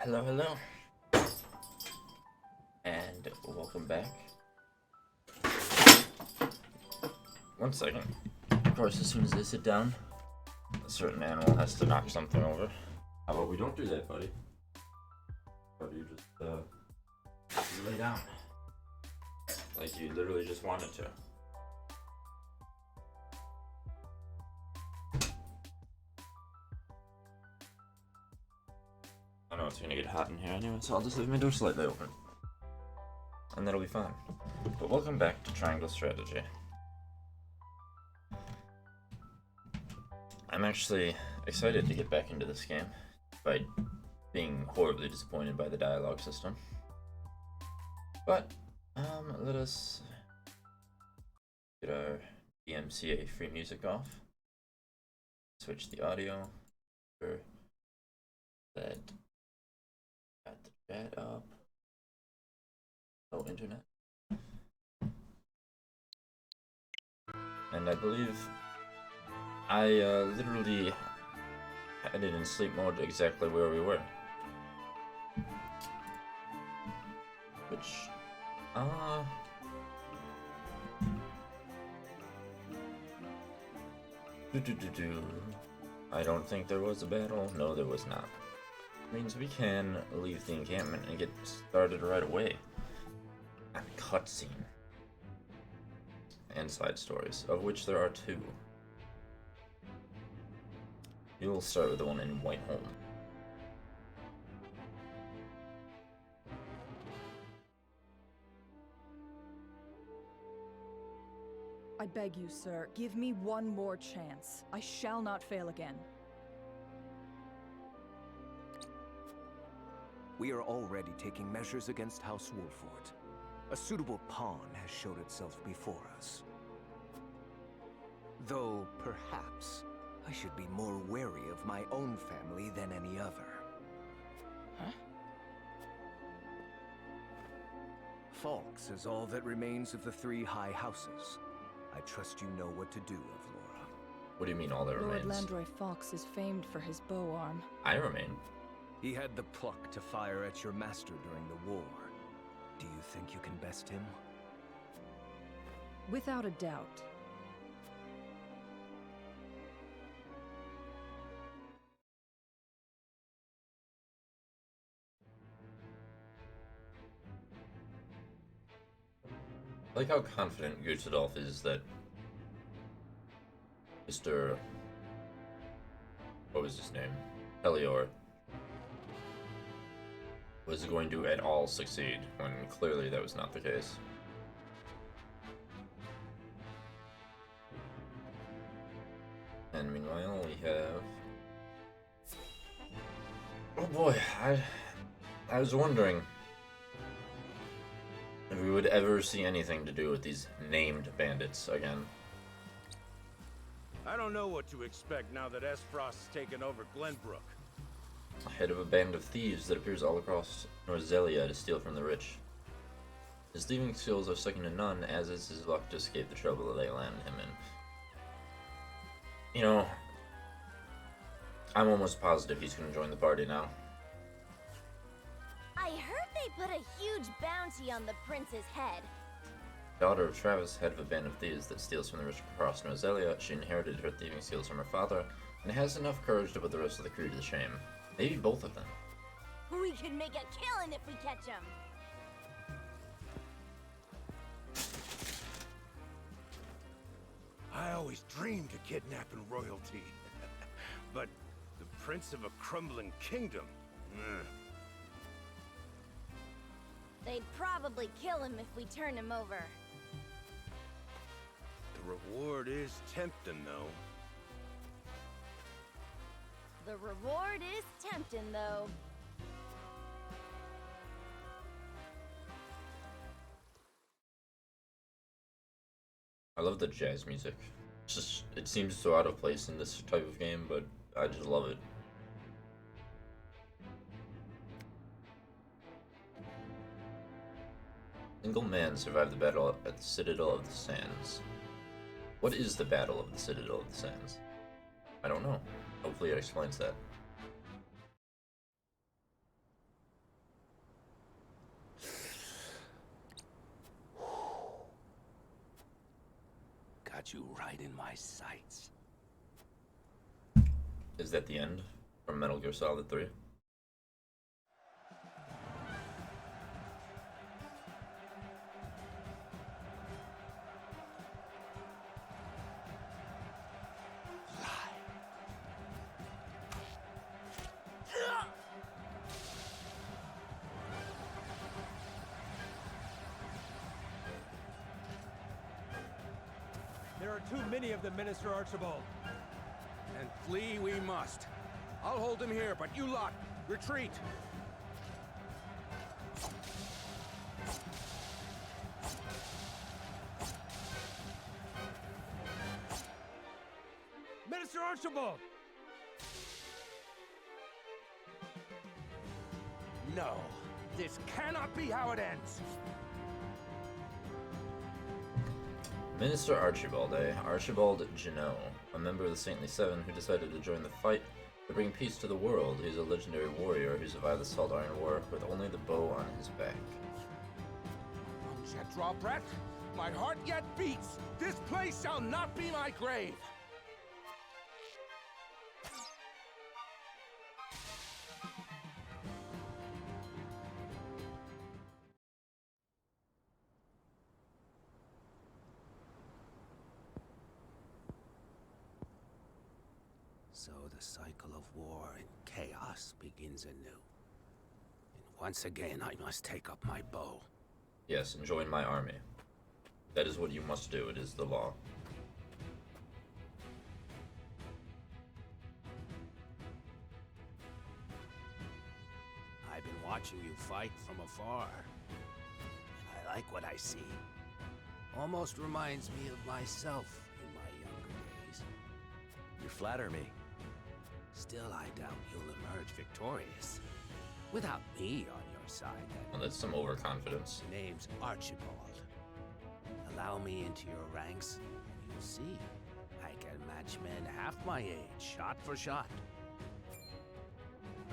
Hello, hello, and welcome back. One second. Of course, as soon as they sit down, a certain animal has to knock something over. How about we don't do that, buddy? But you just lay down. Like you literally just wanted to. I know it's gonna get hot in here anyway, so I'll just leave my door slightly open. And that'll be fine. But welcome back to Triangle Strategy. I'm actually excited to get back into this game, despite being horribly disappointed by the dialogue system. But, let us get our DMCA free music off. Switch the audio. For that. Got the chat up. No internet. And I believe I literally had it in sleep mode exactly where we were. Which, I don't think there was a battle. No, there was not. Means we can leave the encampment and get started right away. A cutscene. And side stories, of which there are two. We will start with the one in Whiteholm. I beg you, sir, give me one more chance. I shall not fail again. We are already taking measures against House Wolford. A suitable pawn has showed itself before us. Though, perhaps, I should be more wary of my own family than any other. Huh? Falks is all that remains of the three high houses. I trust you know what to do, Avlora. What do you mean all that Lord remains? Landroy Fox is famed for his bow arm. I remain. He had the pluck to fire at your master during the war. Do you think you can best him? Without a doubt. I like how confident Gutadolf is that Mr. What was his name? Helior was going to at all succeed, when clearly that was not the case. And meanwhile, we have... Oh boy, I was wondering if we would ever see anything to do with these named bandits again. I don't know what to expect now that Esfrost has taken over Glenbrook. Head of a band of thieves that appears all across Norzelia to steal from the rich. His thieving skills are second to none, as is his luck to escape the trouble that they land him in. You know, I'm almost positive he's going to join the party now. I heard they put a huge bounty on the prince's head. Daughter of Travis, head of a band of thieves that steals from the rich across Norzelia, she inherited her thieving skills from her father, and has enough courage to put the rest of the crew to shame. Maybe both of them. We could make a killing if we catch him. I always dreamed of kidnapping royalty. But the prince of a crumbling kingdom? They'd probably kill him if we turn him over. The reward is tempting, though. The reward is tempting, though. I love the jazz music. It's just, it seems so out of place in this type of game, but I just love it. Single man survived the battle at the Citadel of the Sands. What is the Battle of the Citadel of the Sands? I don't know. Hopefully it explains that. got you right in my sights. Is that the end from Metal Gear Solid 3? There are too many of them, Minister Archibald. And flee we must. I'll hold him here, but you lot, retreat! Minister Archibald! No, this cannot be how it ends! Minister Archibald, Archibald Janot, a member of the Saintly Seven who decided to join the fight to bring peace to the world. He's a legendary warrior who survived the Salt Iron War with only the bow on his back. Yet draw breath, my heart yet beats! This place shall not be my grave! So the cycle of war and chaos begins anew. And once again I must take up my bow. Yes, and join my army. That is what you must do. It is the law. I've been watching you fight from afar, and I like what I see. Almost reminds me of myself in my younger days. You flatter me. Still, I doubt you'll emerge victorious. Without me on your side, Well, that's some overconfidence. The name's Archibald. Allow me into your ranks, and you'll see. I can match men half my age, shot for shot.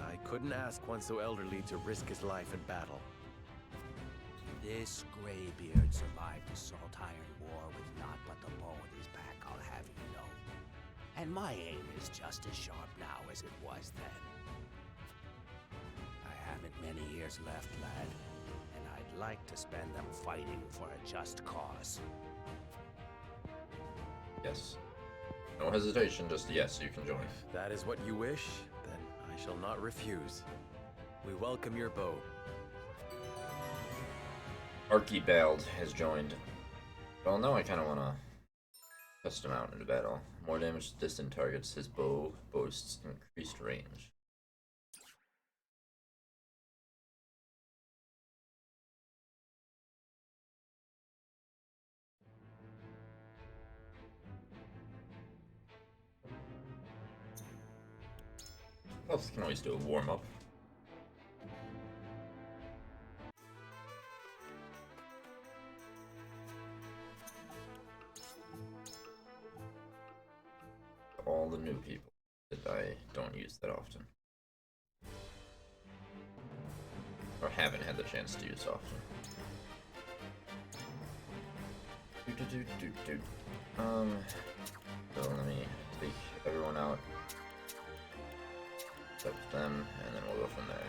I couldn't ask one so elderly to risk his life in battle. This graybeard survived the Salt Iron War with naught but the bow at his back, I'll have you know. And my aim is just as sharp now as it was then. I haven't many years left, lad, and I'd like to spend them fighting for a just cause. Yes. No hesitation, just yes, you can join. If that is what you wish, then I shall not refuse. We welcome your bow. Archibald has joined. Well, now I kind of want to test him out into battle. More damage to distant targets. His bow boasts increased range. Well, you can always do a warm-up. All the new people that I don't use that often. Or haven't had the chance to use often. So let me take everyone out. Except them, and then we'll go from there.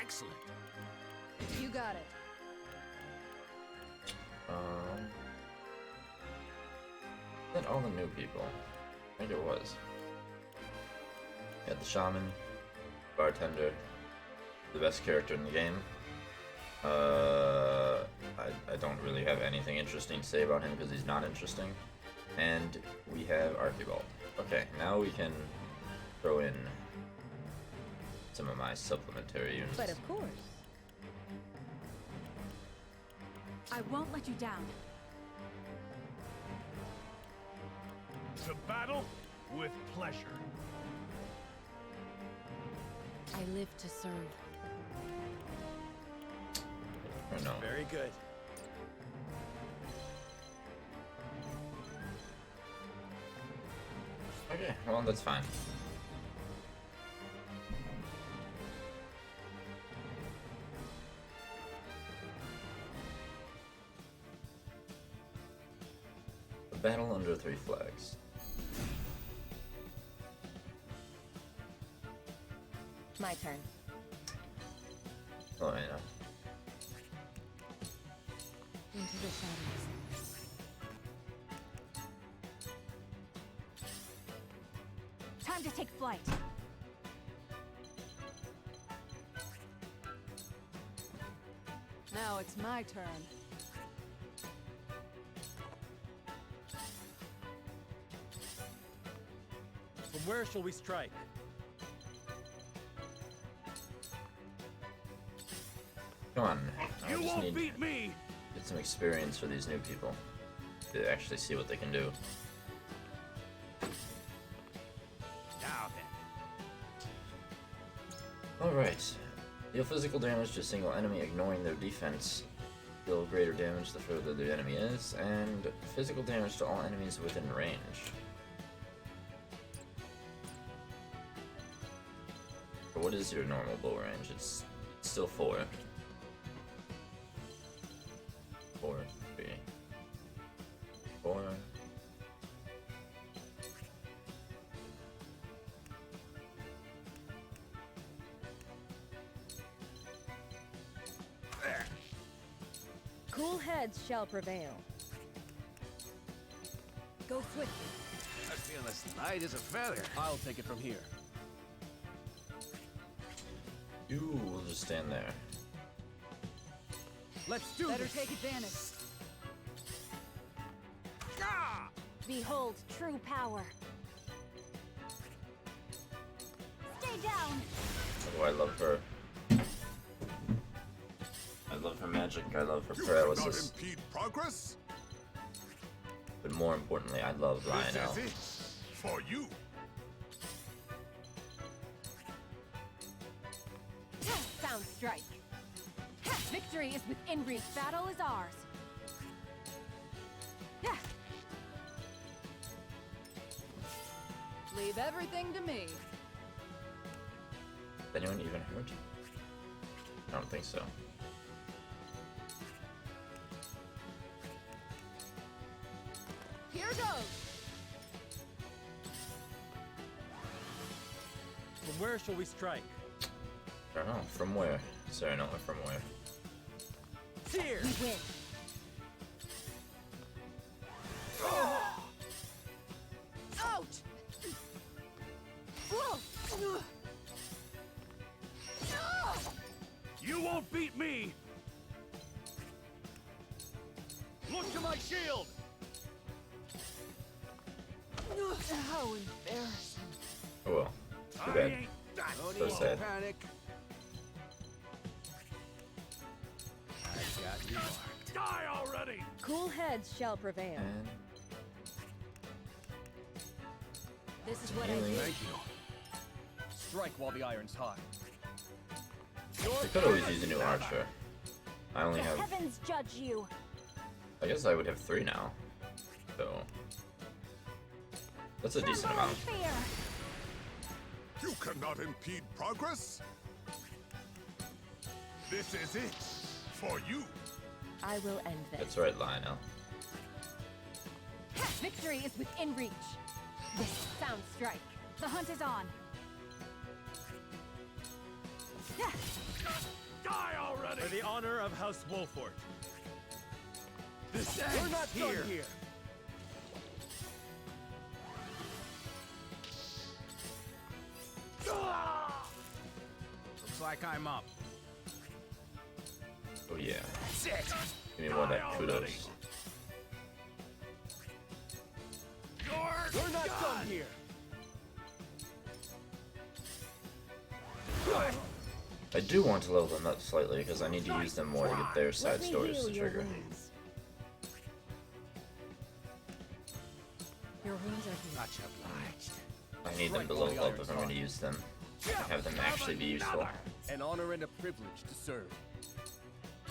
Excellent! You got it. Then all the new people. I think it was. You had the shaman, bartender, the best character in the game. I don't really have anything interesting to say about him because he's not interesting. And we have Archibald. Okay, now we can throw in some of my supplementary units. But of course. I won't let you down. To battle with pleasure. I live to serve. Or no. Very good. Okay, well, that's fine. Battle under 3 flags. My turn. Oh, I know. Into the shadows. Time to take flight. Now it's my turn. From where shall we strike? Come on. I You just won't need to beat me! get some experience for these new people to actually see what they can do. Now then. Alright. Deal physical damage to a single enemy, ignoring their defense. Deal greater damage the further the enemy is, and physical damage to all enemies within range. But what is your normal bow range? It's still 4. 4, 3, 4. Cool heads shall prevail. Go swiftly. I feel as light as a feather. I'll take it from here. You will just stand there. Let's do Better this. take advantage. Behold true power. Stay down. Oh, I love her. I love her magic, I love her You cannot paralysis. impede progress. But more importantly, I love Lionel. This is it for you. Sound strike. Victory is within reach. Battle is ours. Leave everything to me. Is anyone even hurt? I don't think so. Here goes. From where shall we strike? I don't know. From where? Sorry, no, from where? Seer! We win. Ouch! You won't beat me! Look to my shield! How embarrassing. Oh well. Too I bad. ain't done. No So need to sad. panic. I got you marked. Die already! Cool heads shall prevail. And This is what I healing. do. Thank you. Strike while the iron's hot. I could always use a new archer. I only The have. heavens judge you. I guess I would have 3 now. So that's a decent Tremble in amount. fear. You cannot impede progress. This is it for you. I will end this. That's right, Lionel. Victory is within reach. This sound strike. The hunt is on. Die already! For the honor of House Wolford. This We're not here. done here. Looks like I'm up. Oh yeah. That's it. Give me more of that kudos. We're not done here. I do want to level them up slightly because I need to use them more to get their Let side me stories heal to your trigger. wounds. Your wounds are healed. Much obliged. I need them below level if I'm going to use them. Have them actually be useful. An honor and a privilege to serve.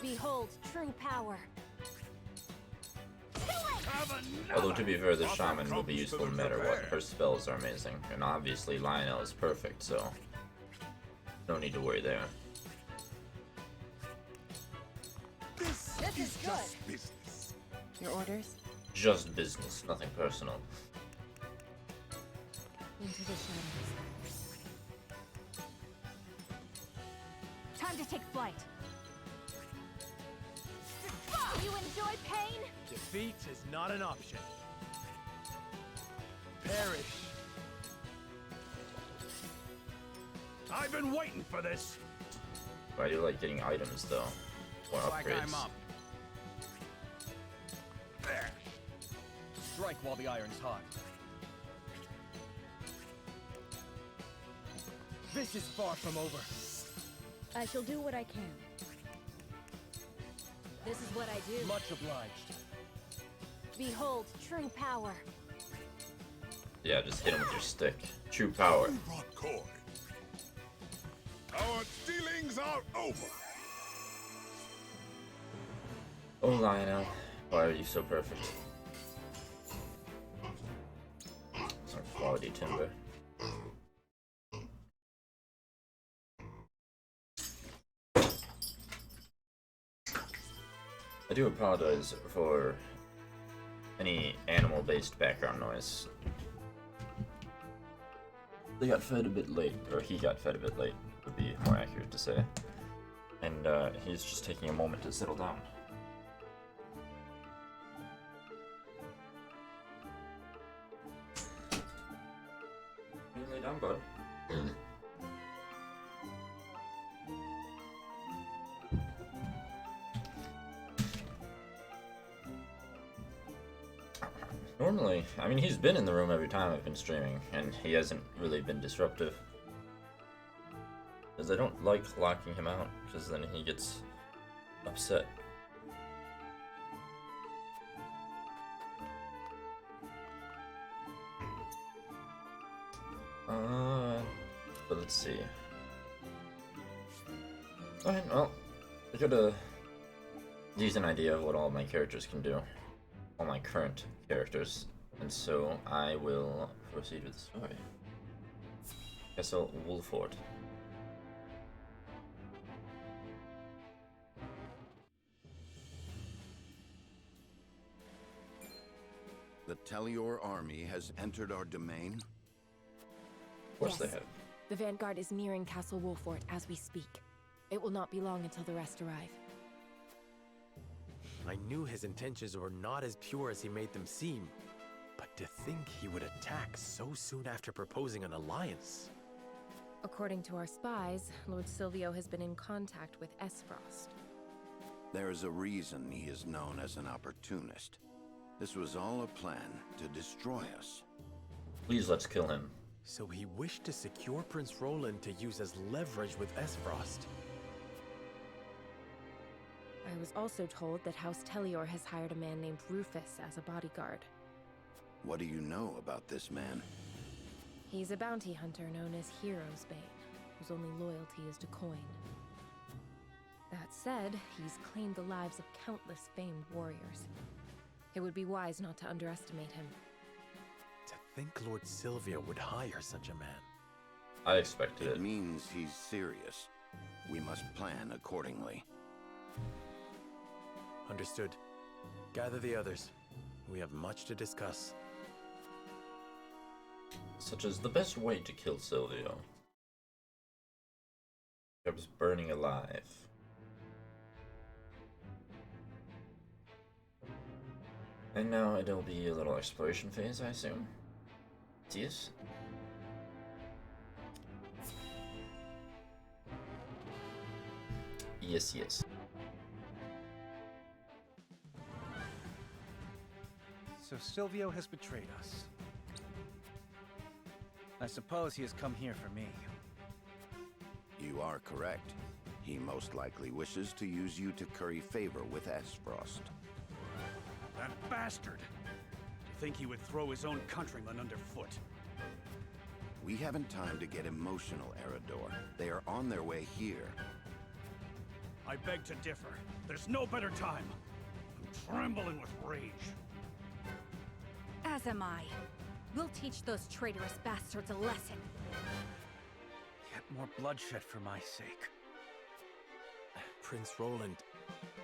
Behold true power. Although to be fair, the shaman will be useful no matter what. Her spells are amazing, and obviously Lionel is perfect, so no need to worry there. This This is just business. Your orders? just business, nothing personal. Into the shadows. Time to take flight. You enjoy pain? Defeat is not an option. Perish. I've been waiting for this. I do like getting items though, or Looks like I'm upgrades. up. There. Strike while the iron's hot. This is far from over. I shall do what I can. This is what I do. Much obliged. Behold true power. Yeah, just hit him with your stick. True power. Who brought coin? Our dealings are over. Oh, Lionel, why are you so perfect? Some quality timber. I do apologize for any animal-based background noise. They got fed a bit late, or he got fed a bit late, would be more accurate to say. And he's just taking a moment to settle down. You lay down, bud. Normally, I mean, he's been in the room every time I've been streaming, and he hasn't really been disruptive. Because I don't like locking him out, because then he gets upset. But let's see. Alright, well, I gotta use an idea of what all my characters can do. All my current characters. And so I will proceed with the story. Castle Wolford. The Telior army has entered our domain? Of course they Yes. have. The vanguard is nearing Castle Wolfort as we speak. It will not be long until the rest arrive. I knew his intentions were not as pure as he made them seem. But to think he would attack so soon after proposing an alliance. According to our spies, Lord Silvio has been in contact with Esfrost. There's a reason he is known as an opportunist. This was all a plan to destroy us. Please let's kill him. So he wished to secure Prince Roland to use as leverage with Esfrost. I was also told that House Telior has hired a man named Rufus as a bodyguard. What do you know about this man? He's a bounty hunter known as Hero's Bane, whose only loyalty is to coin. That said, he's claimed the lives of countless famed warriors. It would be wise not to underestimate him. To think Lord Silvio would hire such a man. I expected It it. means he's serious. We must plan accordingly. Understood. Gather the others. We have much to discuss. Such as the best way to kill Silvio. He was burning alive. And now it'll be a little exploration phase, I assume. Yes. Yes, yes. So Silvio has betrayed us. I suppose he has come here for me. You are correct. He most likely wishes to use you to curry favor with Esfrost. That bastard! To think he would throw his own countrymen underfoot. We haven't time to get emotional, Eredor. They are on their way here. I beg to differ. There's no better time. I'm trembling with rage. As am I. We'll teach those traitorous bastards a lesson. Yet more bloodshed for my sake. Prince Roland.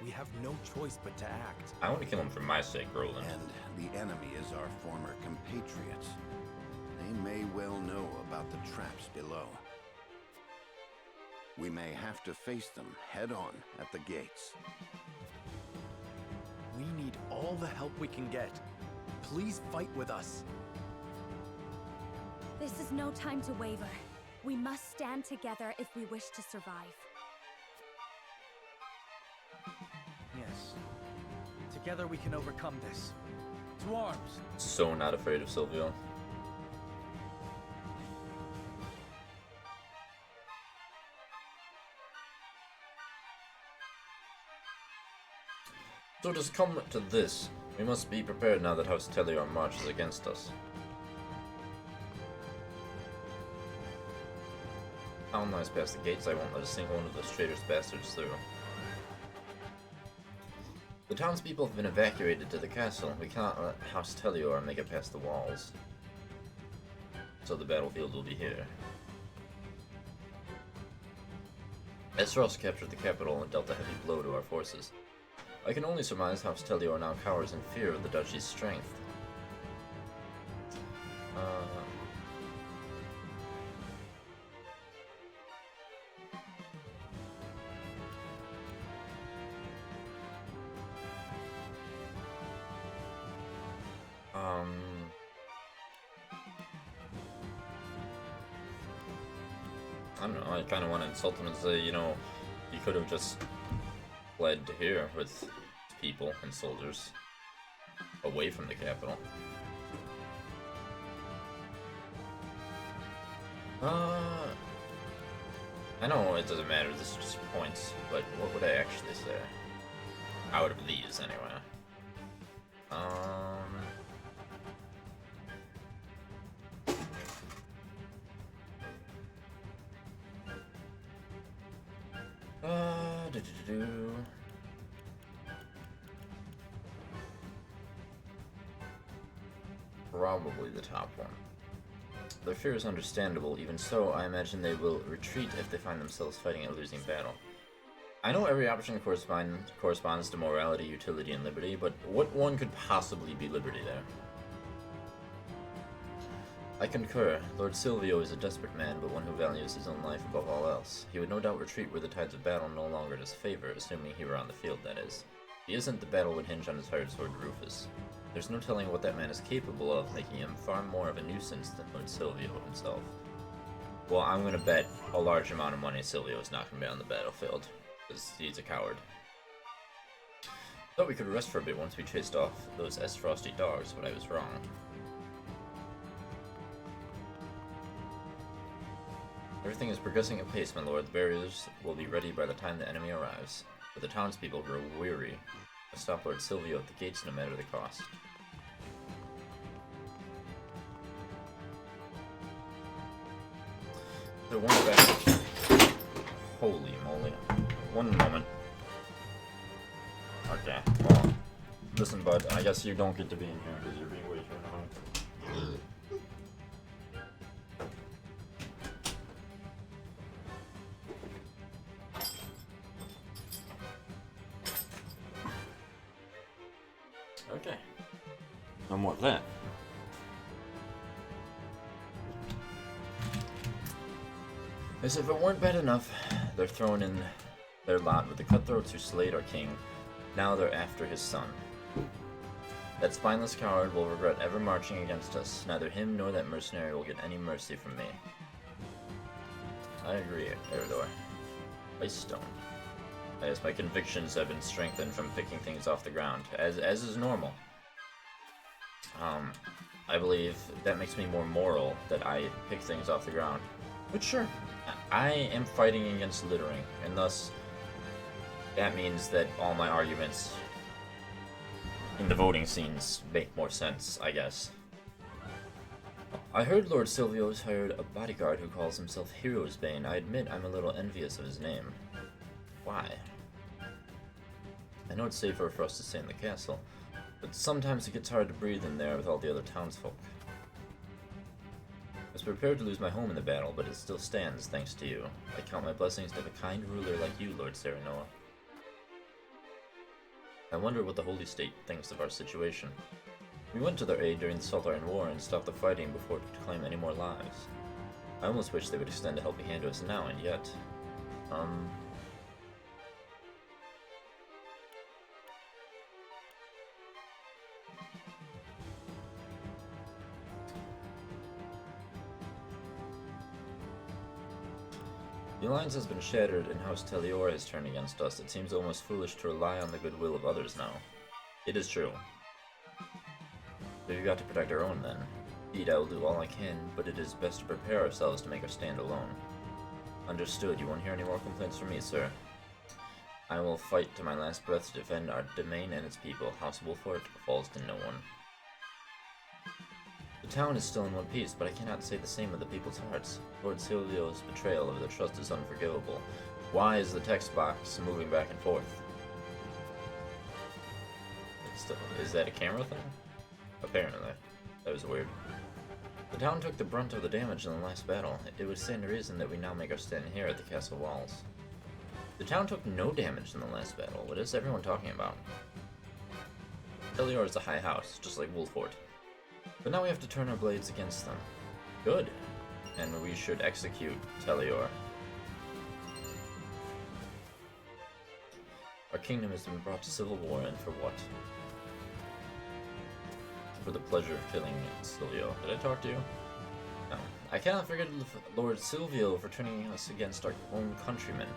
We have no choice but to act. I want to kill him for my sake, Roland. And the enemy is our former compatriots. They may well know about the traps below. We may have to face them head-on at the gates. We need all the help we can get. Please fight with us. This is no time to waver. We must stand together if we wish to survive. Yes. Together we can overcome this. To arms! So not afraid of Silvio. So it has come to this. We must be prepared now that House Tellior marches against us. Town lies past the gates. I won't let a single one of those traitorous bastards through. The townspeople have been evacuated to the castle. We cannot let House Tellior make it past the walls. So the battlefield will be here. Esros captured the capital and dealt a heavy blow to our forces. I can only surmise House Tellior now cowers in fear of the duchy's strength. I don't know, I kind of want to insult him and say, you know, he could have just fled here with people and soldiers away from the capital. I know it doesn't matter, this is just points, but what would I actually say? Out of these, anyway. Probably the top one. Their fear is understandable, even so, I imagine they will retreat if they find themselves fighting a losing battle. I know every option corresponds to morality, utility, and liberty, but what one could possibly be liberty there? I concur. Lord Silvio is a desperate man, but one who values his own life above all else. He would no doubt retreat were the tides of battle no longer in his favor, assuming he were on the field, that is. If he isn't, the battle would hinge on his hired sword Rufus. There's no telling what that man is capable of, making him far more of a nuisance than Lord Silvio himself. Well, I'm gonna bet a large amount of money Silvio is not gonna be on the battlefield, because he's a coward. Thought we could rest for a bit once we chased off those frosty dogs, but I was wrong. Everything is progressing at pace, my lord. The barriers will be ready by the time the enemy arrives. But the townspeople grow weary. I stop Lord Silvio at the gates no matter the cost. The one back. Holy moly. One moment. Okay, well, listen, bud, I guess you don't get to be in here because you're being way too annoying. Okay. No more of that. As if it weren't bad enough, they're thrown in their lot with the cutthroats who slayed our king. Now they're after his son. That spineless coward will regret ever marching against us. Neither him nor that mercenary will get any mercy from me. I agree, Eredor. Ice stone. As my convictions have been strengthened from picking things off the ground, as is normal. I believe that makes me more moral that I pick things off the ground. But sure, I am fighting against littering, and thus that means that all my arguments in the voting scenes make more sense, I guess. I heard Lord Silvio's hired a bodyguard who calls himself Hero's Bane. I admit I'm a little envious of his name. Why? I know it's safer for us to stay in the castle, but sometimes it gets hard to breathe in there with all the other townsfolk. I was prepared to lose my home in the battle, but it still stands thanks to you. I count my blessings to have a kind ruler like you, Lord Serenoa. I wonder what the Holy State thinks of our situation. We went to their aid during the Saltarian War and stopped the fighting before it could claim any more lives. I almost wish they would extend a helping hand to us now, and yet... The alliance has been shattered, and House Teliora has turned against us. It seems almost foolish to rely on the goodwill of others now. It is true. We've got to protect our own, then. Indeed, I will do all I can, but it is best to prepare ourselves to make our stand alone. Understood. You won't hear any more complaints from me, sir. I will fight to my last breath to defend our domain and its people. House Wolford falls to no one. The town is still in one piece, but I cannot say the same of the people's hearts. Lord Silvio's betrayal of their trust is unforgivable. Why is the text box moving back and forth? Is that a camera thing? Apparently. That was weird. The town took the brunt of the damage in the last battle. It would stand to reason that we now make our stand here at the castle walls. The town took no damage in the last battle. What is everyone talking about? Telior is a high house, just like Wolford. But now we have to turn our blades against them. Good. And we should execute Telior. Our kingdom has been brought to civil war, and for what? For the pleasure of killing Silvio. Did I talk to you? No. I cannot forget Lord Silvio for turning us against our own countrymen.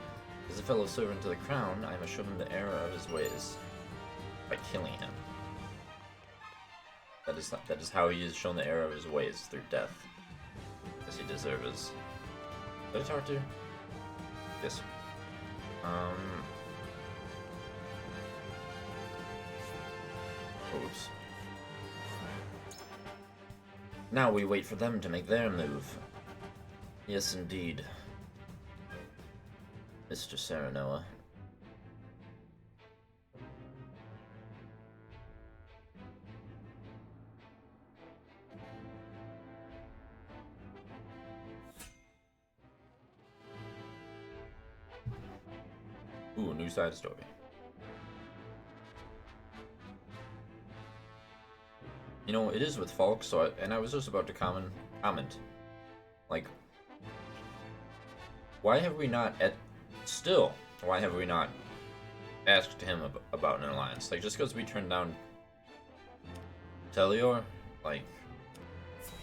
As a fellow servant to the crown, I must show him the error of his ways by killing him. That is how he is shown the error of his ways, through death. As he deserves. Did I talk to you? Yes. Oops. Now we wait for them to make their move. Yes, indeed. Mr. Serenoa. Ooh, new side story. You know, it is with Falk, so I was just about to comment. Like, why have we not why have we not asked him about an alliance? Like, just because we turned down Telior, like,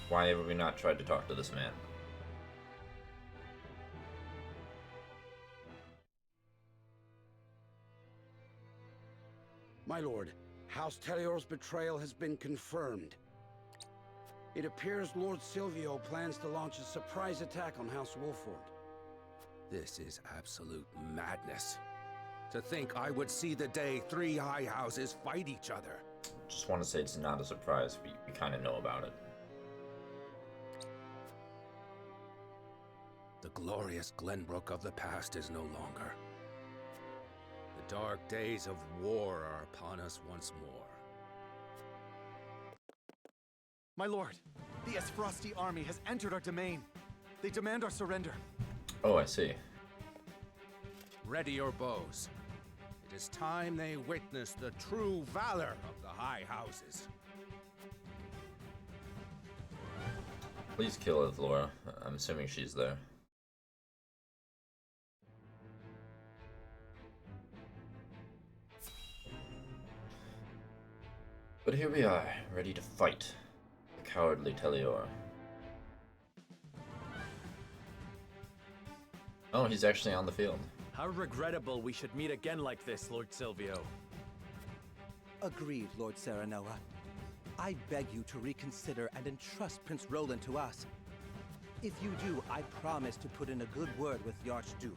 why have we not tried to talk to this man? My lord, House Telior's betrayal has been confirmed. It appears Lord Silvio plans to launch a surprise attack on House Wolford. This is absolute madness. To think I would see the day 3 high houses fight each other. Just want to say it's not a surprise. We kind of know about it. The glorious Glenbrook of the past is no longer. The dark days of war are upon us once more. My lord, the Esfrosti army has entered our domain. They demand our surrender. Oh, I see. Ready your bows. It is time they witness the true valor of the High Houses. Please kill Ithilora. I'm assuming she's there. But here we are, ready to fight the cowardly Telior. Oh, he's actually on the field. How regrettable we should meet again like this, Lord Silvio. Agreed, Lord Serenoa. I beg you to reconsider and entrust Prince Roland to us. If you do, I promise to put in a good word with the Archduke.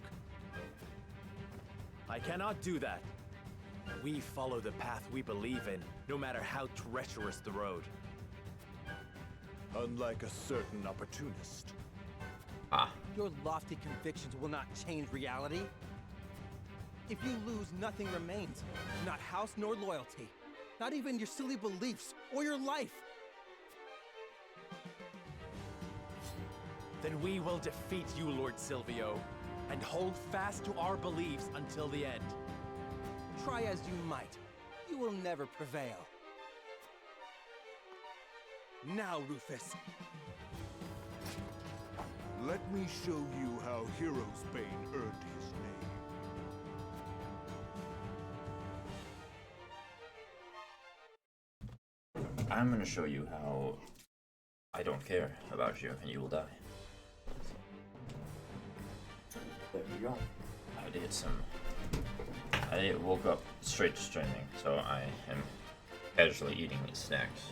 I cannot do that. We follow the path we believe in, no matter how treacherous the road. Unlike a certain opportunist. Ah. Your lofty convictions will not change reality. If you lose, nothing remains. Not house nor loyalty. Not even your silly beliefs or your life. Then we will defeat you, Lord Silvio, and hold fast to our beliefs until the end. Try as you might. You will never prevail. Now, Rufus. Let me show you how Hero's Bane earned his name. I'm gonna show you how I don't care about you and you will die. There we go. I did some. I woke up straight to streaming, so I am casually eating these snacks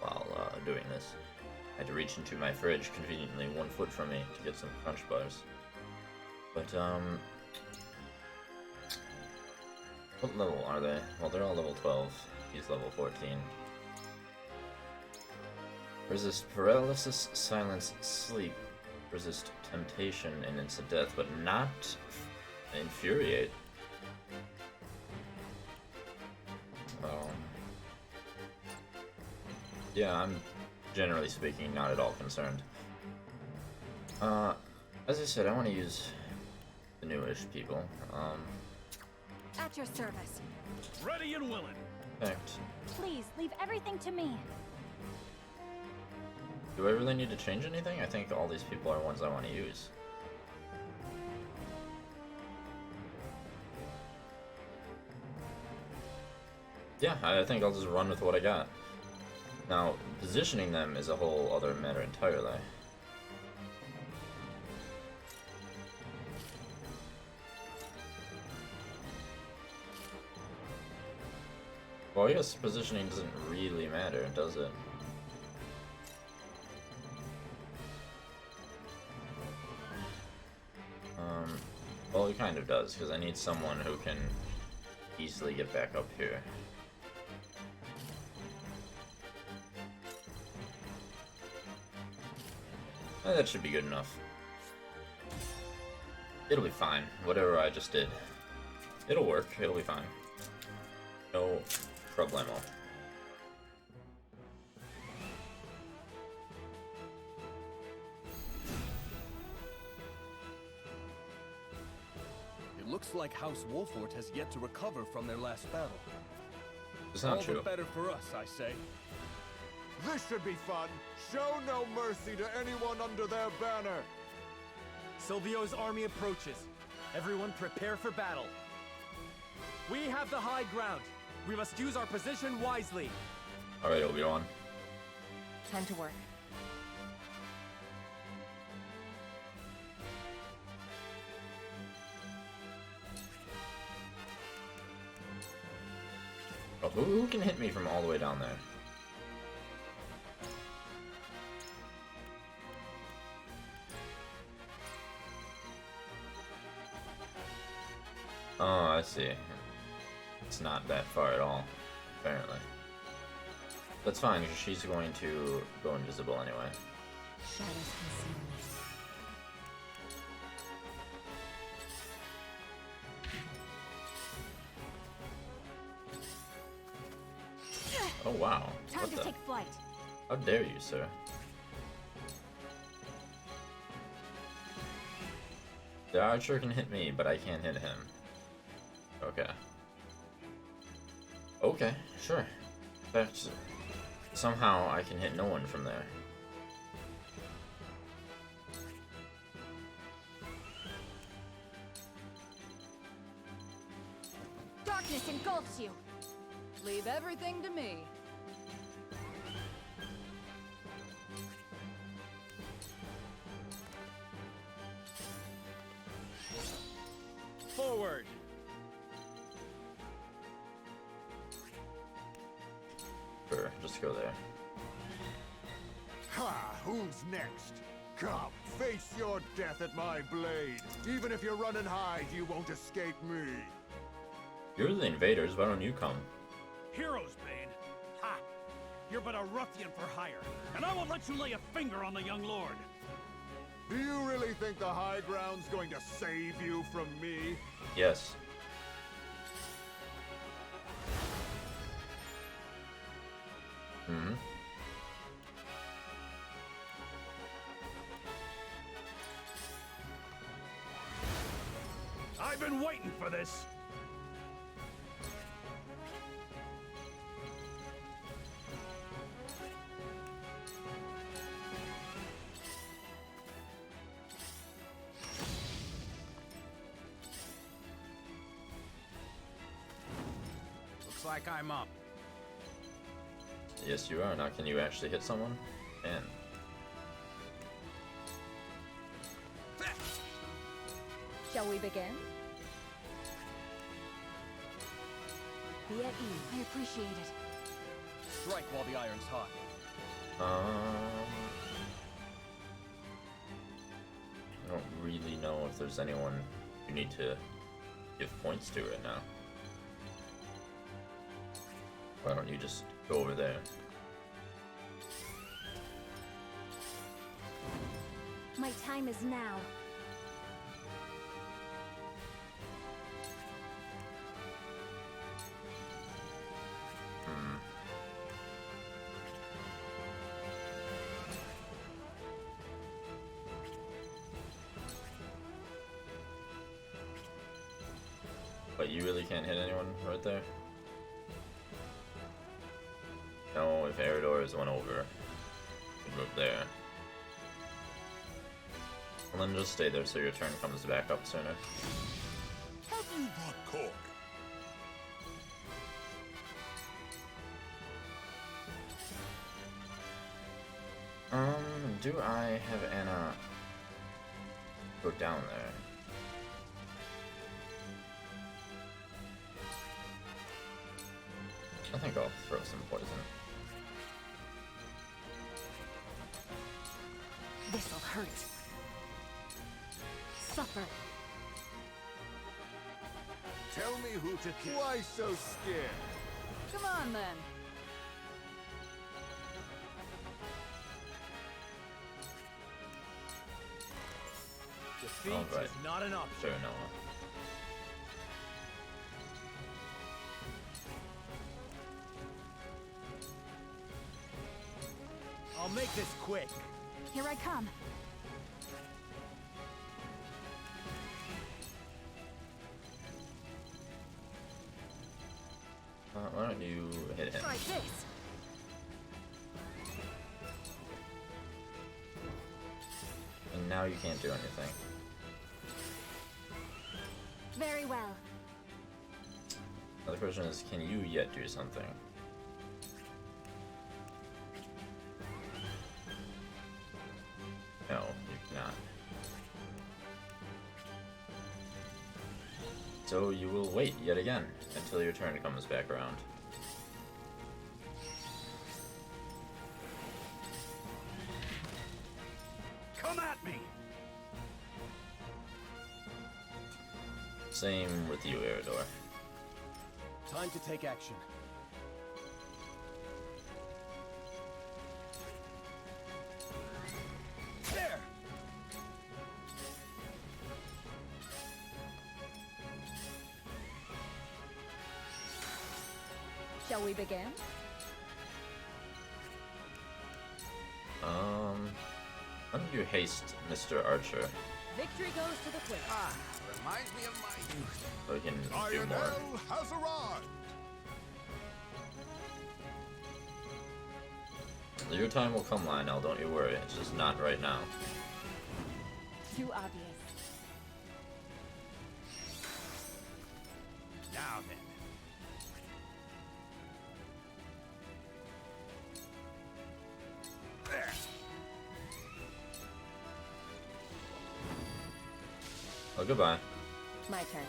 while doing this. I had to reach into my fridge, conveniently 1 foot from me, to get some Crunch Bars. But, what level are they? Well, they're all level 12. He's level 14. Resist paralysis, silence, sleep. Resist temptation and instant death, but not infuriate. Yeah, I'm generally speaking not at all concerned. As I said, I want to use the newish people. At your service. Ready and willing. In fact, Please, leave everything to me. do I really need to change anything? I think all these people are ones I want to use. Yeah, I think I'll just run with what I got. Now, positioning them is a whole other matter entirely. Well, I guess positioning doesn't really matter, does it? Well, it kind of does, because I need someone who can easily get back up here. That should be good enough. It'll be fine. Whatever I just did. It'll work. It'll be fine. No problemo. It looks like House Wolfort has yet to recover from their last battle. It's not All true. the better for us, I say. This should be fun. Show no mercy to anyone under their banner. Silvio's army approaches. Everyone prepare for battle. We have the high ground. We must use our position wisely. Alright, Obi-Wan. Time to work. Oh, who can hit me from all the way down there? Oh, I see. It's not that far at all, apparently. That's fine, because she's going to go invisible anyway. Shadows conceal me. Oh wow. Time What to the? take flight. How dare you, sir? The archer can hit me, but I can't hit him. Okay. Okay, sure. In fact, somehow I can hit no one from there. Darkness engulfs you. Leave everything to me. Forward. Sure, just go there. Ha! Who's next? Come, face your death at my blade. Even if you run and hide, you won't escape me. You're the invaders, why don't you come? Hero's Bane? Ha! You're but a ruffian for hire, and I won't let you lay a finger on the young lord. Do you really think the high ground's going to save you from me? Yes. Mm-hmm. I've been waiting for this. like I'm up. Yes, you are. Now, can you actually hit someone? And Shall we begin? Be at ease. I appreciate it. Strike while the iron's hot. I don't really know if there's anyone you need to give points to right now. Why don't you just go over there? My time is now. But you really can't hit anyone right there? No, if Eridor is one over, you move there. And then just stay there so your turn comes back up sooner. Have you brought cork? Do I have Anna go down there? I think I'll throw some poison. This'll hurt. Suffer. Tell me who to kill. Why so scared? Come on, then. Defeat Right. is not an option. Sure, Noah. I'll make this quick. Here I come. Why don't you hit him? Try this. And now you can't do anything. Very well. Now the question is, can you yet do something? No, you cannot. So you will wait yet again until your turn comes back around. Come at me! Same with you, Eridor. Time to take action. There! Shall we begin? Why don't you haste Mr. Archer Victory goes to the quick. Ah, reminds me of my youth. so we can do more? Lionel has arrived. Your time will come, Lionel, don't you worry. It's just not right now. Too obvious. Now then. There! Oh, goodbye. My turn.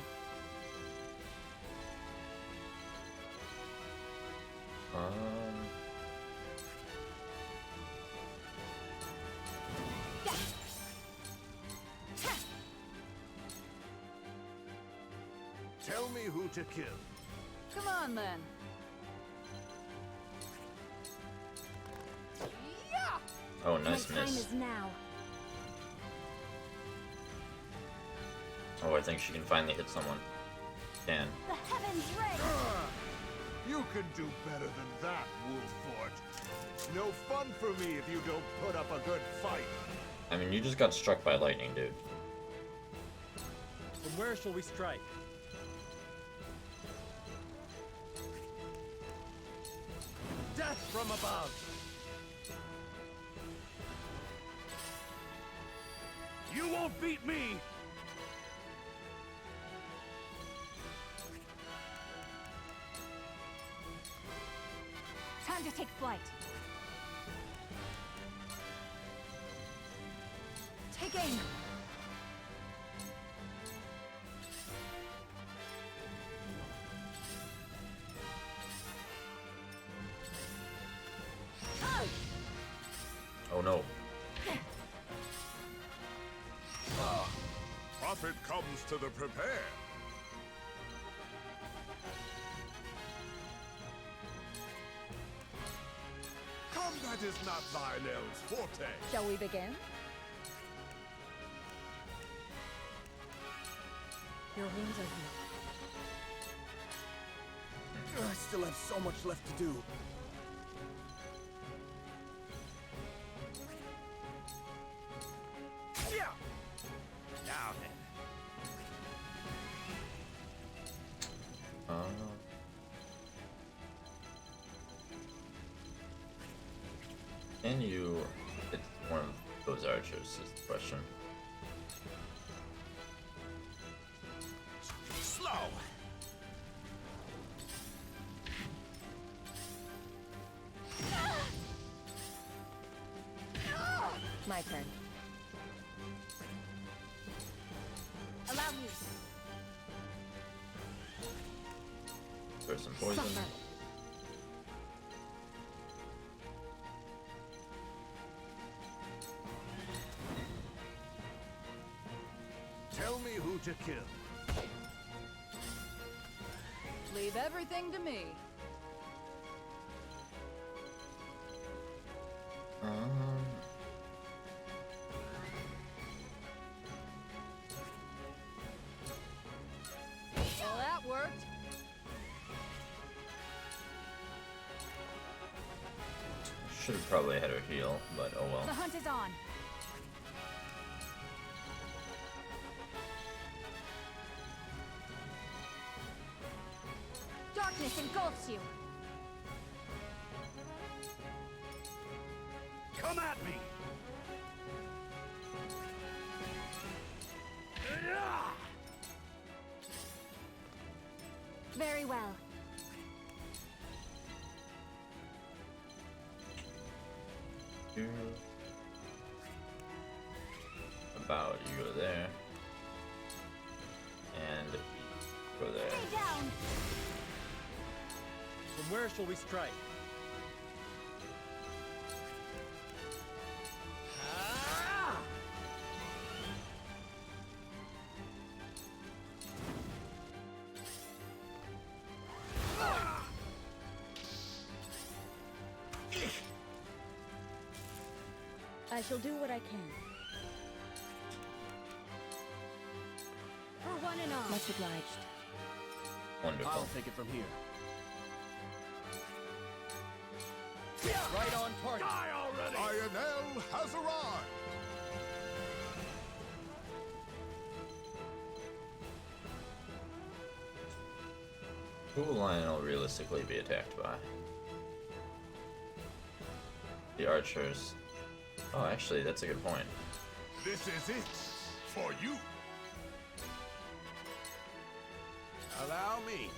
Tell me who to kill. Come on, then. Yeah! Oh, nice My time miss. is now. Oh, I think she can finally hit someone. Can. The heavens ring. You can do better than that, Wolfort. No fun for me if you don't put up a good fight. I mean, you just got struck by lightning, dude. From where shall we strike? Death from above! You won't beat me! to take flight. Take aim. Oh no. Profit comes to the prepared. Combat is not Lionel's forte. Shall we begin? Your wounds are healed. I still have so much left to do. Yeah. Now then. Can you hit one of those archers is the question. Slow. My turn. Allow me. There's some poison. Suffer. Tell me who to kill. Leave everything to me. Well, that worked. Should have probably had her heal, but oh well. The hunt is on. Darkness engulfs you. Come at me. Very well. You about you go there and go there. Stay down. From where shall we strike? I shall do what I can. For one and all. Much obliged. Wonderful. I'll take it from here. Right on target. Die already. Lionel has arrived. Who will Lionel realistically be attacked by? The archers. Oh, actually, that's a good point. This is it for you. Allow me.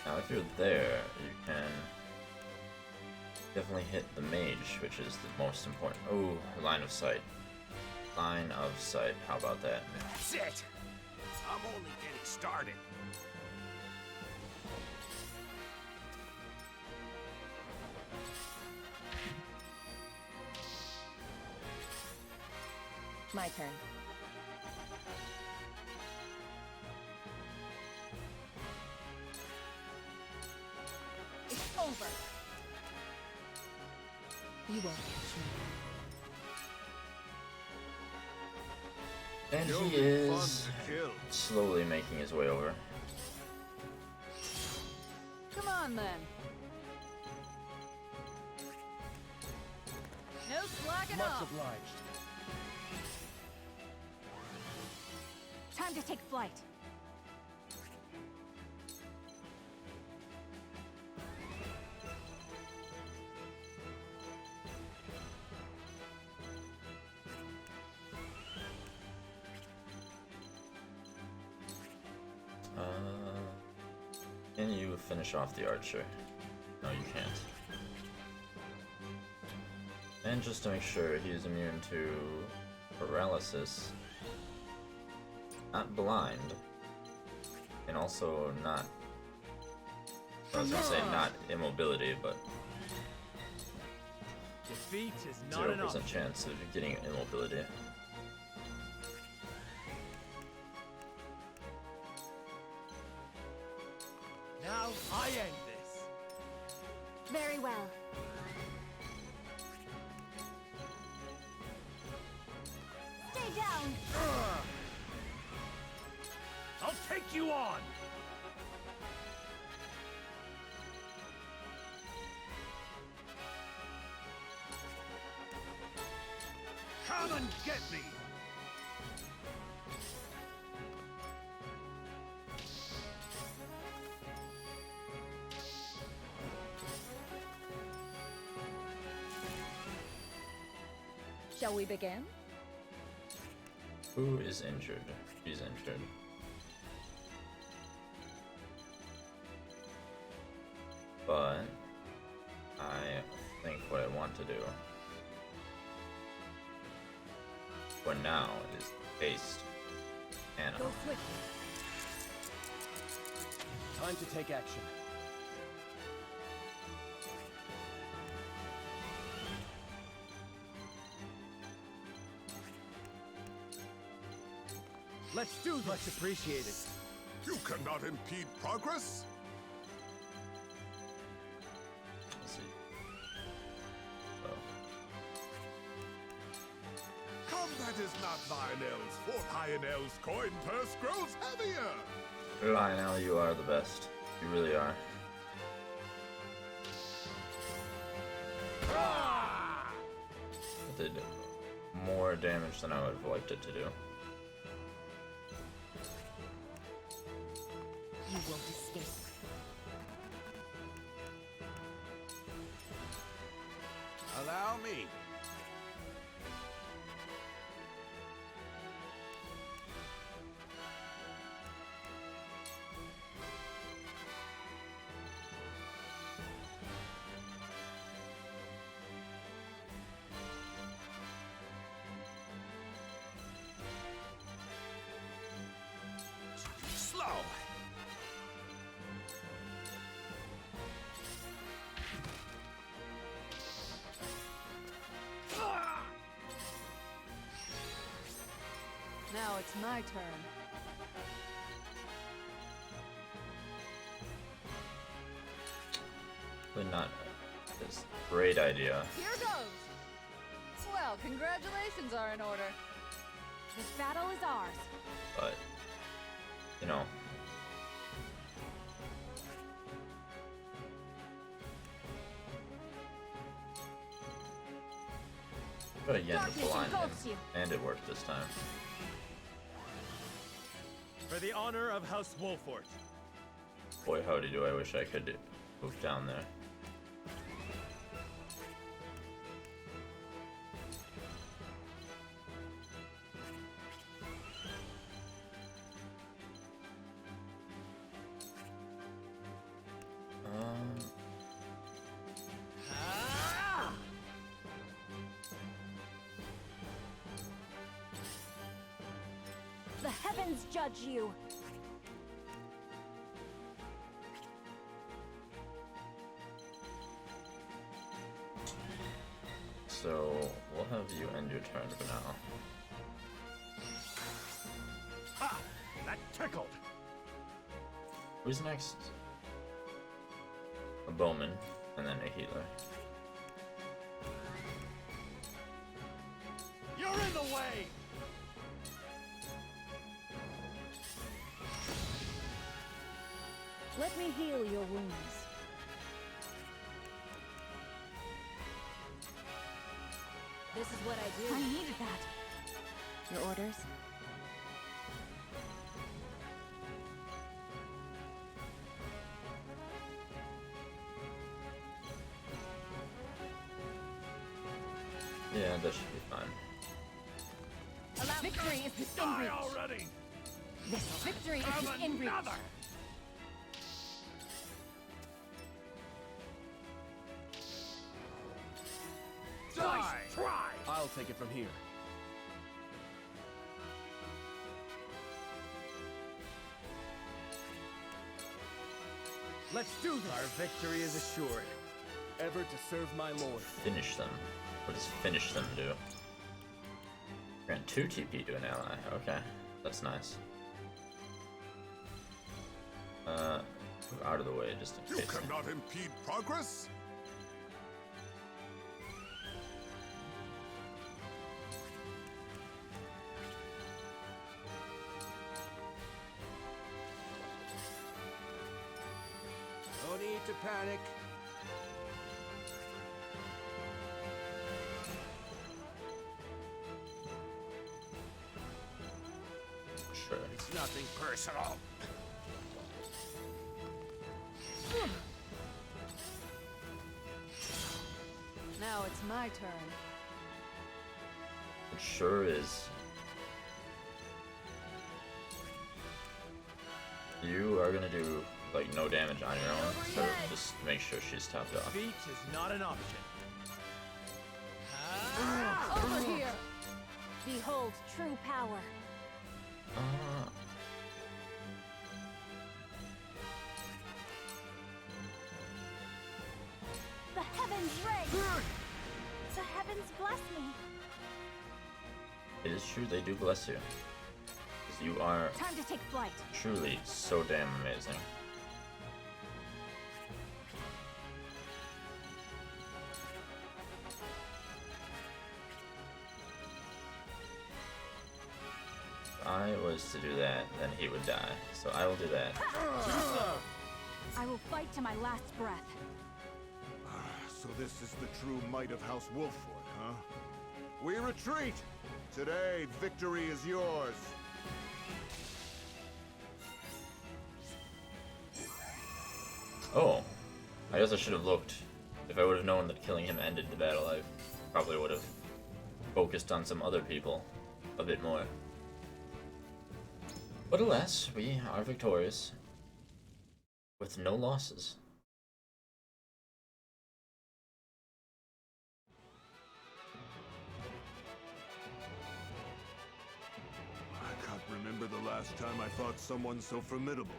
Now, if you're there, you can definitely hit the mage, which is the most important. Oh, line of sight. Line of sight. How about that? That's it. I'm only getting started. My turn. It's over. You won't catch me. And You'll he be fun is to kill. slowly making his way over. Come on, then. No slacking Much off. obliged. Time to take flight. Can you finish off the archer? No, you can't. And just to make sure, he is immune to paralysis, not blind, and also not, I was gonna say not immobility, but Defeat is not 0% enough. chance of getting immobility. Now I end this. Very well. Stay down! I'll take you on! Come and get me! Shall we begin? Who is injured? He's injured. But I think what I want to do for now is paste Anna. Go swiftly. Time to take action. Let's do this! Much appreciated. You cannot impede progress? Let's see. Oh. Combat is not Lionel's, for Lionel's coin purse grows heavier! Lionel, you are the best. You really are. It did more damage than I would have liked it to do. You won't escape. Allow me. Slow. Now it's my turn. But not this great idea. Here goes! Well, congratulations are in order. This battle is ours. But, you know. Got a yen to Darkness blind him, engulfs you. and it worked this time. For the honor of House Wolfort. Boy howdy do I wish I could move down there. The heavens judge you. So, we'll have you end your turn for now. Ha! That tickled! Who's next? A bowman, and then a healer. You're in the way! Let me heal your wounds. This is what I do. I needed that. Your orders? Yeah, that should be fine. Victory is within Die reach. already! This victory is within reach. Another! I'll take it from here. Let's do this! Our victory is assured. Ever to serve my lord. Finish them. What does finish them do? Grant 2 TP to an ally. Okay, that's nice. Move out of the way just in You case. cannot impede progress? No need to panic. Sure. It's nothing personal. Now it's my turn. It sure is. You are gonna do like no damage on your own, so just make sure she's topped off. Defeat is not an option. Over here! Behold true power. The heavens ring. The heavens bless me. It is true they do bless you. 'Cause you are Time to take flight. truly so damn amazing. If I was to do that, then he would die. So I will do that. I will fight to my last breath. So this is the true might of House Wolford, huh? We retreat! Today, victory is yours. Oh, I guess I should have looked. If I would have known that killing him ended the battle, I probably would have focused on some other people a bit more. But alas, we are victorious with no losses. I can't remember the last time I fought someone so formidable.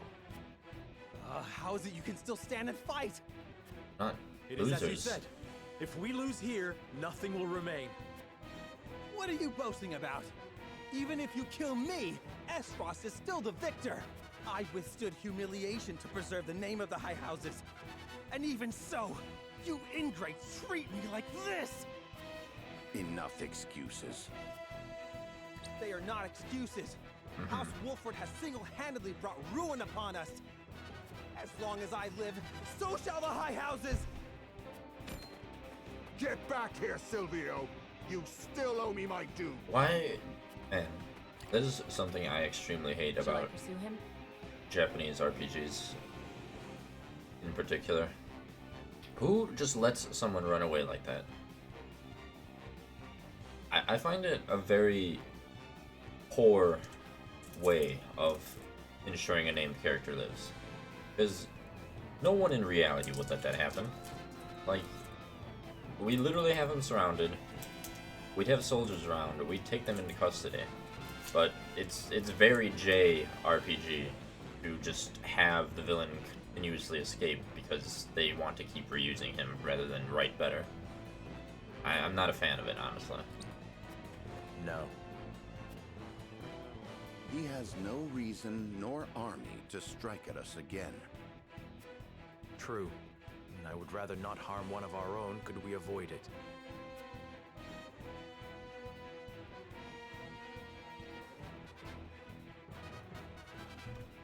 How is it you can still stand and fight? Not It is as you losers. said. If we lose here, nothing will remain. What are you boasting about? Even if you kill me, Esros is still the victor. I withstood humiliation to preserve the name of the High Houses. And even so, you ingrates treat me like this! Enough excuses. They are not excuses. House Wolford has single-handedly brought ruin upon us. As long as I live, so shall the High Houses! Get back here, Silvio! You still owe me my due! Why? Man, this is something I extremely hate Shall I about pursue him? Japanese RPGs in particular. Who just lets someone run away like that? I find it a very poor way of ensuring a named character lives. Because no one in reality would let that happen. Like, we literally have him surrounded. We'd have soldiers around. We'd take them into custody. But it's very JRPG to just have the villain continuously escape because they want to keep reusing him rather than write better. I'm not a fan of it, honestly. No. He has no reason nor army to strike at us again. True. And I would rather not harm one of our own could we avoid it.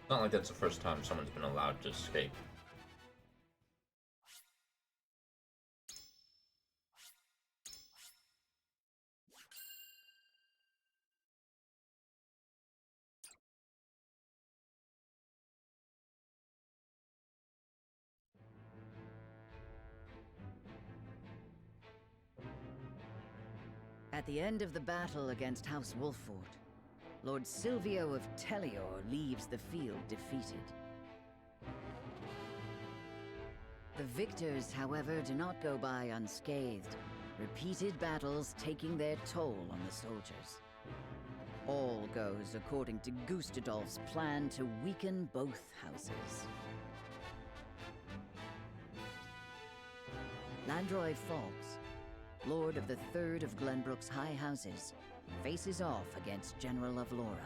It's not like that's the first time someone's been allowed to escape. At the end of the battle against House Wolford, Lord Silvio of Tellior leaves the field defeated. The victors, however, do not go by unscathed. repeated battles taking their toll on the soldiers. All goes according to Gustadolf's plan to weaken both houses. Landroy Fawkes, Lord of the Third of Glenbrook's High Houses, faces off against General of Laura.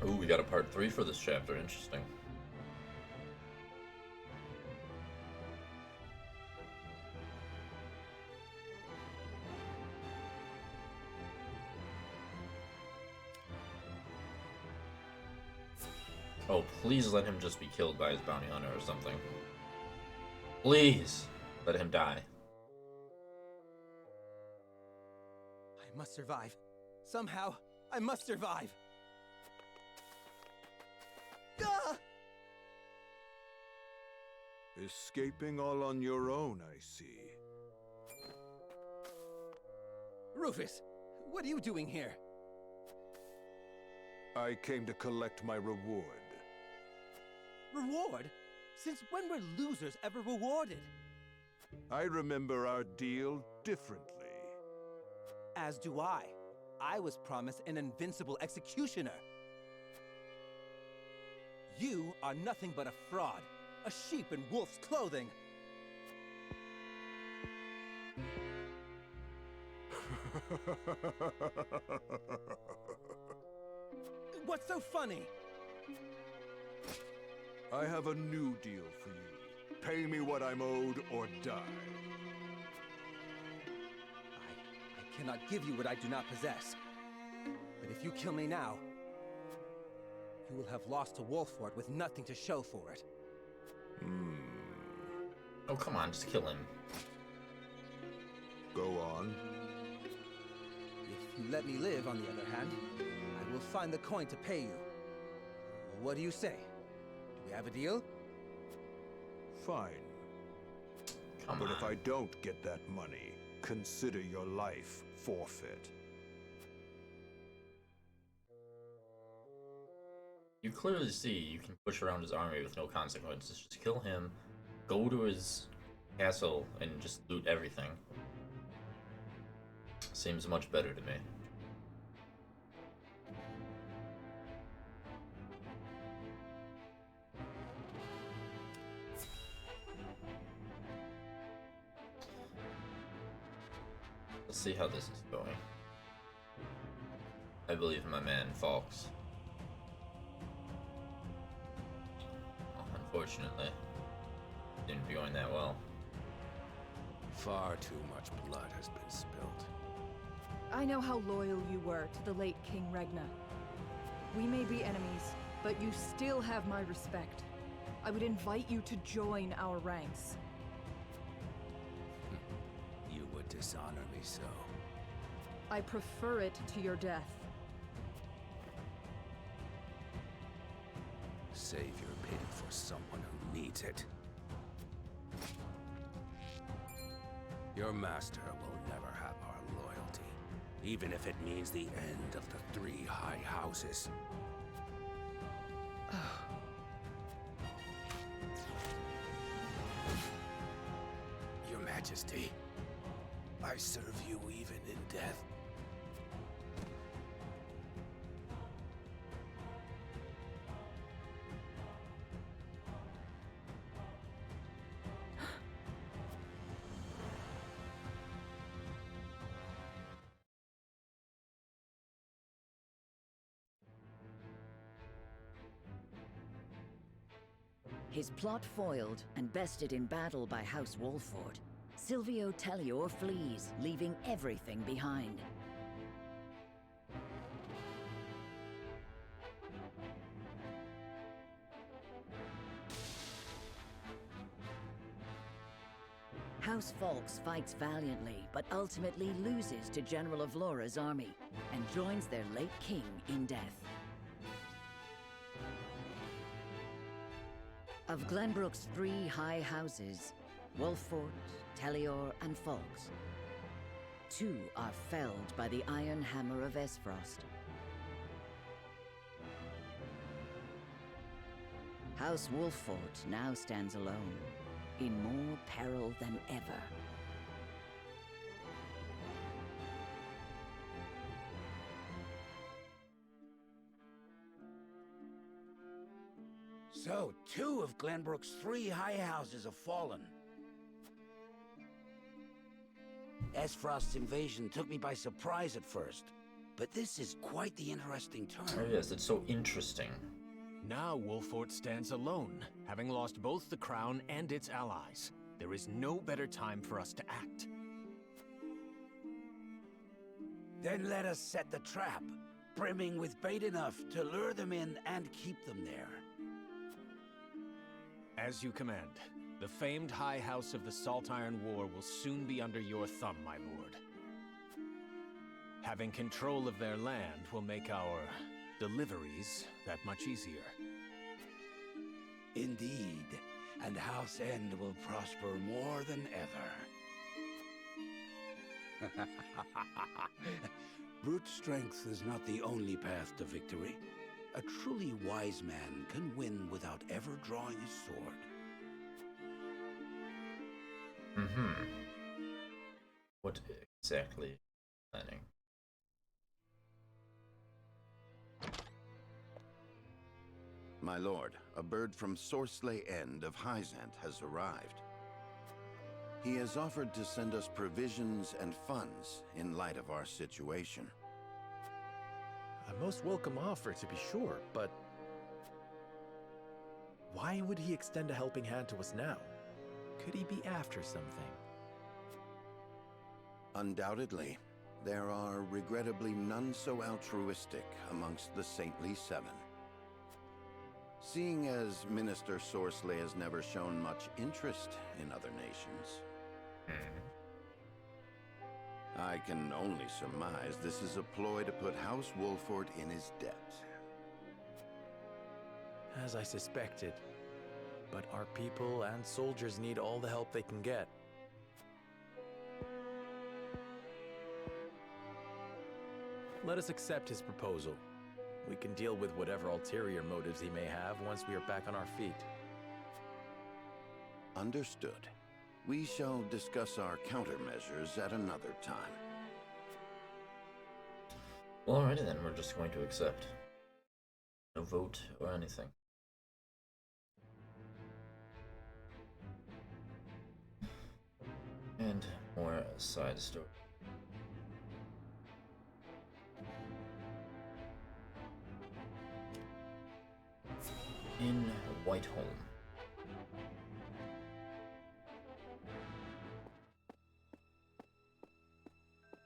Ooh, we got a part 3 for this chapter. Interesting. Oh, please let him just be killed by his bounty hunter or something. Please let him die. I must survive. Somehow, I must survive. Ah! Escaping all on your own, I see. Rufus, what are you doing here? I came to collect my reward. Reward? Since when were losers ever rewarded? I remember our deal differently. As do I. I was promised an invincible executioner. You are nothing but a fraud. A sheep in wolf's clothing. What's so funny? I have a new deal for you. Pay me what I'm owed or die. I cannot give you what I do not possess. But if you kill me now, you will have lost to Wolffort with nothing to show for it. Oh, come on, just kill him. Go on. If you let me live, on the other hand, I will find the coin to pay you. What do you say? Do we have a deal? Fine. Come But on. if I don't get that money, consider your life forfeit. You clearly see you can push around his army with no consequences. Just kill him, go to his castle, and just loot everything. Seems much better to me. Let's see how this is going. I believe in my man, Fawkes. Unfortunately, didn't be going that well. Far too much blood has been spilt. I know how loyal you were to the late King Regna. We may be enemies, but you still have my respect. I would invite you to join our ranks. You would dishonor me so. I prefer it to your death. Save your pity for someone who needs it. Your master will never have our loyalty, even if it means the end of the three high houses. Your Majesty, I serve you even in death. His plot foiled and bested in battle by House Wolffort, Silvio Tellior flees, leaving everything behind. House Fawkes fights valiantly, but ultimately loses to General of Laura's army, and joins their late king in death. Of Glenbrook's three high houses, Wolffort, Tellior, and Fawkes, two are felled by the Iron Hammer of Esfrost. House Wolffort now stands alone, in more peril than ever. So, 2 of Glenbrook's 3 high houses have fallen. Esfrost's invasion took me by surprise at first, but this is quite the interesting turn. Oh yes, it's so interesting. Now Wolffort stands alone, having lost both the crown and its allies. There is no better time for us to act. Then let us set the trap, brimming with bait enough to lure them in and keep them there. As you command. The famed High House of the Saltiron War will soon be under your thumb, my lord. Having control of their land will make our deliveries that much easier. Indeed, and House End will prosper more than ever. Brute strength is not the only path to victory. A truly wise man can win without ever drawing his sword. What exactly planning? My lord, a bird from Sorsley End of Hyzant has arrived. He has offered to send us provisions and funds in light of our situation. A most welcome offer, to be sure, but why would he extend a helping hand to us now? Could he be after something? Undoubtedly, there are regrettably none so altruistic amongst the Saintly Seven. Seeing as Minister Sorsley has never shown much interest in other nations, I can only surmise this is a ploy to put House Wolffort in his debt. As I suspected. But our people and soldiers need all the help they can get. Let us accept his proposal. We can deal with whatever ulterior motives he may have once we are back on our feet. Understood. We shall discuss our countermeasures at another time. Well, alrighty then, we're just going to accept. No vote or anything. And more side story. In Whiteholm.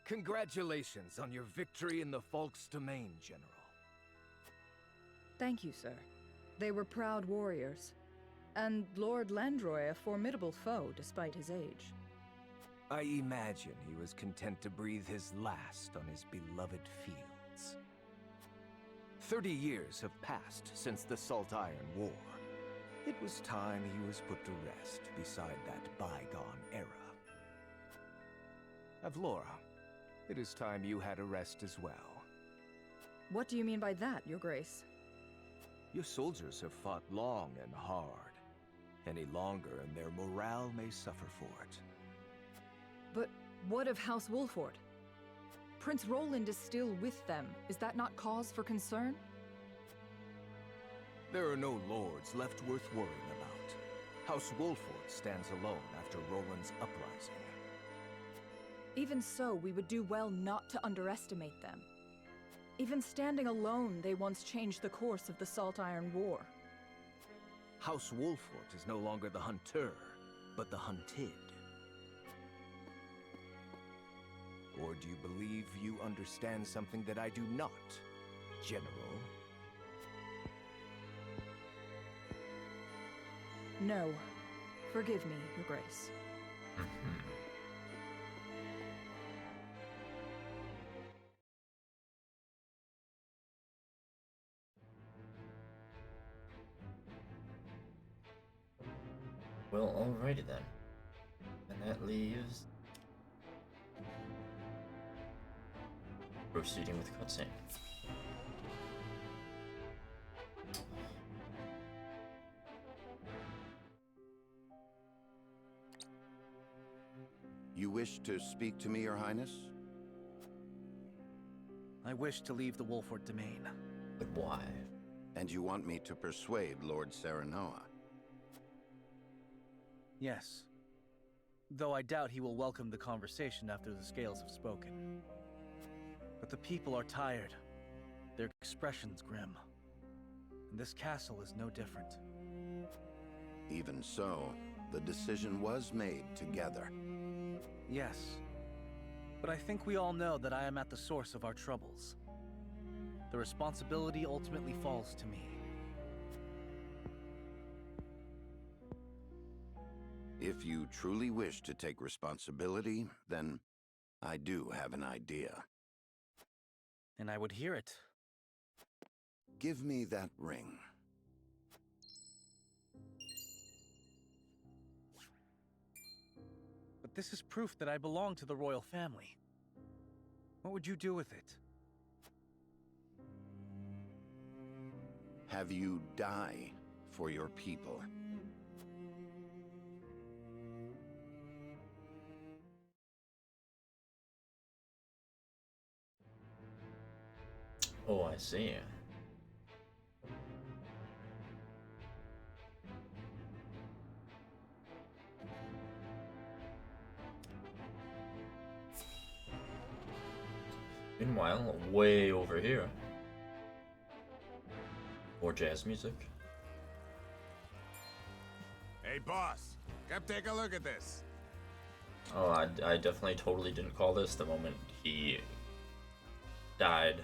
Congratulations on your victory in the Falk's domain, General. Thank you, sir. They were proud warriors. And Lord Landroy a formidable foe despite his age. I imagine he was content to breathe his last on his beloved fields. 30 years have passed since the Saltiron War. It was time he was put to rest beside that bygone era. Avlora, it is time you had a rest as well. What do you mean by that, Your Grace? Your soldiers have fought long and hard. Any longer and their morale may suffer for it. But what of House Wolffort? Prince Roland is still with them. Is that not cause for concern? There are no lords left worth worrying about. House Wolffort stands alone after Roland's uprising. Even so, we would do well not to underestimate them. Even standing alone, they once changed the course of the Saltiron War. House Wolffort is no longer the hunter, but the hunted. Or do you believe you understand something that I do not, General? No. Forgive me, Your Grace. Well, alrighty then. And that leaves proceeding with cutscene. You wish to speak to me, Your Highness? I wish to leave the Wolford domain. But why? And you want me to persuade Lord Serenoa? Yes. Though I doubt he will welcome the conversation after the scales have spoken. But the people are tired. Their expressions grim. And this castle is no different. Even so, the decision was made together. Yes. But I think we all know that I am at the source of our troubles. The responsibility ultimately falls to me. If you truly wish to take responsibility, then I do have an idea. And I would hear it. Give me that ring. But this is proof that I belong to the royal family. What would you do with it? Have you die for your people. Oh, I see. Meanwhile, way over here, more jazz music. Hey, boss, come take a look at this. Oh, I definitely totally didn't call this the moment he died.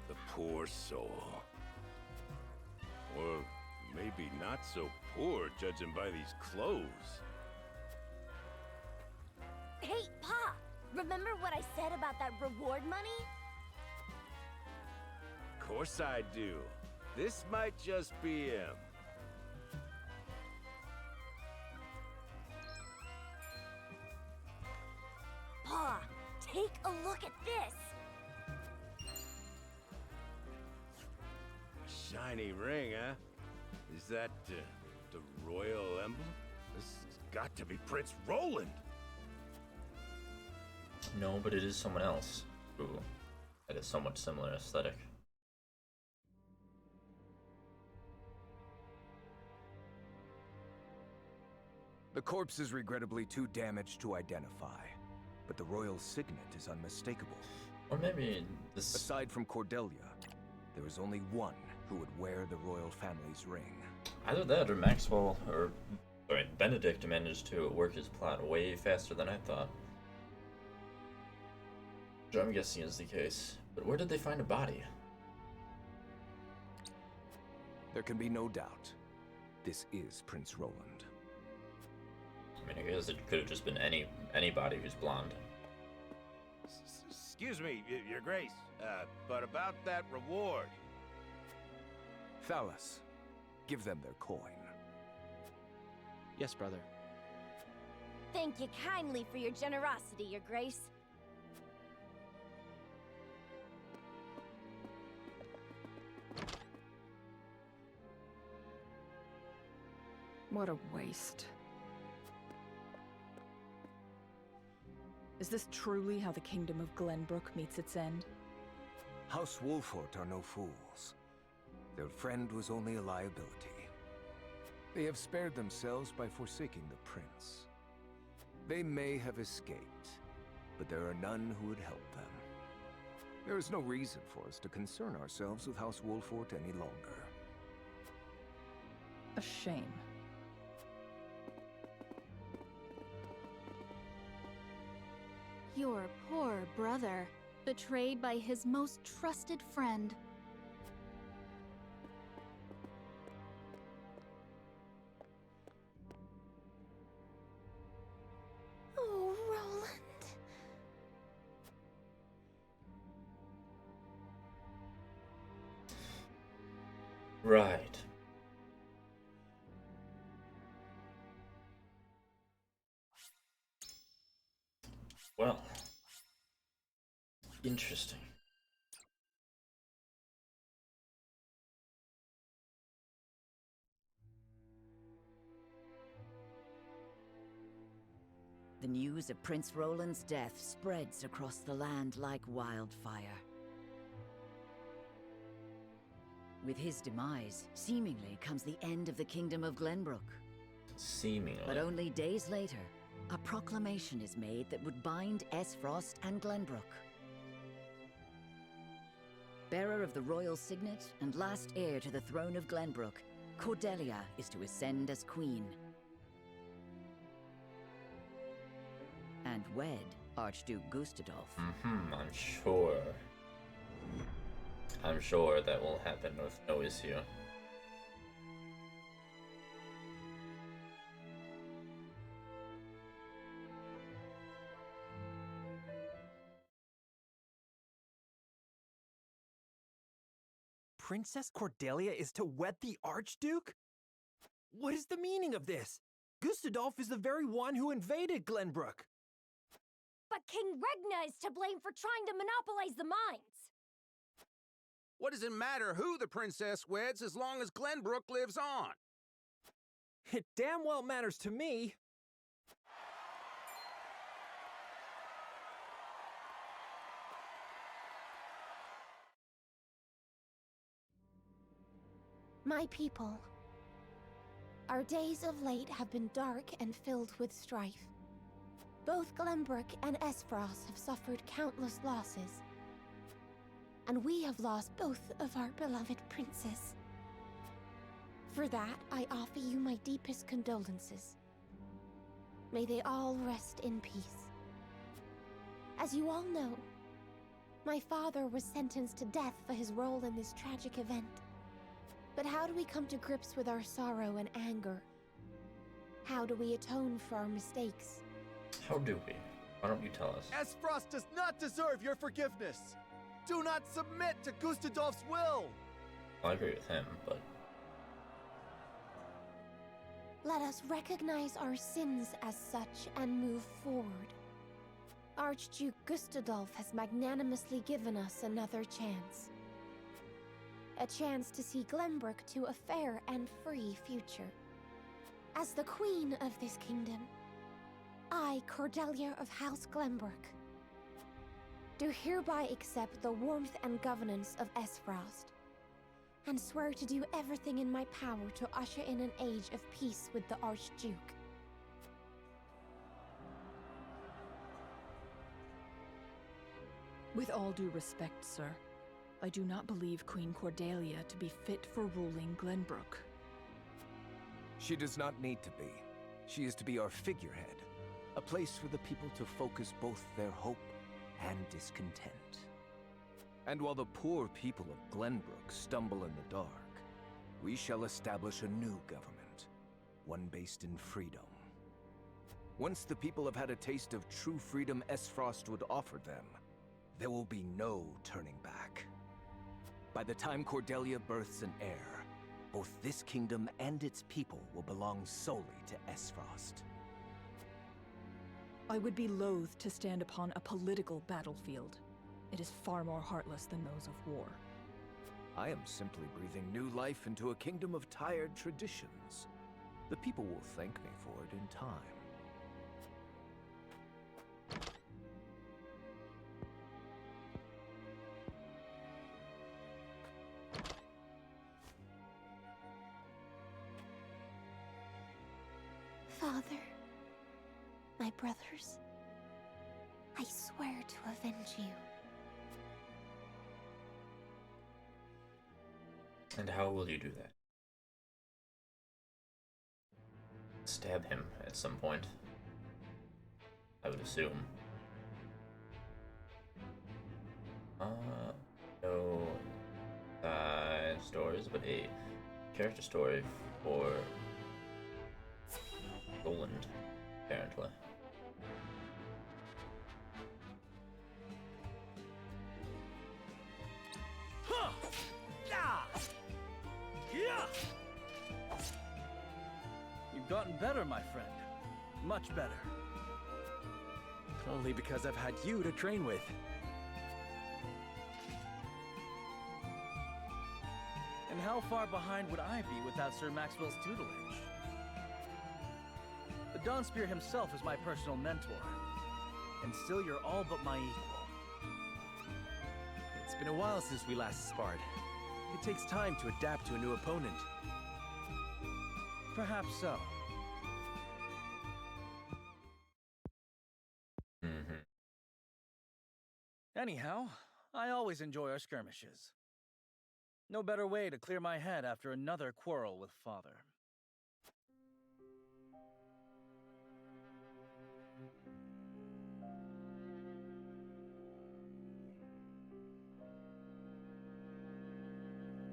The poor soul. Or maybe not so poor, judging by these clothes. Hey, Pa! Remember what I said about that reward money? Of course I do. This might just be him. Pa, take a look at this! Shiny ring, huh? Is that the royal emblem? This has got to be Prince Roland. No, but it is someone else who had a somewhat similar aesthetic. The corpse is regrettably too damaged to identify, but the royal signet is unmistakable. Or maybe this... Aside from Cordelia, there is only one who would wear the royal family's ring. Either that or Maxwell, or sorry, Benedict managed to work his plot way faster than I thought. Which I'm guessing is the case. But where did they find a body? There can be no doubt. This is Prince Roland. I mean, I guess it could have just been anybody who's blonde. Excuse me, Your Grace, but about that reward. Thalas, give them their coin. Yes, brother. Thank you kindly for your generosity, Your Grace. What a waste. Is this truly how the kingdom of Glenbrook meets its end? House Wolfort are no fools. Their friend was only a liability. They have spared themselves by forsaking the prince. They may have escaped, but there are none who would help them. There is no reason for us to concern ourselves with House Wolfort any longer. A shame. Your poor brother, betrayed by his most trusted friend. Oh, Roland. Right. Well, interesting. The news of Prince Roland's death spreads across the land like wildfire. With his demise, seemingly comes the end of the Kingdom of Glenbrook. Seemingly. But only days later, a proclamation is made that would bind Esfrost and Glenbrook. Bearer of the royal signet and last heir to the throne of Glenbrook, Cordelia is to ascend as queen. And wed Archduke Gustadolf. I'm sure. I'm sure that will happen with no issue. Princess Cordelia is to wed the Archduke? What is the meaning of this? Gustadolf is the very one who invaded Glenbrook. But King Regna is to blame for trying to monopolize the mines. What does it matter who the princess weds as long as Glenbrook lives on? It damn well matters to me. My people, our days of late have been dark and filled with strife. Both Glenbrook and Esfrost have suffered countless losses, and we have lost both of our beloved princes. For that, I offer you my deepest condolences. May they all rest in peace. As you all know, my father was sentenced to death for his role in this tragic event. But how do we come to grips with our sorrow and anger? How do we atone for our mistakes? How do we? Why don't you tell us? Esfrost does not deserve your forgiveness. Do not submit to Gustadolf's will. I agree with him, but... Let us recognize our sins as such and move forward. Archduke Gustadolf has magnanimously given us another chance. A chance to see Glenbrook to a fair and free future. As the queen of this kingdom, I, Cordelia of House Glenbrook, do hereby accept the warmth and governance of Esfrost, and swear to do everything in my power to usher in an age of peace with the Archduke. With all due respect, sir, I do not believe Queen Cordelia to be fit for ruling Glenbrook. She does not need to be. She is to be our figurehead, a place for the people to focus both their hope and discontent. And while the poor people of Glenbrook stumble in the dark, we shall establish a new government, one based in freedom. Once the people have had a taste of true freedom Esfrost would offer them, there will be no turning back. By the time Cordelia births an heir, both this kingdom and its people will belong solely to Esfrost. I would be loath to stand upon a political battlefield. It is far more heartless than those of war. I am simply breathing new life into a kingdom of tired traditions. The people will thank me for it in time. Father, my brothers, I swear to avenge you. And how will you do that? Stab him at some point, I would assume. No side stories, but a character story for Roland, apparently. You've gotten better, my friend. Much better. Only because I've had you to train with. And how far behind would I be without Sir Maxwell's tutelage? But Dawnspear himself is my personal mentor. And still you're all but my equal. It's been a while since we last sparred. It takes time to adapt to a new opponent. Perhaps so. Anyhow, I always enjoy our skirmishes. No better way to clear my head after another quarrel with Father.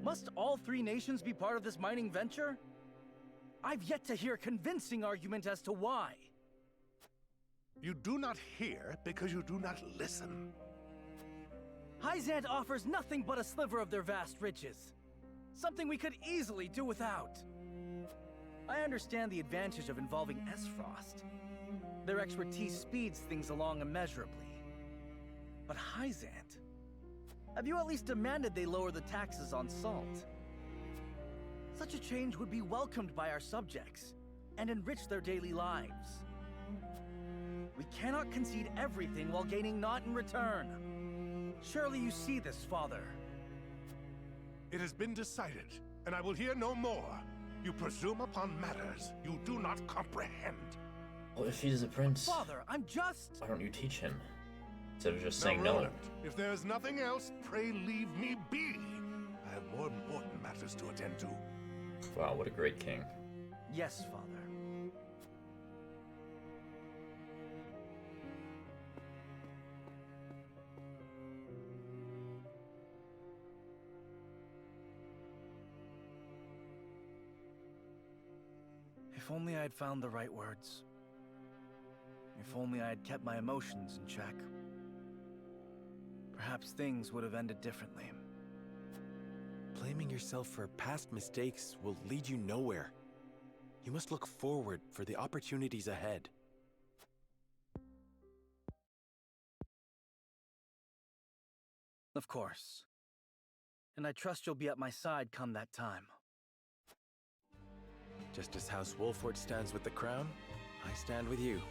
Must all three nations be part of this mining venture? I've yet to hear a convincing argument as to why. You do not hear because you do not listen. Hyzant offers nothing but a sliver of their vast riches. Something we could easily do without. I understand the advantage of involving Esfrost. Their expertise speeds things along immeasurably. But Hyzant? Have you at least demanded they lower the taxes on salt? Such a change would be welcomed by our subjects, and enrich their daily lives. We cannot concede everything while gaining naught in return. Surely you see this, Father. It has been decided, and I will hear no more. You presume upon matters you do not comprehend. Well, if he's a prince, Father, I'm just... why don't you teach him? Instead of just Now, saying no. Roland, if there is nothing else, pray leave me be. I have more important matters to attend to. Wow, what a great king. Yes, Father. If only I had found the right words. If only I had kept my emotions in check. Perhaps things would have ended differently. Blaming yourself for past mistakes will lead you nowhere. You must look forward for the opportunities ahead. Of course. And I trust you'll be at my side come that time. Just as House Wolford stands with the crown, I stand with you.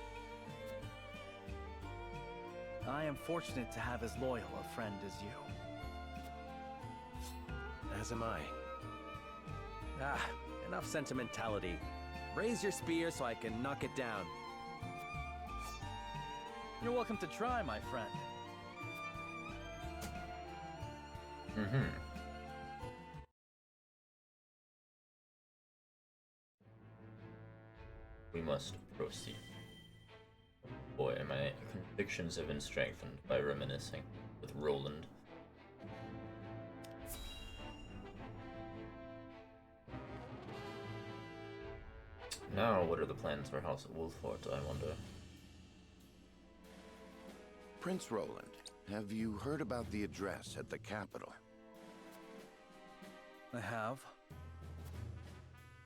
I am fortunate to have as loyal a friend as you. As am I. Enough sentimentality. Raise your spear so I can knock it down. You're welcome to try, my friend. We must proceed. Boy, my convictions have been strengthened by reminiscing with Roland. Now, what are the plans for House Wolford, I wonder? Prince Roland, have you heard about the address at the capital? I have.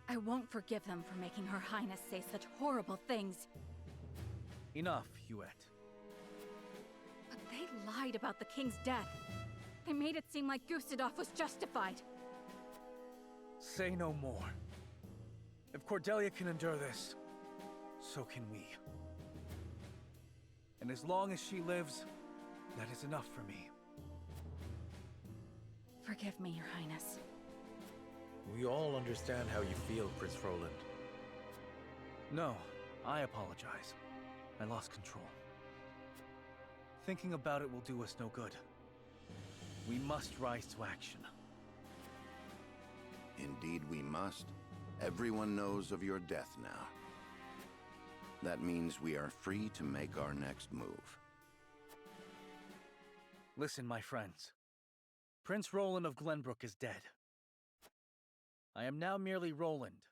I won't forgive them for making Her Highness say such horrible things. Enough, Huet. But they lied about the king's death. They made it seem like Gustadolf was justified. Say no more. If Cordelia can endure this, so can we. And as long as she lives, that is enough for me. Forgive me, Your Highness. We all understand how you feel, Prince Roland. No, I apologize. I lost control. Thinking about it will do us no good. We must rise to action. Indeed we must. Everyone knows of your death now. That means we are free to make our next move. Listen, my friends. Prince Roland of Glenbrook is dead. I am now merely Roland,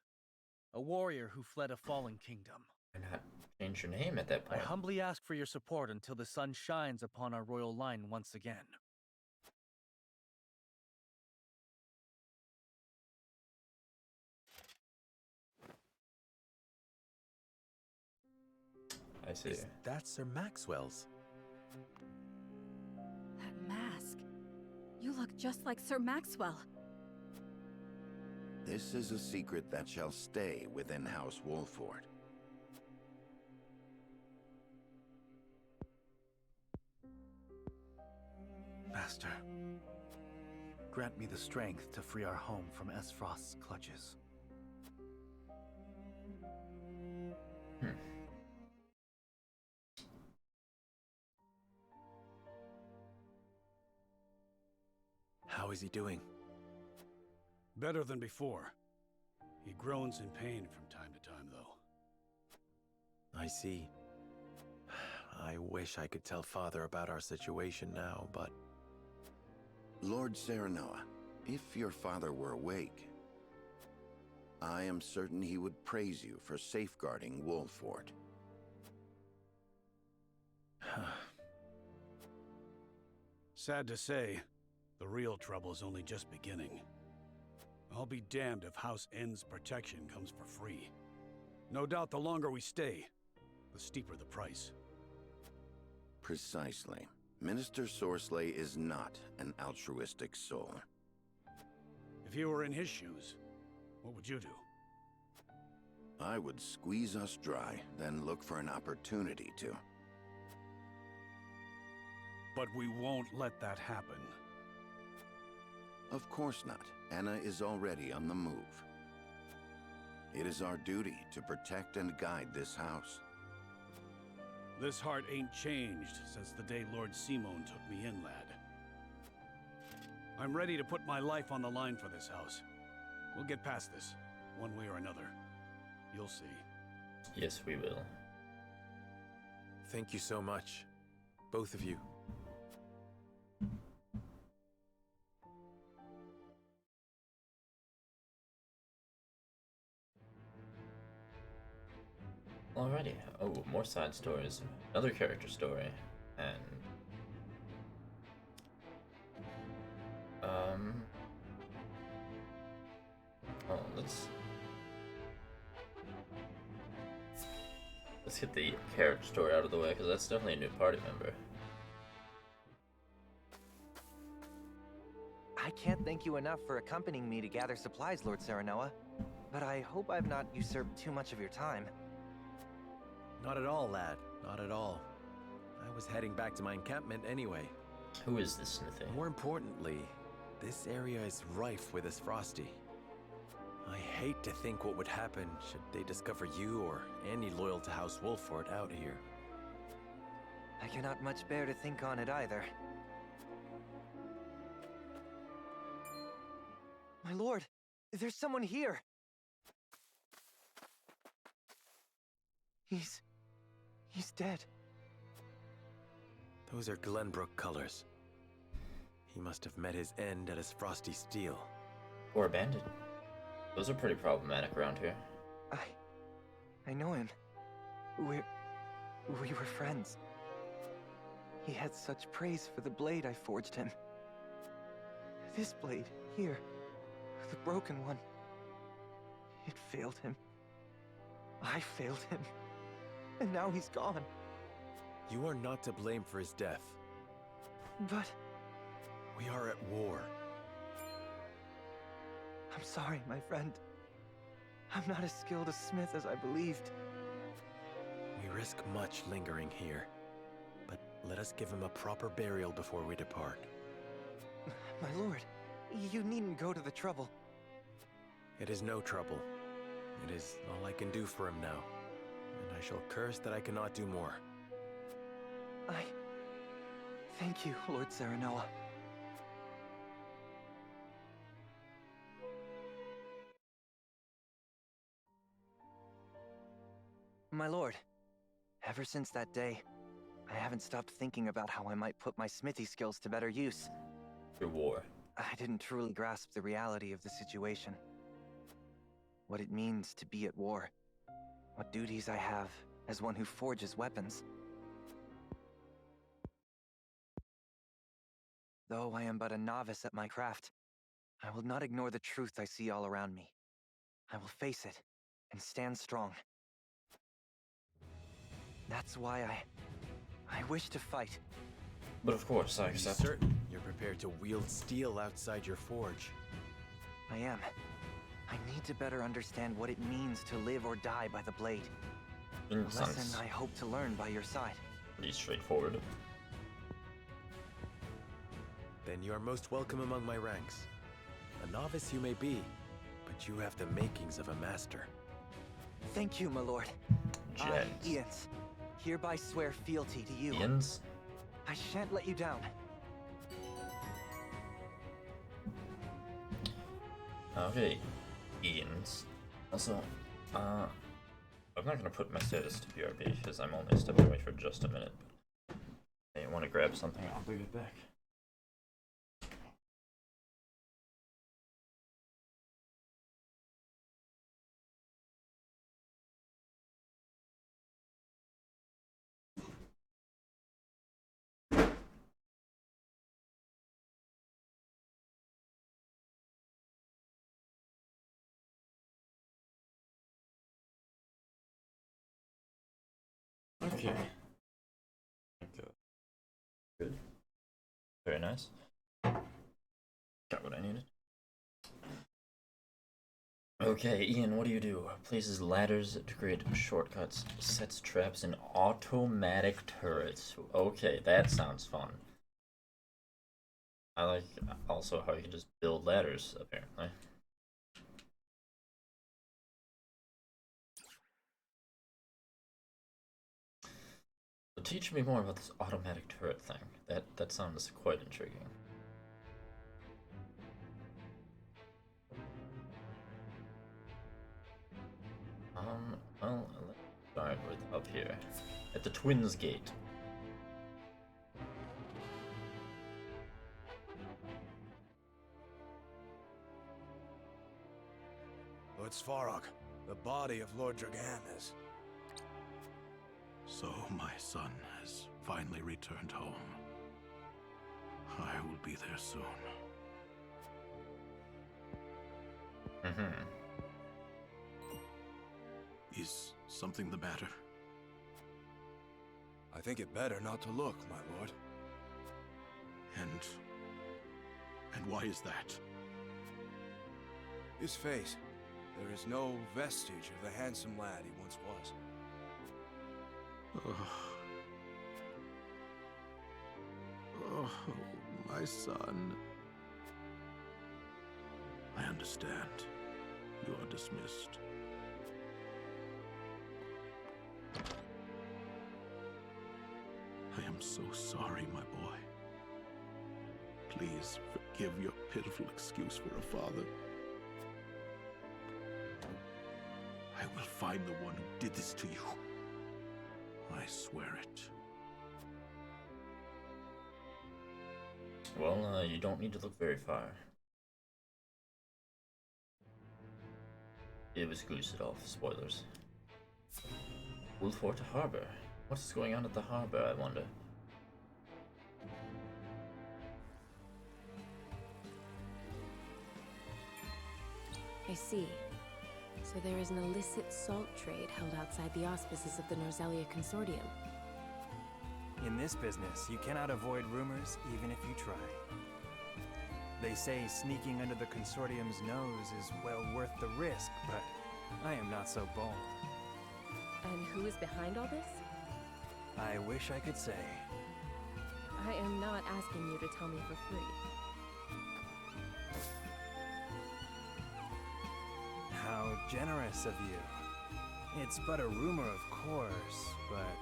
a warrior who fled a fallen kingdom. Why not change your name at that I point? humbly ask for your support until the sun shines upon our royal line once again. I see. Is that Sir Maxwell's? That mask. You look just like Sir Maxwell. This is a secret that shall stay within House Wolford. Master. Grant me the strength to free our home from Esfrost's clutches. How is he doing? Better than before. He groans in pain from time to time, though. I see. I wish I could tell Father about our situation now, but... Lord Serenoa, if your father were awake, I am certain he would praise you for safeguarding Wolfort. Sad to say, the real trouble's only just beginning. I'll be damned if House N's protection comes for free. No doubt the longer we stay, the steeper the price. Precisely. Minister Sorsley is not an altruistic soul. If you were in his shoes, what would you do? I would squeeze us dry, then look for an opportunity to. But we won't let that happen. Of course not. Anna is already on the move. It is our duty to protect and guide this house. This heart ain't changed since the day Lord Simon took me in, lad. I'm ready to put my life on the line for this house. We'll get past this, one way or another. You'll see. Yes, we will. Thank you so much. Both of you. Alrighty. Oh, more side stories. Another character story. And... Oh, let's get the character story out of the way, because that's definitely a new party member. I can't thank you enough for accompanying me to gather supplies, Lord Serenoa. But I hope I've not usurped too much of your time. Not at all, lad. Not at all. I was heading back to my encampment anyway. Who is this Smithy? More importantly, this area is rife with Esfrosti. I hate to think what would happen should they discover you or any loyal to House Wolfort out here. I cannot much bear to think on it either. My lord, there's someone here! He's dead. Those are Glenbrook colors. He must have met his end at his frosty steel. Or abandoned. Those are pretty problematic around here. I know him. We were friends. He had such praise for the blade I forged him. This blade, here, the broken one. It failed him. I failed him. And now he's gone. You are not to blame for his death. But... we are at war. I'm sorry, my friend. I'm not as skilled a smith as I believed. We risk much lingering here. But let us give him a proper burial before we depart. My lord, you needn't go to the trouble. It is no trouble. It is all I can do for him now. And I shall curse that I cannot do more. Thank you, Lord Serenoa. My lord, ever since that day, I haven't stopped thinking about how I might put my smithy skills to better use. Your war. I didn't truly grasp the reality of the situation. What it means to be at war. What duties I have as one who forges weapons. Though I am but a novice at my craft, I will not ignore the truth I see all around me. I will face it and stand strong. That's why I wish to fight. But of course, I accept. Be certain you're prepared to wield steel outside your forge. I am. I need to better understand what it means to live or die by the blade. A lesson I hope to learn by your side. Pretty straightforward. Then you are most welcome among my ranks. A novice you may be, but you have the makings of a master. Thank you, my lord. I, Ians, hereby swear fealty to you. Ians? I shan't let you down. Okay, Ians. Also, I'm not gonna put my status to BRB because I'm only stepping away for just a minute. But hey, I want to grab something. I'll be right back. Okay. Good. Very nice. Got what I needed. Okay, Ian, what do you do? Places ladders to create shortcuts, sets traps, and automatic turrets. Okay, that sounds fun. I like also how you can just build ladders, apparently. So teach me more about this automatic turret thing. That sounds quite intriguing. Well, let's start with up here at the Twins Gate. Lord Svarog, the body of Lord Dragan is... So my son has finally returned home. I will be there soon. Is something the matter? I think it better not to look, my lord. And why is that? His face. There is no vestige of the handsome lad he once was. Oh, my son. I understand. You are dismissed. I am so sorry, my boy. Please forgive your pitiful excuse for a father. I will find the one who did this to you. I swear it. Well, you don't need to look very far. It was Gusadolf. Spoilers. Wolfort Harbor. What's going on at the harbor, I wonder? I see. So there is an illicit salt trade held outside the auspices of the Norzelia Consortium. In this business, you cannot avoid rumors even if you try. They say sneaking under the Consortium's nose is well worth the risk, but I am not so bold. And who is behind all this? I wish I could say. I am not asking you to tell me for free. How generous of you. It's but a rumor, of course, but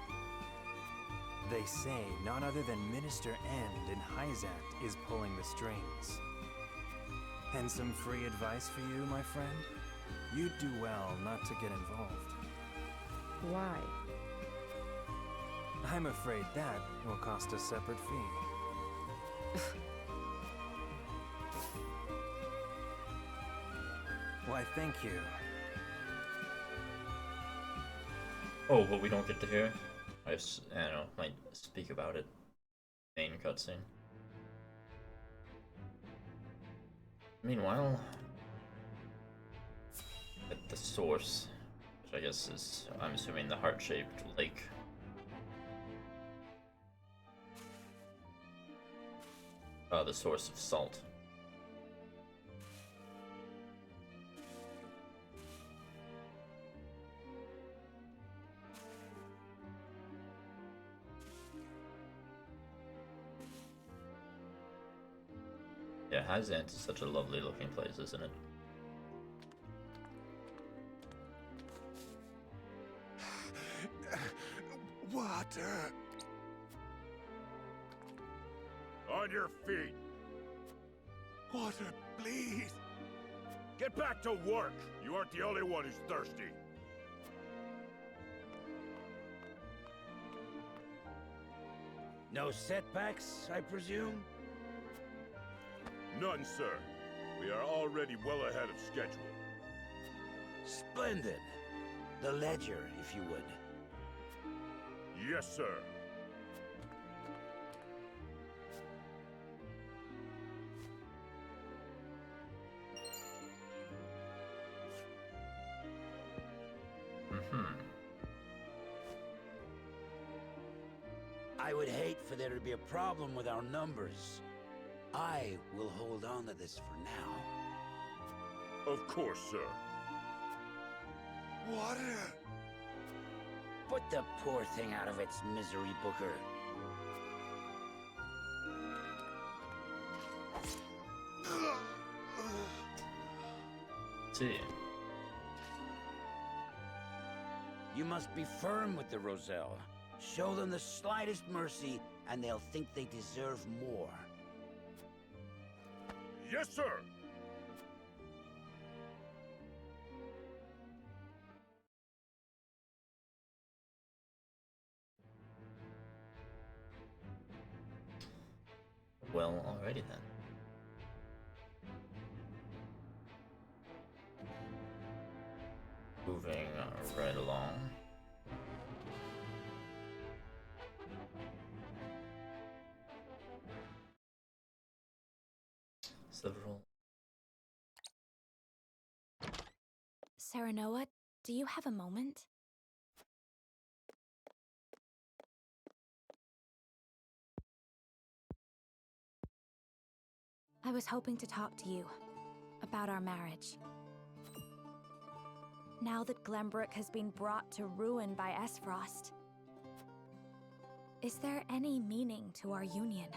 they say none other than Minister End in Hyzant is pulling the strings. And some free advice for you, my friend? You'd do well not to get involved. Why? I'm afraid that will cost a separate fee. Why, thank you. Oh, but we don't get to hear? I don't know, might speak about it. Main cutscene. Meanwhile, at the source, which I guess is, I'm assuming, the heart-shaped lake. The source of salt. Hyzant is such a lovely looking place, isn't it? Water. On your feet. Water, please. Get back to work. You aren't the only one who's thirsty. No setbacks, I presume? None, sir. We are already well ahead of schedule. Splendid. The ledger, if you would. Yes, sir. I would hate for there to be a problem with our numbers. I will hold on to this for now. Of course, sir. Water! Put the poor thing out of its misery, Booker. See. You must be firm with the Roselle. Show them the slightest mercy, and they'll think they deserve more. Yes, sir! Well, alrighty then. Moving right along. Several. Serenoa, do you have a moment? I was hoping to talk to you about our marriage. Now that Glenbrook has been brought to ruin by Esfrost, is there any meaning to our union?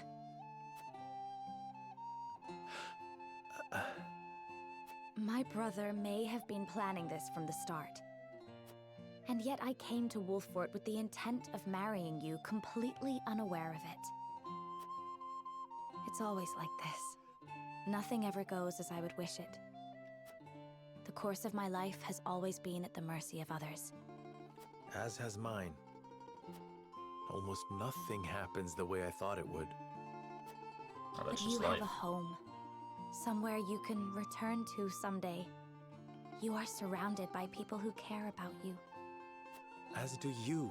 My brother may have been planning this from the start. And yet I came to Wolffort with the intent of marrying you, completely unaware of it. It's always like this. Nothing ever goes as I would wish it. The course of my life has always been at the mercy of others. As has mine. Almost nothing happens the way I thought it would. Oh, But you have a home. Somewhere you can return to someday. You are surrounded by people who care about you. As do you,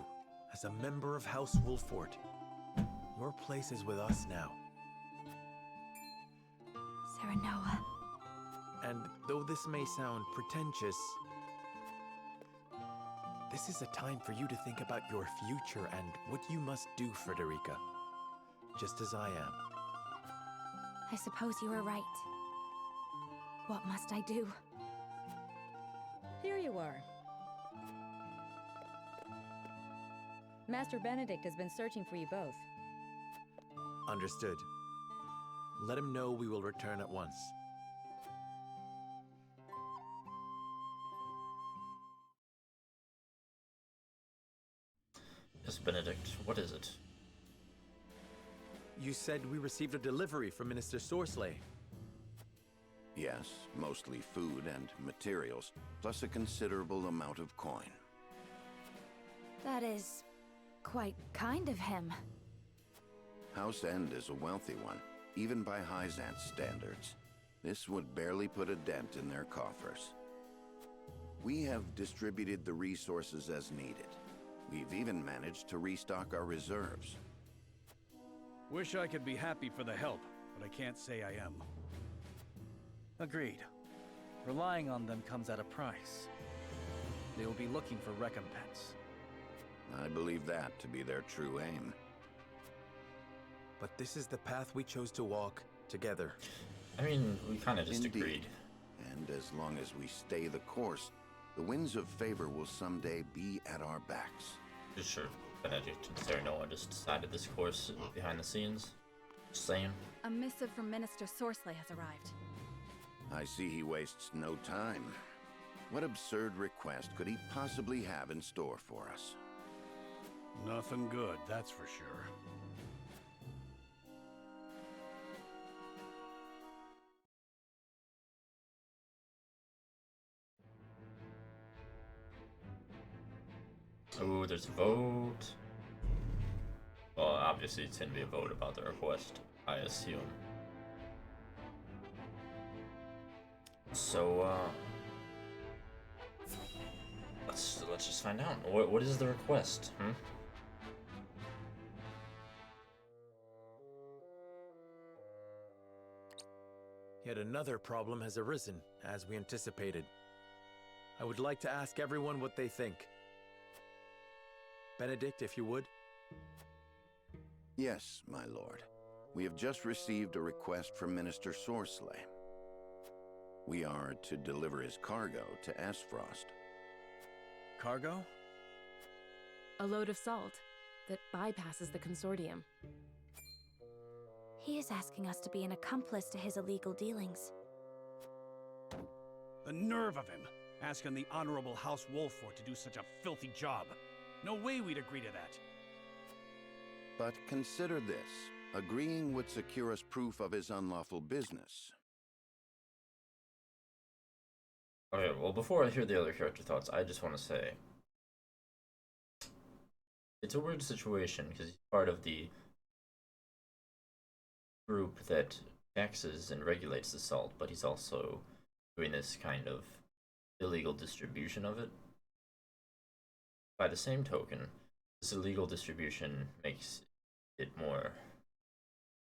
as a member of House Wolffort. Your place is with us now. Serenoa. And though this may sound pretentious, this is a time for you to think about your future and what you must do, Frederica. Just as I am. I suppose you are right. What must I do? Here you are. Master Benedict has been searching for you both. Understood. Let him know we will return at once. Yes, Benedict, what is it? You said we received a delivery from Minister Sorsley. Yes, mostly food and materials, plus a considerable amount of coin. That is quite kind of him. House End is a wealthy one, even by Hyzant's standards. This would barely put a dent in their coffers. We have distributed the resources as needed. We've even managed to restock our reserves. Wish I could be happy for the help, but I can't say I am. Agreed. Relying on them comes at a price. They will be looking for recompense. I believe that to be their true aim. But this is the path we chose to walk together. I mean, we kind of just Indeed. agreed. And as long as we stay the course, the winds of favor will someday be at our backs. Sure, Benedict and Serenoa just decided this course behind the scenes. Just saying. A missive from Minister Sorsley has arrived. I see he wastes no time. What absurd request could he possibly have in store for us? Nothing good, that's for sure. Ooh, there's a vote. Well, obviously it's gonna be a vote about the request, I assume. So, let's just find out. What is the request? Yet another problem has arisen, as we anticipated. I would like to ask everyone what they think. Benedict, if you would. Yes, my lord. We have just received a request from Minister Sorsley. We are to deliver his cargo to Esfrost. Cargo? A load of salt that bypasses the consortium. He is asking us to be an accomplice to his illegal dealings. The nerve of him, asking the Honorable House Wolfort to do such a filthy job. No way we'd agree to that. But consider this. Agreeing would secure us proof of his unlawful business. Okay, well, before I hear the other character thoughts, I just want to say it's a weird situation because he's part of the group that taxes and regulates the salt, but he's also doing this kind of illegal distribution of it. By the same token, this illegal distribution makes it more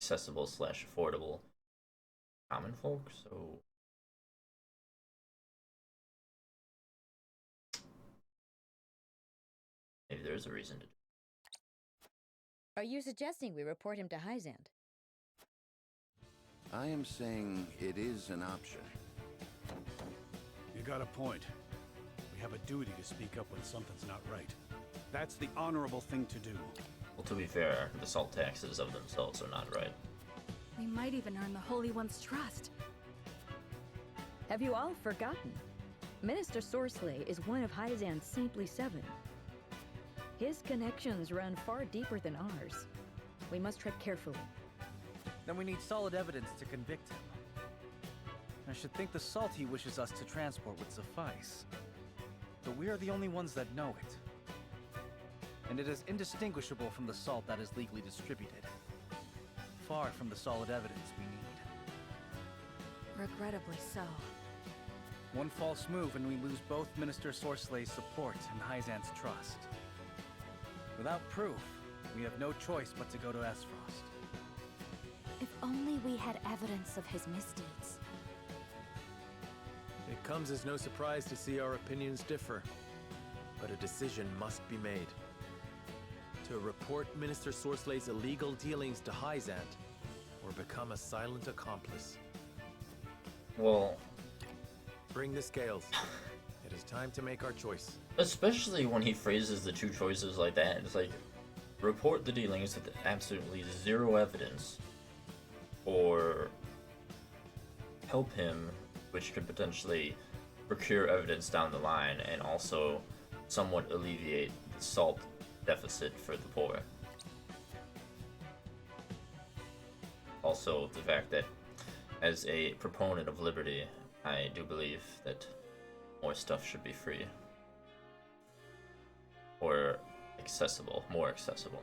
accessible / affordable to common folk, so maybe there's a reason to do it. Are you suggesting we report him to Hyzant? I am saying it is an option. You got a point. We have a duty to speak up when something's not right. That's the honorable thing to do. Well, to be fair, the salt taxes of themselves are not right. We might even earn the Holy One's trust. Have you all forgotten? Minister Sorsley is one of Hyzant's Saintly Seven. His connections run far deeper than ours. We must tread carefully. Then we need solid evidence to convict him. I should think the salt he wishes us to transport would suffice. But we are the only ones that know it. And it is indistinguishable from the salt that is legally distributed. Far from the solid evidence we need. Regrettably so. One false move and we lose both Minister Sorsley's support and Hyzant's trust. Without proof, we have no choice but to go to Esfrost. If only we had evidence of his misdeeds. It comes as no surprise to see our opinions differ, but a decision must be made. To report Minister Sorsley's illegal dealings to Hyzant, or become a silent accomplice. Well, bring the scales. It is time to make our choice. Especially when he phrases the two choices like that. It's like, report the dealings with absolutely zero evidence, or help him, which could potentially procure evidence down the line and also somewhat alleviate the salt deficit for the poor. Also, the fact that as a proponent of liberty, I do believe that more stuff should be free. Or accessible, more accessible.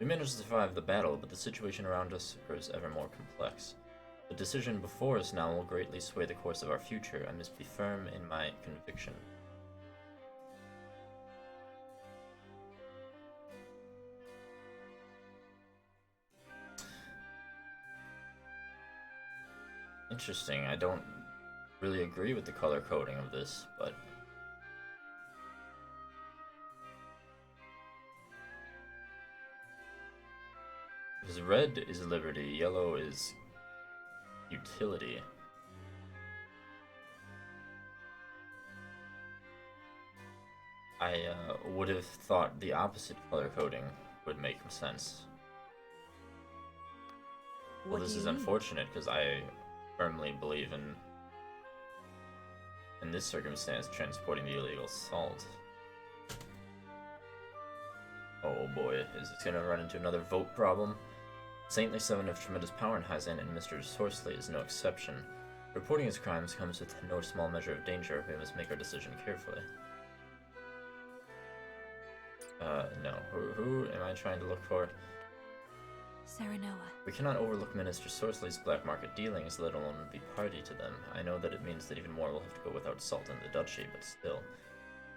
We managed to survive the battle, but the situation around us grows ever more complex. The decision before us now will greatly sway the course of our future. I must be firm in my conviction. Interesting. I don't really agree with the color coding of this, but because red is liberty, yellow is utility. I would have thought the opposite color coding would make sense. Well, this is unfortunate because I firmly believe in this circumstance, transporting the illegal salt. Oh boy, is this gonna run into another vote problem? Saintly Seven have tremendous power in Hyzan, and Mr. Sorsley is no exception. Reporting his crimes comes with no small measure of danger. We must make our decision carefully. No. Who am I trying to look for? Serenoa. We cannot overlook Minister Sorsley's black market dealings, let alone be party to them. I know that it means that even more will have to go without salt in the duchy, but still.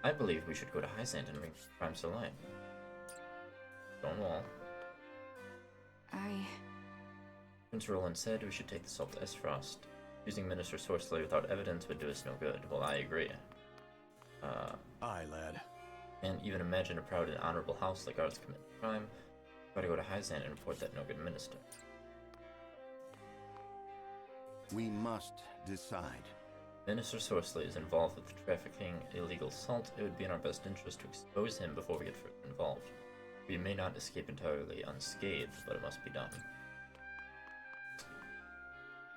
I believe we should go to Hyzant and bring crimes to light. Stonewall. Prince Roland said we should take the salt to Esfrost. Using Minister Sorsley without evidence would do us no good. Well, I agree. Aye, lad. And even imagine a proud and honorable house like ours commit a crime. Try to go to Hyzant and report that no good minister. We must decide. Minister Sorsley is involved with trafficking illegal salt. It would be in our best interest to expose him before we get further involved. We may not escape entirely unscathed, but it must be done.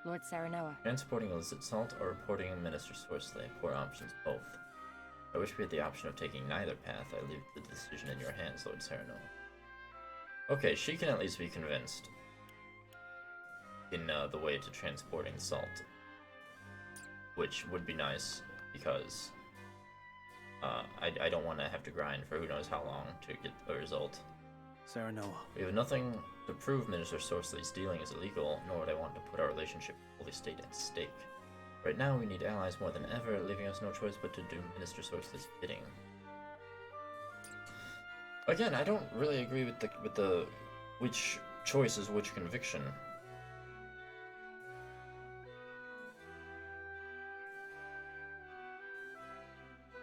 Lord Serenoa. Transporting illicit salt or reporting Minister Sorsley. Poor options both. I wish we had the option of taking neither path. I leave the decision in your hands, Lord Serenoa. Okay, she can at least be convinced in the way to transporting salt. Which would be nice, because I don't want to have to grind for who knows how long to get a result. Serenoa. We have nothing to prove Minister Sorsley's dealing is illegal, nor would I want to put our relationship with the Holy State at stake. Right now, we need allies more than ever, leaving us no choice but to do Minister Sorsley's bidding. Again, I don't really agree with the which choice is which conviction.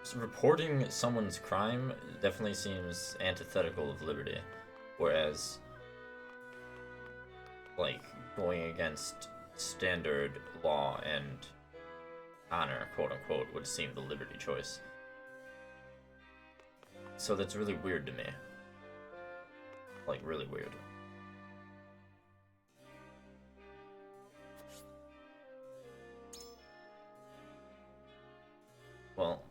So reporting someone's crime definitely seems antithetical of liberty, whereas, like, going against standard law and honor, quote-unquote, would seem the liberty choice. So that's really weird to me. Like, really weird. Well,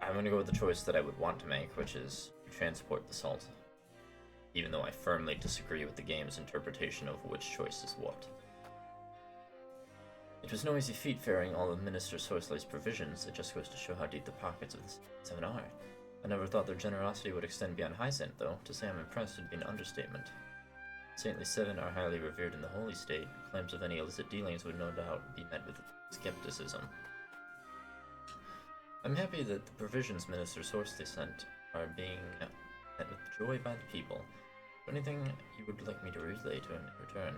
I'm gonna go with the choice that I would want to make, which is transport the salt. Even though I firmly disagree with the game's interpretation of which choice is what. It was no easy feat ferrying all of Minister Sorsley's provisions. It just goes to show how deep the pockets of the Seven are. I never thought their generosity would extend beyond Hyzant, though. To say I'm impressed would be an understatement. Saintly Seven are highly revered in the Holy State. Claims of any illicit dealings would no doubt be met with skepticism. I'm happy that the provisions Minister Sorsley sent are being met with joy by the people. Anything you would like me to relay to him in return?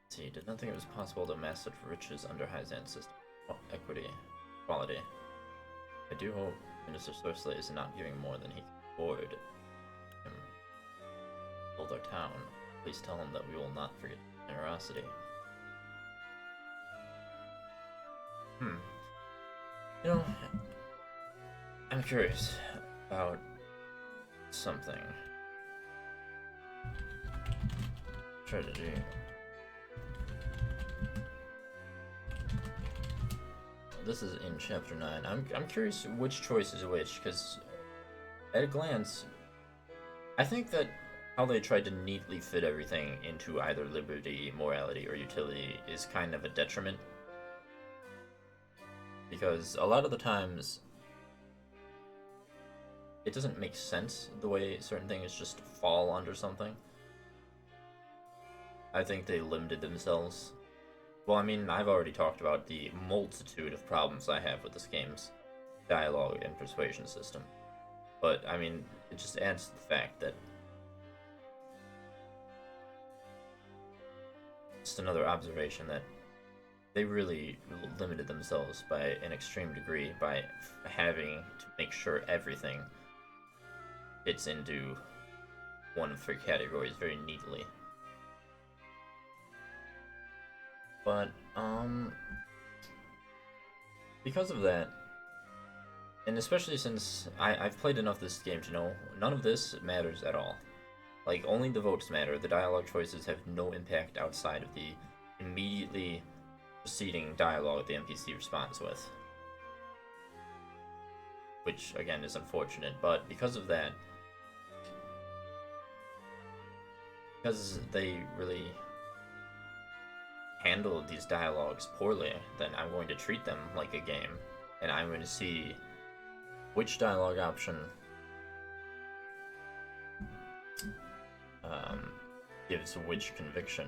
See, did not think it was possible to amass such riches under Hyzant's system of equality. I do hope Minister Sorsley is not giving more than he can afford. Build our town. Please tell him that we will not forget generosity. You know, I'm curious about something. Tragedy. This is in chapter 9. I'm curious which choice is which, because at a glance, I think that how they tried to neatly fit everything into either liberty, morality, or utility is kind of a detriment. Because a lot of the times, it doesn't make sense the way certain things just fall under something. I think they limited themselves. Well, I mean, I've already talked about the multitude of problems I have with this game's dialogue and persuasion system. But, I mean, it just adds to the fact that just another observation that they really limited themselves by an extreme degree by having to make sure everything fits into one of three categories very neatly. But, because of that, And especially since I've played enough this game to know none of this matters at all. Like, only the votes matter. The dialogue choices have no impact outside of the immediately preceding dialogue the NPC responds with. Which, again, is unfortunate, but because of that, because they really handled these dialogues poorly, then I'm going to treat them like a game, and I'm going to see which dialogue option gives which conviction.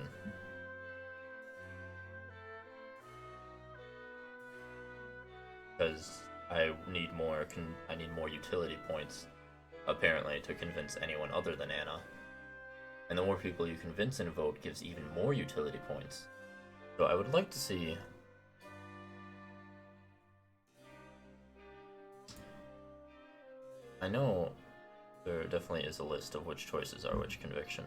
Because I need more utility points, apparently, to convince anyone other than Anna. And the more people you convince in a vote gives even more utility points. So I would like to see I know there definitely is a list of which choices are which conviction.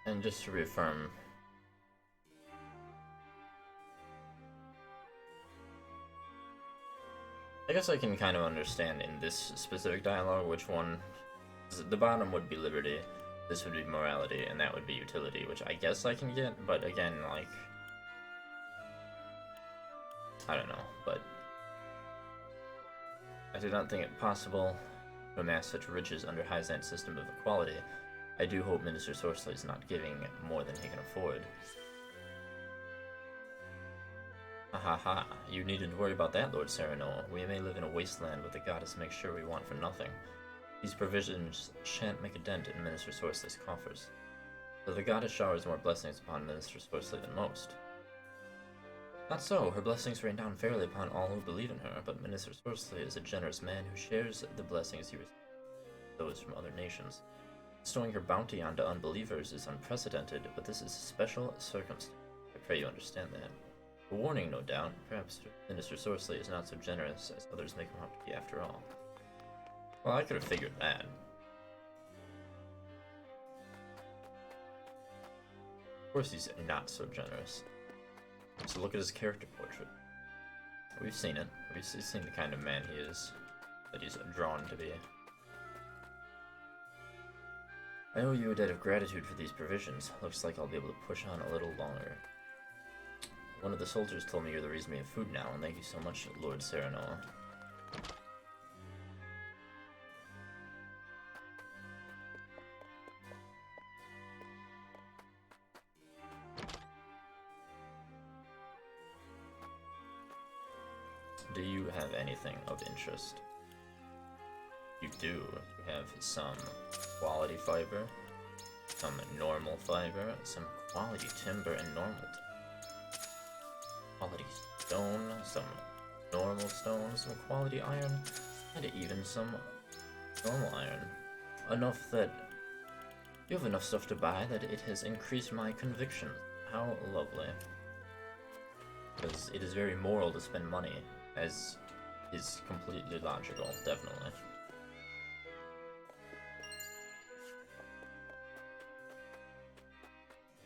And just to reaffirm, I guess I can kind of understand in this specific dialogue which one. The bottom would be liberty, this would be morality, and that would be utility, which I guess I can get, but again, like, I don't know, but I do not think it possible to amass such riches under Hyzant's system of equality. I do hope Minister Sorcery is not giving more than he can afford. Ha, you needn't worry about that, Lord Serenoa. We may live in a wasteland, but the goddess makes sure we want for nothing. These provisions shan't make a dent in Minister Sorcery's coffers. Though the goddess showers more blessings upon Minister Sorcery than most. Not so, her blessings rain down fairly upon all who believe in her, but Minister Sorcery is a generous man who shares the blessings he receives with those from other nations. Bestowing her bounty onto unbelievers is unprecedented, but this is a special circumstance. I pray you understand that. A warning, no doubt. Perhaps Minister Sorcery is not so generous as others make him out to be after all. Well, I could have figured that. Of course he's not so generous. So look at his character portrait. We've seen it. We've seen the kind of man he is, that he's drawn to be. I owe you a debt of gratitude for these provisions. Looks like I'll be able to push on a little longer. One of the soldiers told me you're the reason we have food now, and thank you so much, Lord Serenoa. Do you have anything of interest? You do. You have some quality fiber, some normal fiber, some quality timber and normal quality stone, some normal stone, some quality iron, and even some normal iron. Enough that you have enough stuff to buy that it has increased my conviction. How lovely. Because it is very moral to spend money, as is completely logical, definitely.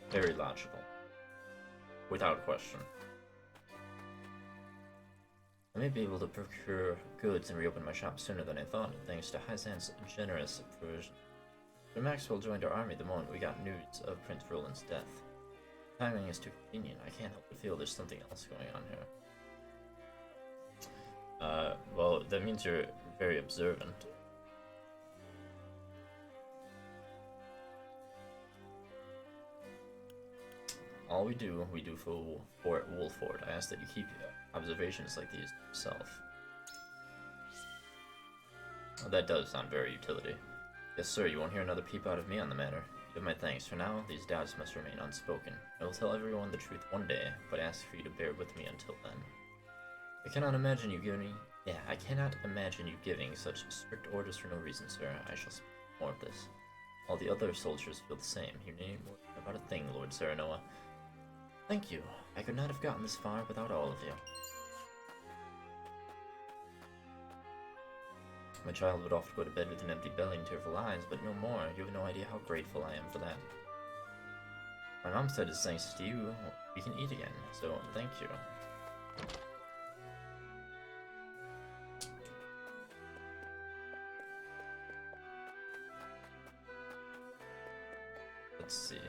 Very logical. Without question. I may be able to procure goods and reopen my shop sooner than I thought, thanks to Hyzant's generous provision. When Maxwell joined our army the moment we got news of Prince Roland's death. Timing is too convenient. I can't help but feel there's something else going on here. Well, that means you're very observant. All we do for Fort Wolford. I ask that you keep observations like these to yourself. Well, that does sound very utility. Yes, sir, you won't hear another peep out of me on the matter. You have my thanks. For now, these doubts must remain unspoken. I will tell everyone the truth one day, but ask for you to bear with me until then. I cannot imagine you giving such strict orders for no reason, sir. I shall speak more of this. All the other soldiers feel the same. You need more about a thing, Lord Serenoa. Thank you. I could not have gotten this far without all of you. My child would often go to bed with an empty belly and tearful eyes, but no more. You have no idea how grateful I am for that. My mom said it's thanks to you we can eat again, so thank you. Let's see.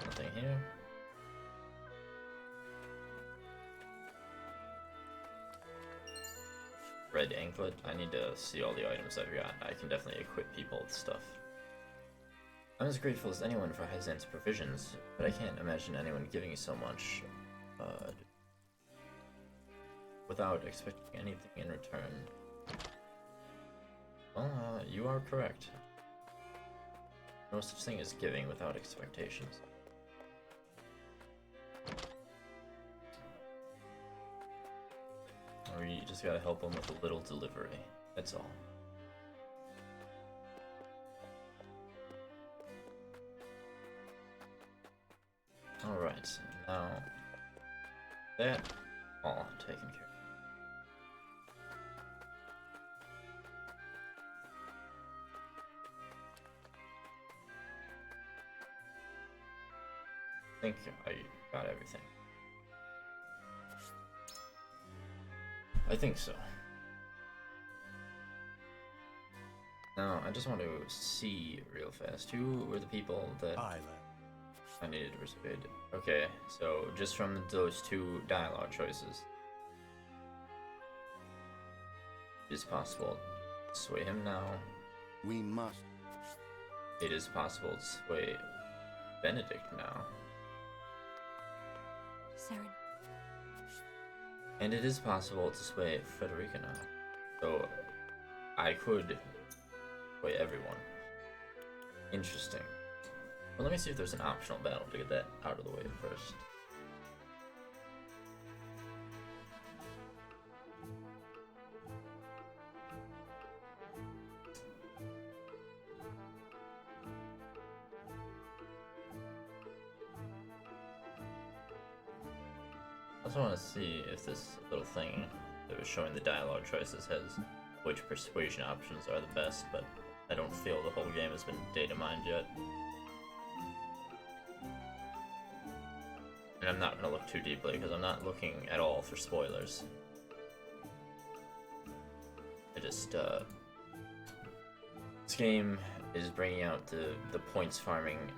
Nothing here. Red anklet. I need to see all the items I've got. I can definitely equip people with stuff. I'm as grateful as anyone for Hyzant's provisions, but I can't imagine anyone giving so much without expecting anything in return. Well, you are correct. No such thing as giving without expectations. Or you just gotta help them with a little delivery. That's all. Alright, now that all taken care of. I think I got everything. I think so. Now, I just want to see real fast. Who were the people that I needed to persuade? Okay, so just from those two dialogue choices, it is possible to sway him now. We must. It is possible to sway Benedict now. Saren. And it is possible to sway Frederica now. So I could sway everyone. Interesting. Well, let me see if there's an optional battle to get that out of the way first. I also want to see if this little thing that was showing the dialogue choices has which persuasion options are the best, but I don't feel the whole game has been data mined yet. And I'm not going to look too deeply because I'm not looking at all for spoilers. I just, this game is bringing out the points farming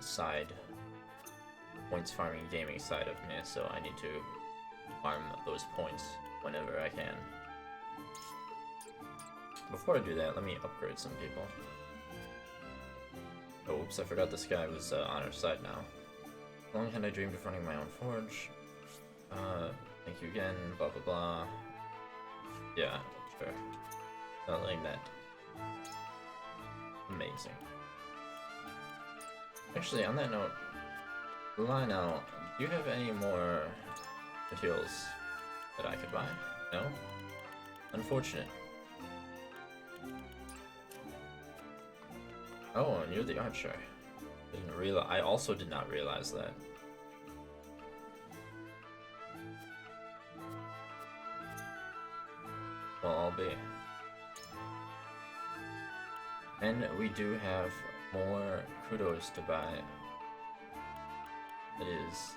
gaming side of me, so I need to farm those points whenever I can. Before I do that, let me upgrade some people. Oh, oops, I forgot this guy was on our side now. Long had I dreamed of running my own forge. Thank you again, blah blah blah. Yeah, sure. Not letting that. Amazing. Actually, on that note, Lionel, do you have any more materials that I could buy? No? Unfortunate. Oh, and you're the archer. I also did not realize that. Well, I'll be. And we do have more kudos to buy. That is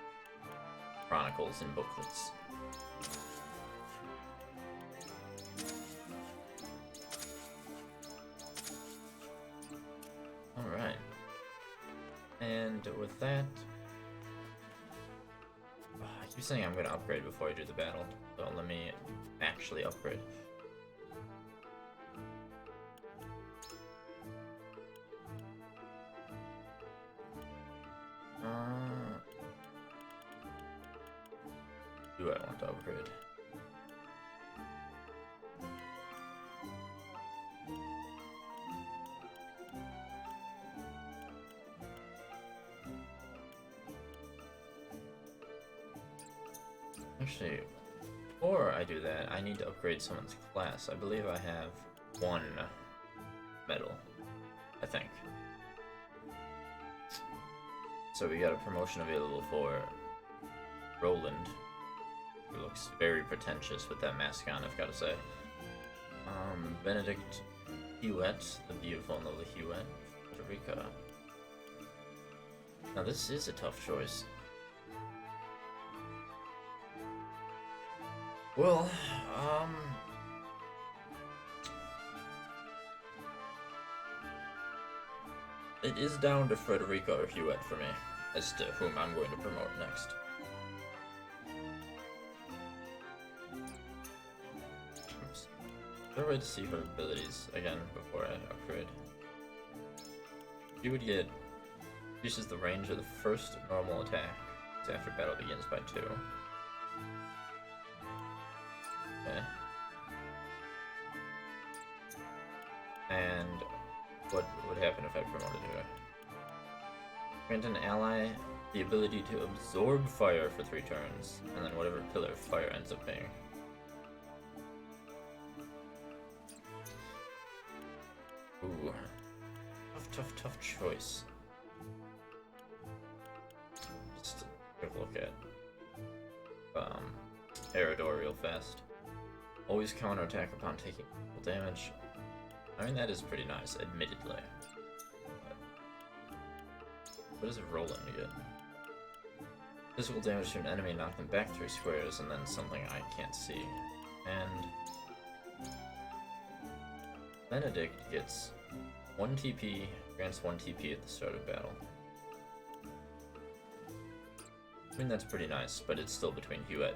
chronicles and booklets. Alright. And with that, I keep saying I'm going to upgrade before I do the battle, so let me actually upgrade. Do I want to upgrade? Actually, before I do that, I need to upgrade someone's class. I believe I have one medal, I think. So we got a promotion available for Roland, who looks very pretentious with that mask on, I've got to say. Benedict Huet, the beautiful and lovely Huet, Frederica. Now this is a tough choice. Well, it is down to Frederica or Huet for me, as to whom I'm going to promote next. Oops. Is there a way to see her abilities again before I upgrade? She would get reduces the range of the first normal attack after battle begins by 2. Okay. And what would happen if I promoted her? Grant an ally the ability to absorb fire for 3 turns, and then whatever pillar fire ends up being. Ooh. Tough choice. Just take a look at Eridor real fast. Always counterattack upon taking full damage. I mean, that is pretty nice, admittedly. But what does Roland get? Physical damage to an enemy, knock them back 3 squares, and then something I can't see. And Benedict gets 1 TP, grants 1 TP at the start of battle. I mean, that's pretty nice, but it's still between Huet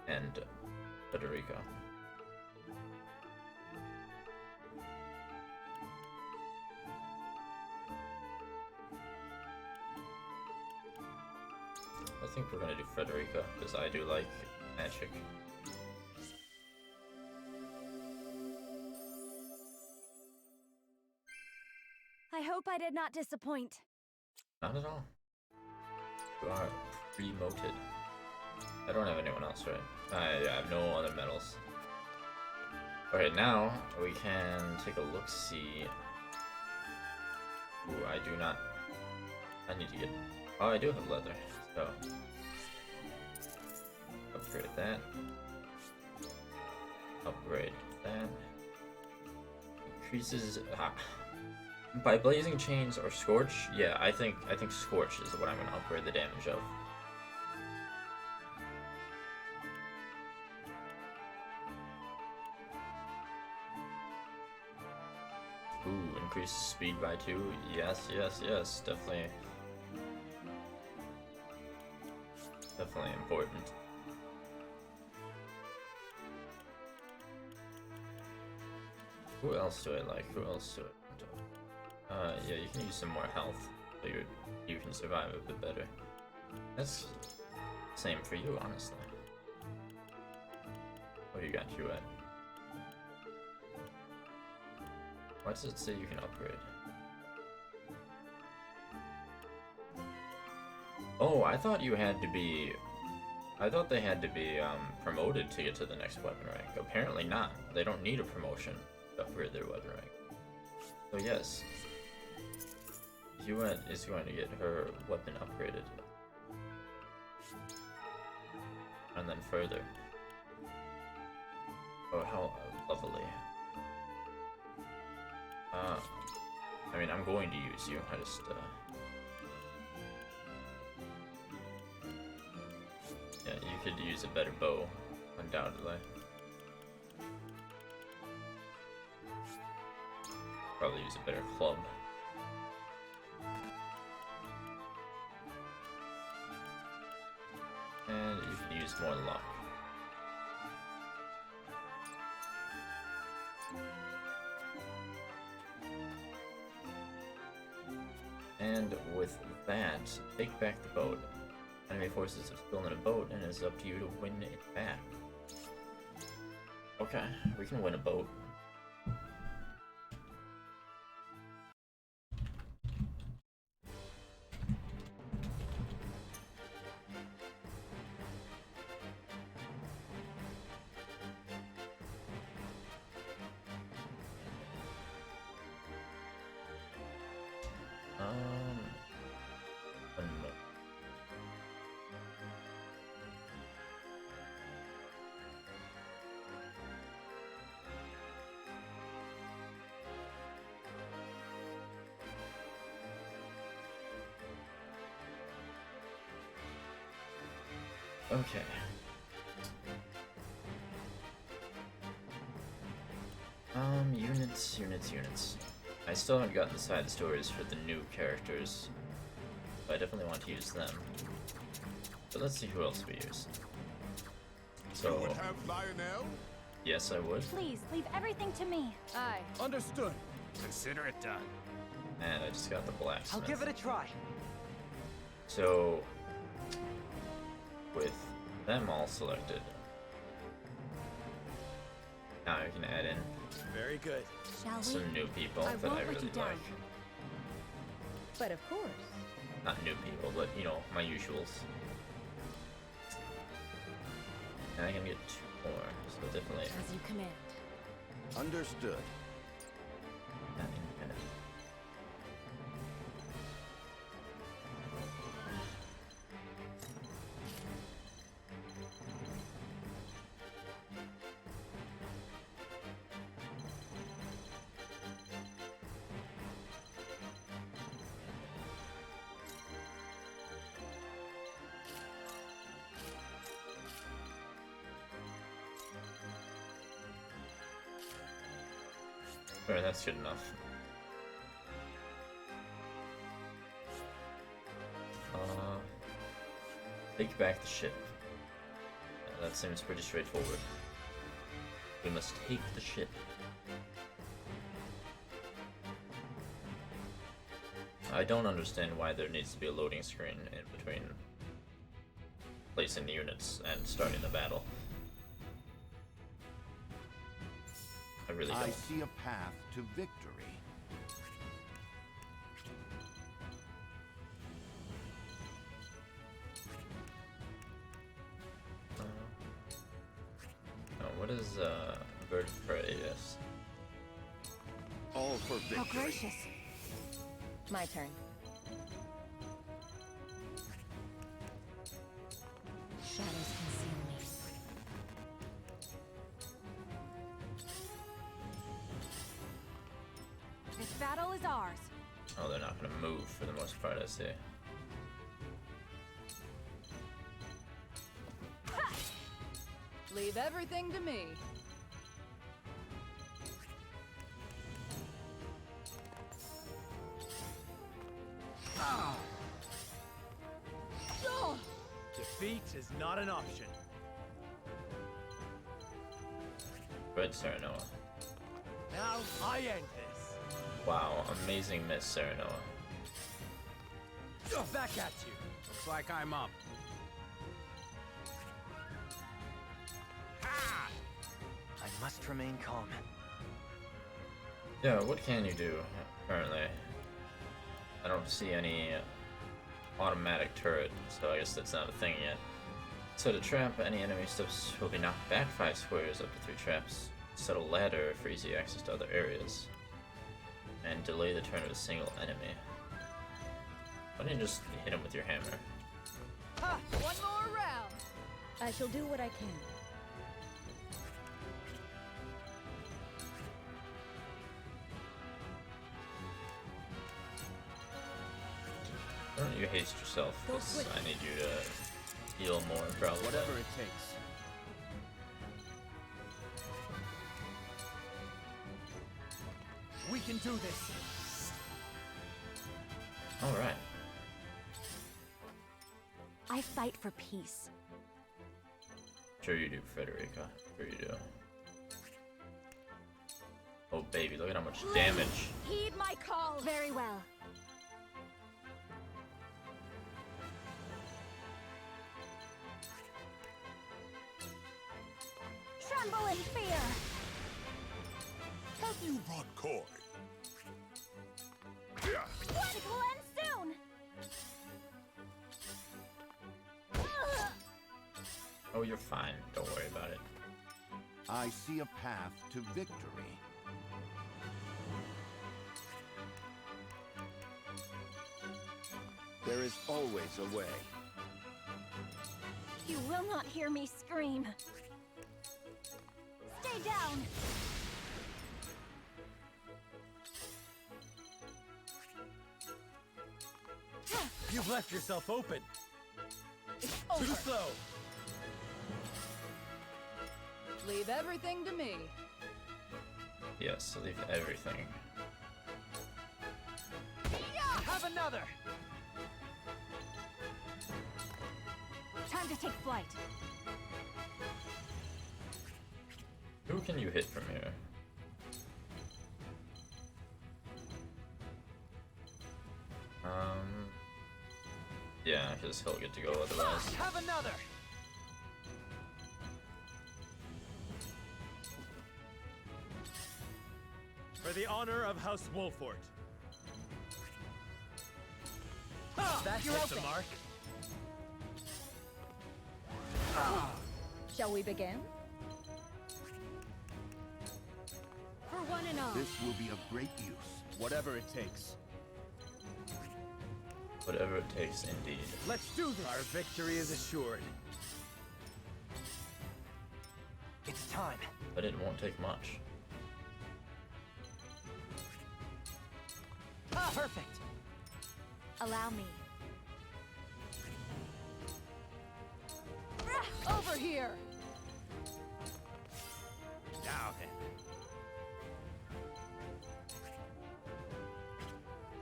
and Federica. I think we're gonna do Frederica, because I do like magic. I hope I did not disappoint. Not at all. You are promoted. I don't have anyone else, right? I have no other medals. Okay, now we can take a look-see. Ooh, I do not... I need to get... Oh, I do have leather, so... Upgrade that. Upgrade that. Increases... By Blazing Chains or Scorch? Yeah, I think Scorch is what I'm going to upgrade the damage of. Ooh, increases speed by 2. Yes, definitely. Definitely important. Who else do I like? Yeah, you can use some more health, so you can survive a bit better. That's same for you, honestly. What do you got you at? Why does it say you can upgrade? Oh, I thought you had to be... I thought they had to be promoted to get to the next weapon rank. Apparently not. They don't need a promotion to upgrade their weapon rank. So yes, Huet is going to get her weapon upgraded. And then further. Oh, how lovely. I mean, I'm going to use you. I just, yeah, you could use a better bow, undoubtedly. Probably use a better club. And you could use more luck. And with that, take back the boat. Enemy forces have stolen a boat, and it is up to you to win it back. Okay, we can win a boat. Okay. Units. I still haven't gotten the side stories for the new characters, but I definitely want to use them. But let's see who else we use. So, You would have Lionel? yes, I would. Please, leave everything to me. Aye. Understood. Consider it done. And I just got the blacksmith. I'll give it a try. So, with them all selected, now I can add in Very good. Shall we? some new people I that I won't let really you down. like. But of course. Not new people, but you know, my usuals. And I can get 2 more, so definitely As you command. Understood. not independent. Alright, that's good enough. Take back the ship. That seems pretty straightforward. We must take the ship. I don't understand why there needs to be a loading screen in between placing the units and starting the battle. I really don't. I see a path to victory. Oh, what is bird of prey? Yes. All for victory. How gracious. My turn. Shadows conceal me. This battle is ours. Oh, they're not gonna move for the most part, I see. Leave everything to me. Ah! Oh! Defeat is not an option. Red Serenoa. Now I end this. Wow, amazing miss, Serenoa. Back at you. Looks like I'm up. I must remain calm. Yeah, what can you do currently? I don't see any automatic turret, so I guess that's not a thing yet. So to trap any enemy steps will be knocked back 5 squares up to 3 traps. Set a ladder for easy access to other areas. And delay the turn of a single enemy. Why don't you just hit him with your hammer? Ha! One more round! I shall do what I can. Why don't you haste yourself? Go 'Cause quick. I need you to heal more, probably. Whatever it takes. We can do this. Alright. I fight for peace. Sure you do, Frederica. Sure you do. Oh baby, look at how much damage. Heed my call. Very well. Tremble in fear. Have you brought coin? What will end soon? Oh, you're fine. Don't worry about it. I see a path to victory. There is always a way. You will not hear me scream. Stay down. You've left yourself open. It's Too over. slow. Leave everything to me. Yes, leave everything. Have another! Time to take flight. Who can you hit from here? Yeah, because he'll get to go otherwise. Have another! For the honor of House Wolfort. That hits the mark. Shall we begin? For one and all. This will be of great use. Whatever it takes. Whatever it takes, indeed. Let's do this! Our victory is assured. It's time. But it won't take much. Perfect! Allow me. Over here! Now then.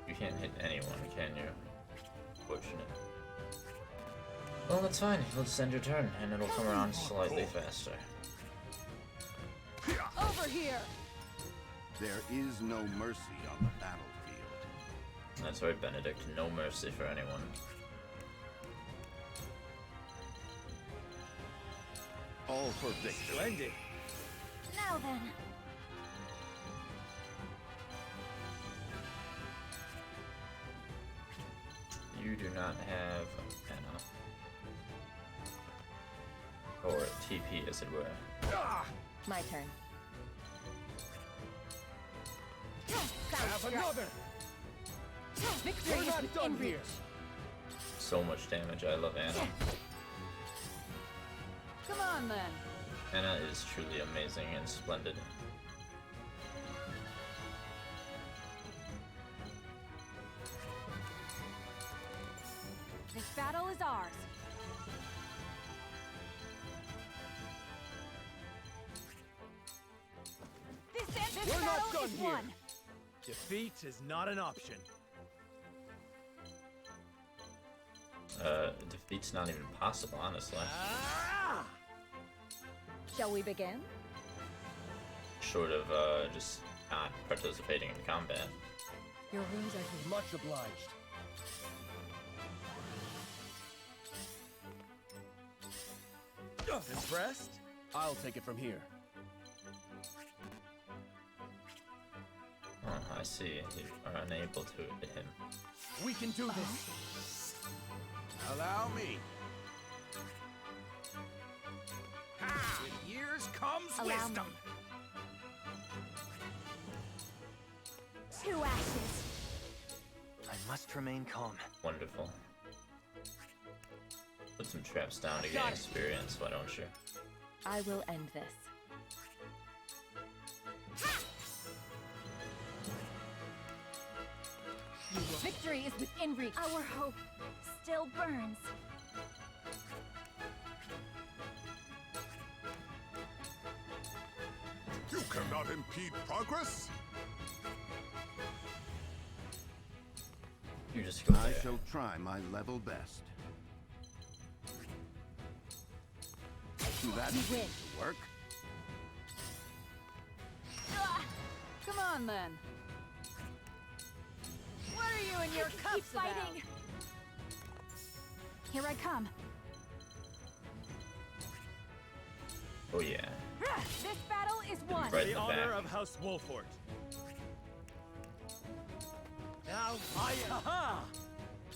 You can't hit anyone, can you? Fortunate. Well, that's fine. You'll just end your turn, and it'll come around slightly faster. Over here! There is no mercy on the battlefield. That's right, Benedict. No mercy for anyone. All for victory. Splendid. Now then. You do not have mana. Or TP, as it were. My turn. Have another! Victory We're is not within done reach. here! So much damage. I love Anna. Come on then. Anna is truly amazing and splendid. This battle is ours. This We're not battle done is here. won. Defeat is not an option. Defeat's not even possible, honestly. Shall we begin? Short of, just not participating in combat. Your wounds are healed. Much obliged. Impressed? I'll take it from here. Oh, I see. You are unable to hit him. We can do this. Allow me. With years comes Allow wisdom. me. 2 ashes. I must remain calm. Wonderful. Put some traps down to gain experience, why don't you? I will end this. Victory is within reach. Our hope still burns. You cannot impede progress? You just go I there. shall try my level best. Do that You seem win. to work? Come on then. What are you and your Keep cups about? fighting. Here I come. Oh yeah. This battle is won. Right in the the honor back. of House Wolfort. Now I aha!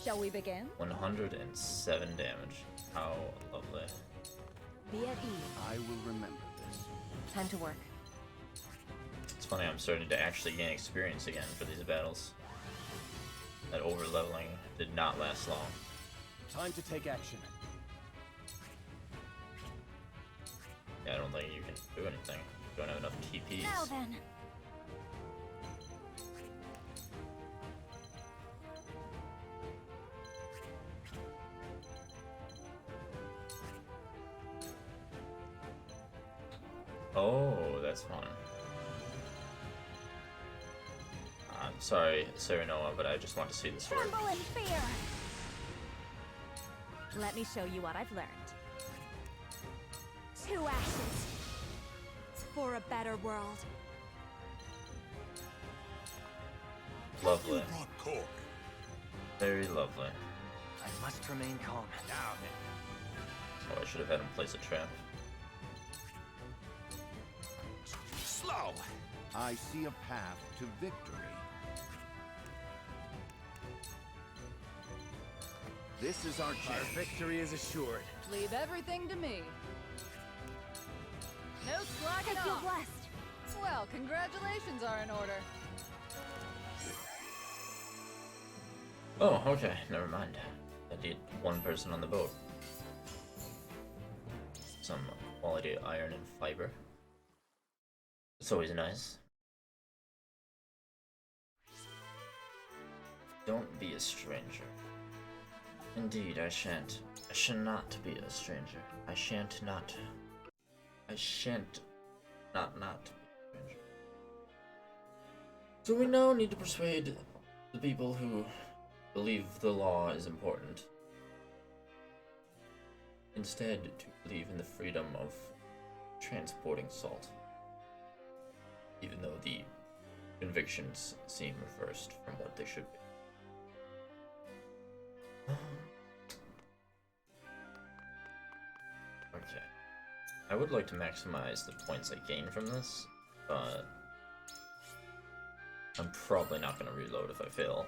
Shall we begin? 107 damage. How lovely. Be at ease. I will remember this. Time to work. It's funny, I'm starting to actually gain experience again for these battles. That over-leveling did not last long. Time to take action. Yeah, I don't think you can do anything. You don't have enough TPs. Now then. Oh, that's fun. I'm sorry, Serenoa, but I just want to see this work. Tremble in fear! Let me show you what I've learned. 2 ashes. For a better world. Lovely. Very lovely. I must remain calm. Now then. Oh, I should have had him place a trap. Slow! I see a path to victory. This is our chance. Our victory is assured. Leave everything to me. No slacking I feel off. blessed. Well, congratulations are in order. Oh, okay, never mind. I need 1 person on the boat. Some quality iron and fiber. It's always nice. Don't be a stranger. Indeed, I shan't. I shall not be a stranger. I shan't not. I shan't not be a stranger. So we now need to persuade the people who believe the law is important, instead to believe in the freedom of transporting salt, even though the convictions seem reversed from what they should be. Okay. I would like to maximize the points I gain from this, but I'm probably not going to reload if I fail.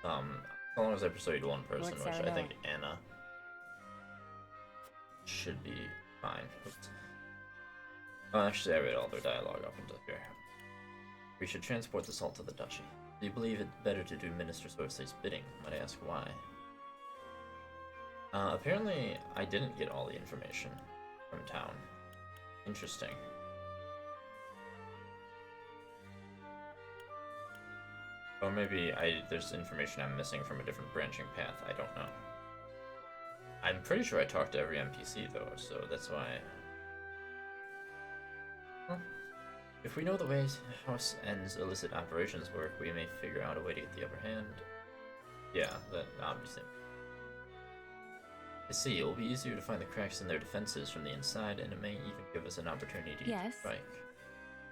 As long as I persuade 1 person, which I think Anna should be fine. Oops. Actually, I read all their dialogue up until here. We should transport the salt to the duchy. Do you believe it better to do Minister Sorsley's bidding? Might I ask why? Apparently, I didn't get all the information from town. Interesting. Or maybe there's information I'm missing from a different branching path, I don't know. I'm pretty sure I talked to every NPC though, so that's why... Huh. If we know the ways House N's illicit operations work, we may figure out a way to get the upper hand. Yeah, that obviously. I see, it will be easier to find the cracks in their defenses from the inside, and it may even give us an opportunity to strike.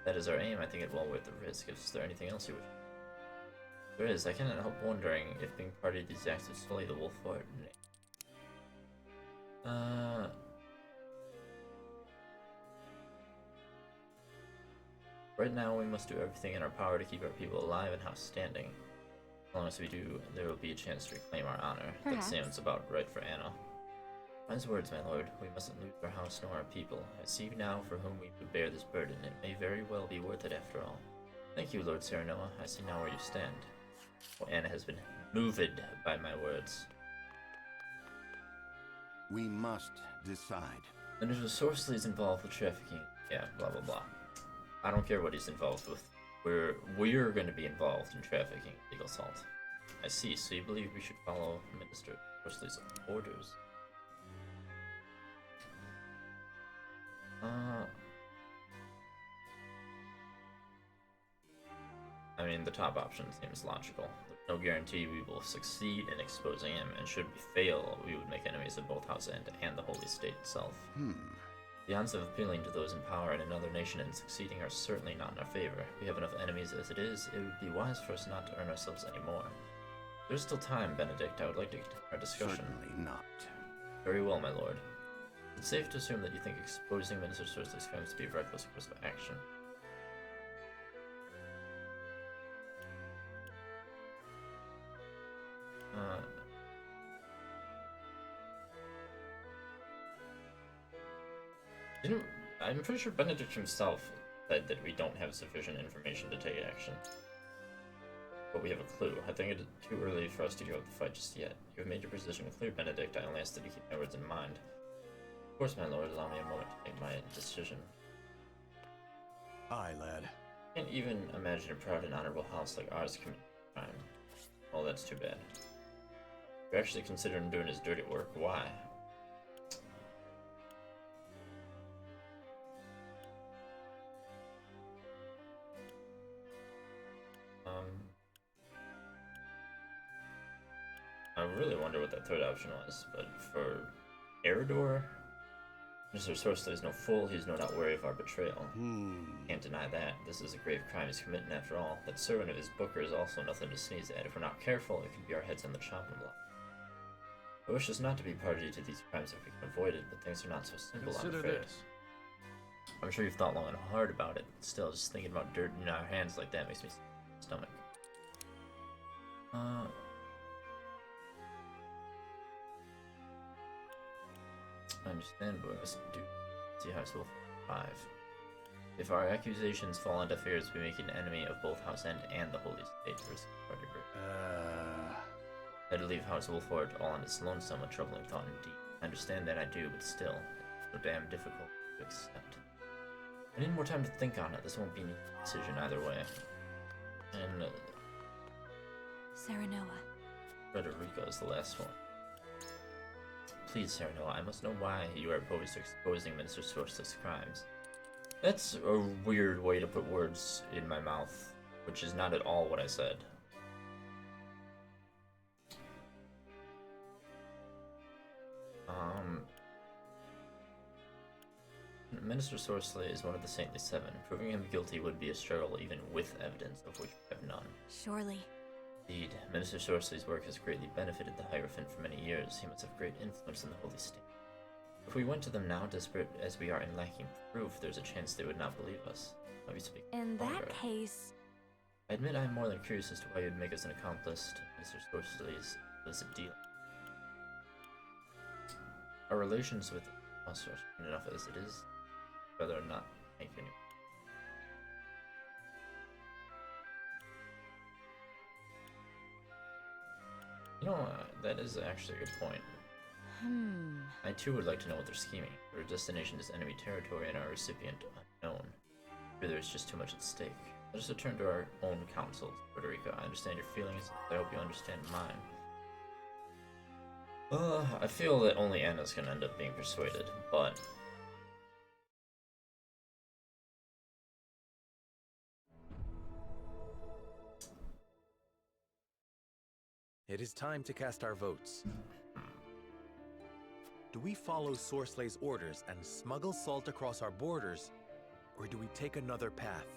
That is our aim. I think it well worth the risk. Is there anything else you wish? There is. I cannot help wondering if being party to these acts would sully the wolf fort. Right now, we must do everything in our power to keep our people alive and house standing. As long as we do, there will be a chance to reclaim our honor. Perhaps. That sounds about right for Anna. Wise words, my lord. We mustn't lose our house nor our people. I see now for whom we would bear this burden. It may very well be worth it after all. Thank you, Lord Serenoa. I see now where you stand. Well, Anna has been moved by my words. We must decide. And if Sorsley is involved with trafficking, yeah, blah blah blah. I don't care what he's involved with. We're going to be involved in trafficking illegal salt. I see. So you believe we should follow Minister Sorsley's orders? I mean, the top option seems logical. There's no guarantee we will succeed in exposing him, and should we fail, we would make enemies of both House End and the Holy State itself. The odds of appealing to those in power in another nation and succeeding are certainly not in our favor. We have enough enemies as it is. It would be wise for us not to earn ourselves any more. There's still time, Benedict. I would like to continue our discussion. Certainly not. Very well, my lord. It's safe to assume that you think exposing Minister Sorsley's crimes to be a reckless course of action. I'm pretty sure Benedict himself said that we don't have sufficient information to take action. But we have a clue. I think it's too early for us to give up the fight just yet. You have made your position clear, Benedict. I only ask that you keep my words in mind. Of course, my lord, allow me a moment to make my decision. Aye, lad. I can't even imagine a proud and honorable house like ours committing crime. Well, that's too bad. You're actually considering doing his dirty work. Why? really wonder what that third option was, but for Eredor, Mr. Sorcerer is no fool, he's no doubt wary of our betrayal. Can't deny that. This is a grave crime he's committing after all. That servant of his Booker is also nothing to sneeze at. If we're not careful, it could be our heads on the chopping block. I wish us not to be party to these crimes if we can avoid it, but things are not so simple, Consider I'm afraid. this. I'm sure you've thought long and hard about it. Still, just thinking about dirt in our hands like that makes me sick to my stomach. I understand, but we must see how it will survive. If our accusations fall on deaf ears, we make an enemy of both House End and the Holy State. I'd leave House Wolford all on its lonesome, a troubling thought indeed. I understand that I do, but still, it's so damn difficult to accept. I need more time to think on it. This won't be an easy decision either way. And Serenoa. Frederica is the last one. Please, Serenoa, I must know why you are opposed to exposing Minister Sorceless's crimes. That's a weird way to put words in my mouth, which is not at all what I said. Minister Sorcerer is one of the Saintly Seven. Proving him guilty would be a struggle even with evidence, of which we have none. Surely. Indeed, Minister Sorcery's work has greatly benefited the Hierophant for many years. He must have great influence in the Holy State. If we went to them now, desperate as we are in lacking proof, there's a chance they would not believe us. Let me speak In longer. that case... I admit I am more than curious as to why you'd make us an accomplice to Minister Sorcery's illicit deal. Our relations with us are strong enough as it is, whether or not make any. You know, that is actually a good point. I too would like to know what they're scheming. Their destination is enemy territory and our recipient unknown. Or there's just too much at stake. Let us return to our own councils, Frederica. I understand your feelings, but I hope you understand mine. I feel that only Anna's gonna end up being persuaded, but... It is time to cast our votes. Do we follow Sorslay's orders and smuggle salt across our borders, or do we take another path?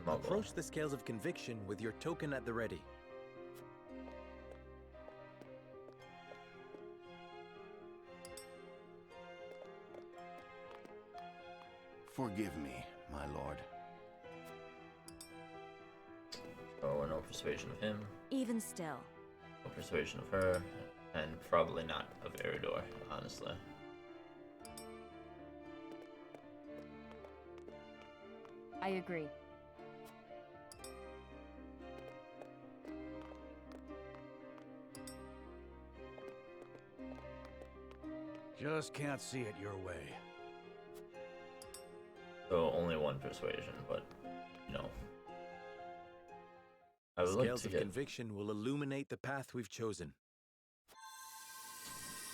Approach the scales of conviction with your token at the ready. Forgive me, my lord. Oh, no persuasion of him. Even still. No persuasion of her. And probably not of Eredor, honestly. I agree. Just can't see it your way. So only one persuasion, but you know. I would like Scales to of get... conviction will illuminate the path we've chosen.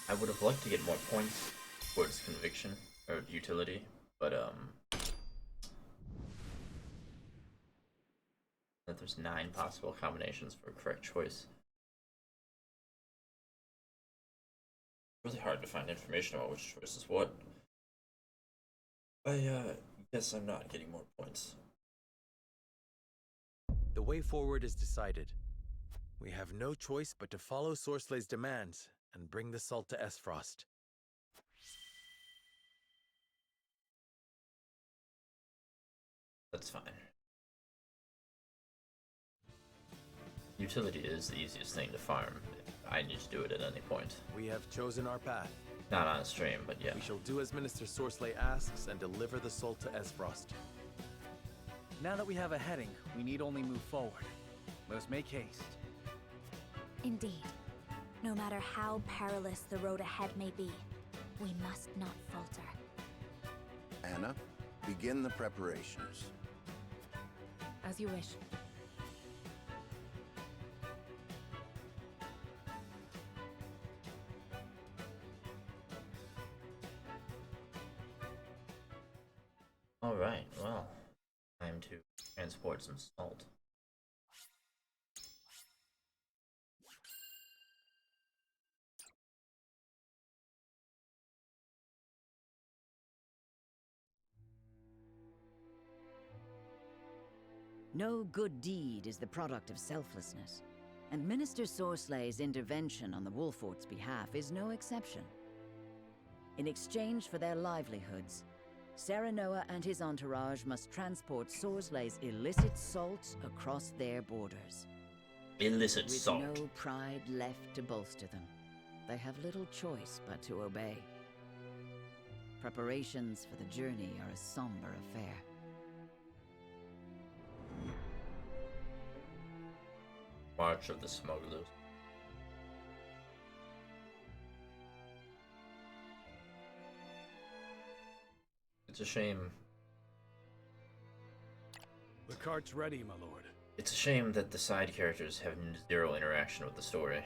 I would have liked to get more points towards conviction or utility, but that there's 9 possible combinations for a correct choice. Really hard to find information about which choice is what. I guess I'm not getting more points. The way forward is decided. We have no choice but to follow Sorslay's demands and bring the salt to Esfrost. That's fine. Utility is the easiest thing to farm. I need to do it at any point. We have chosen our path. Not on stream, but yeah. We shall do as Minister Sorsley asks and deliver the salt to Esfrost. Now that we have a heading, we need only move forward. Let us make haste. Indeed. No matter how perilous the road ahead may be, we must not falter. Anna, begin the preparations. As you wish. Alright, well, time to transport some salt. No good deed is the product of selflessness, and Minister Sorslay's intervention on the Wolfort's behalf is no exception. In exchange for their livelihoods, Serenoa and his entourage must transport Sorslay's illicit salt across their borders. Illicit salt. With no pride left to bolster them, they have little choice but to obey. Preparations for the journey are a somber affair. March of the Smugglers. It's a shame. The cart's ready, my lord. It's a shame that the side characters have zero interaction with the story.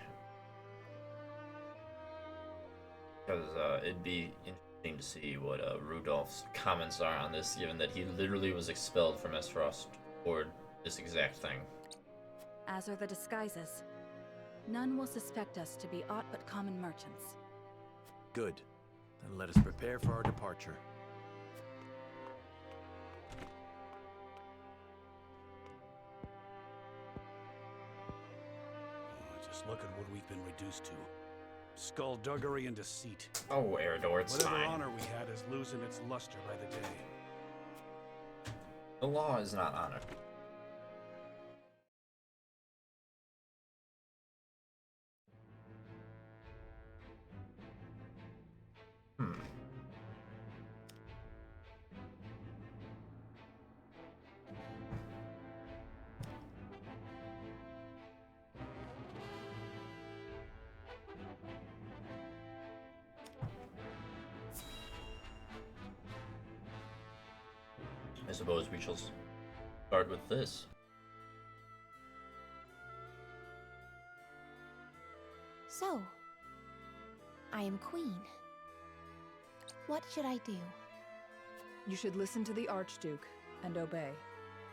Because it'd be interesting to see what Rudolph's comments are on this, given that he literally was expelled from Esfrost for this exact thing. As are the disguises. None will suspect us to be aught but common merchants. Good. Then let us prepare for our departure. Just look at what we've been reduced to. Skullduggery and deceit. Oh, Eredor, it's Whatever fine. honor we had is losing its luster by the day. The law is not honor. I suppose we shall start with this. So, I am queen. What should I do? You should listen to the Archduke and obey.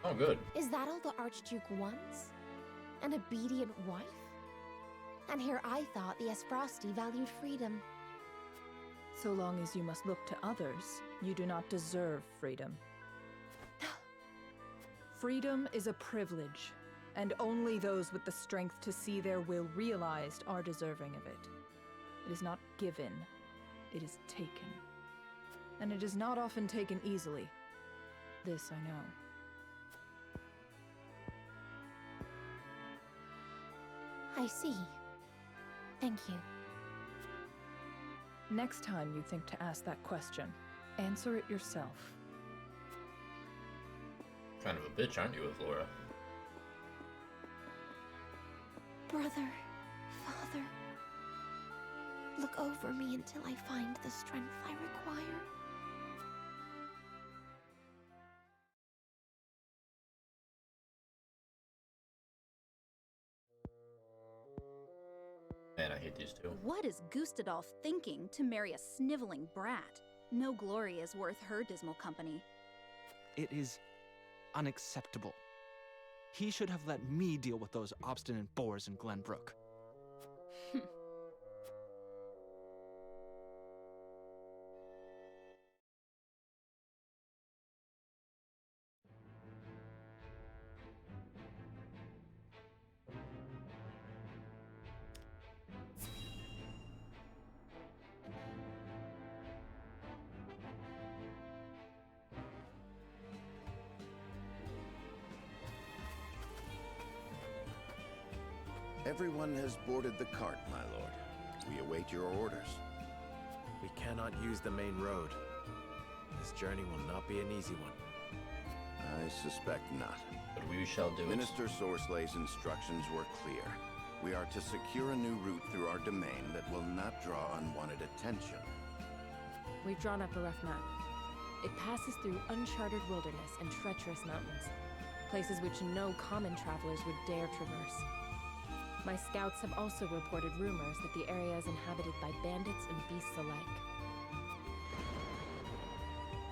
Oh, good. Is that all the Archduke wants? An obedient wife? And here I thought the Esfrosti valued freedom. So long as you must look to others, you do not deserve freedom. Freedom is a privilege, and only those with the strength to see their will realized are deserving of it. It is not given, it is taken. And it is not often taken easily. This I know. I see. Thank you. Next time you think to ask that question, answer it yourself. Kind of a bitch, aren't you, Avlora? Brother, father, look over me until I find the strength I require. Man, I hate these two. What is Gustadolf thinking to marry a sniveling brat? No glory is worth her dismal company. It is unacceptable. He should have let me deal with those obstinate boors in Glenbrook. Everyone has boarded the cart, my lord. We await your orders. We cannot use the main road. This journey will not be an easy one. I suspect not. But we shall do it. Minister Sorslay's instructions were clear. We are to secure a new route through our domain that will not draw unwanted attention. We've drawn up a rough map. It passes through uncharted wilderness and treacherous mountains, places which no common travelers would dare traverse. My scouts have also reported rumors that the area is inhabited by bandits and beasts alike.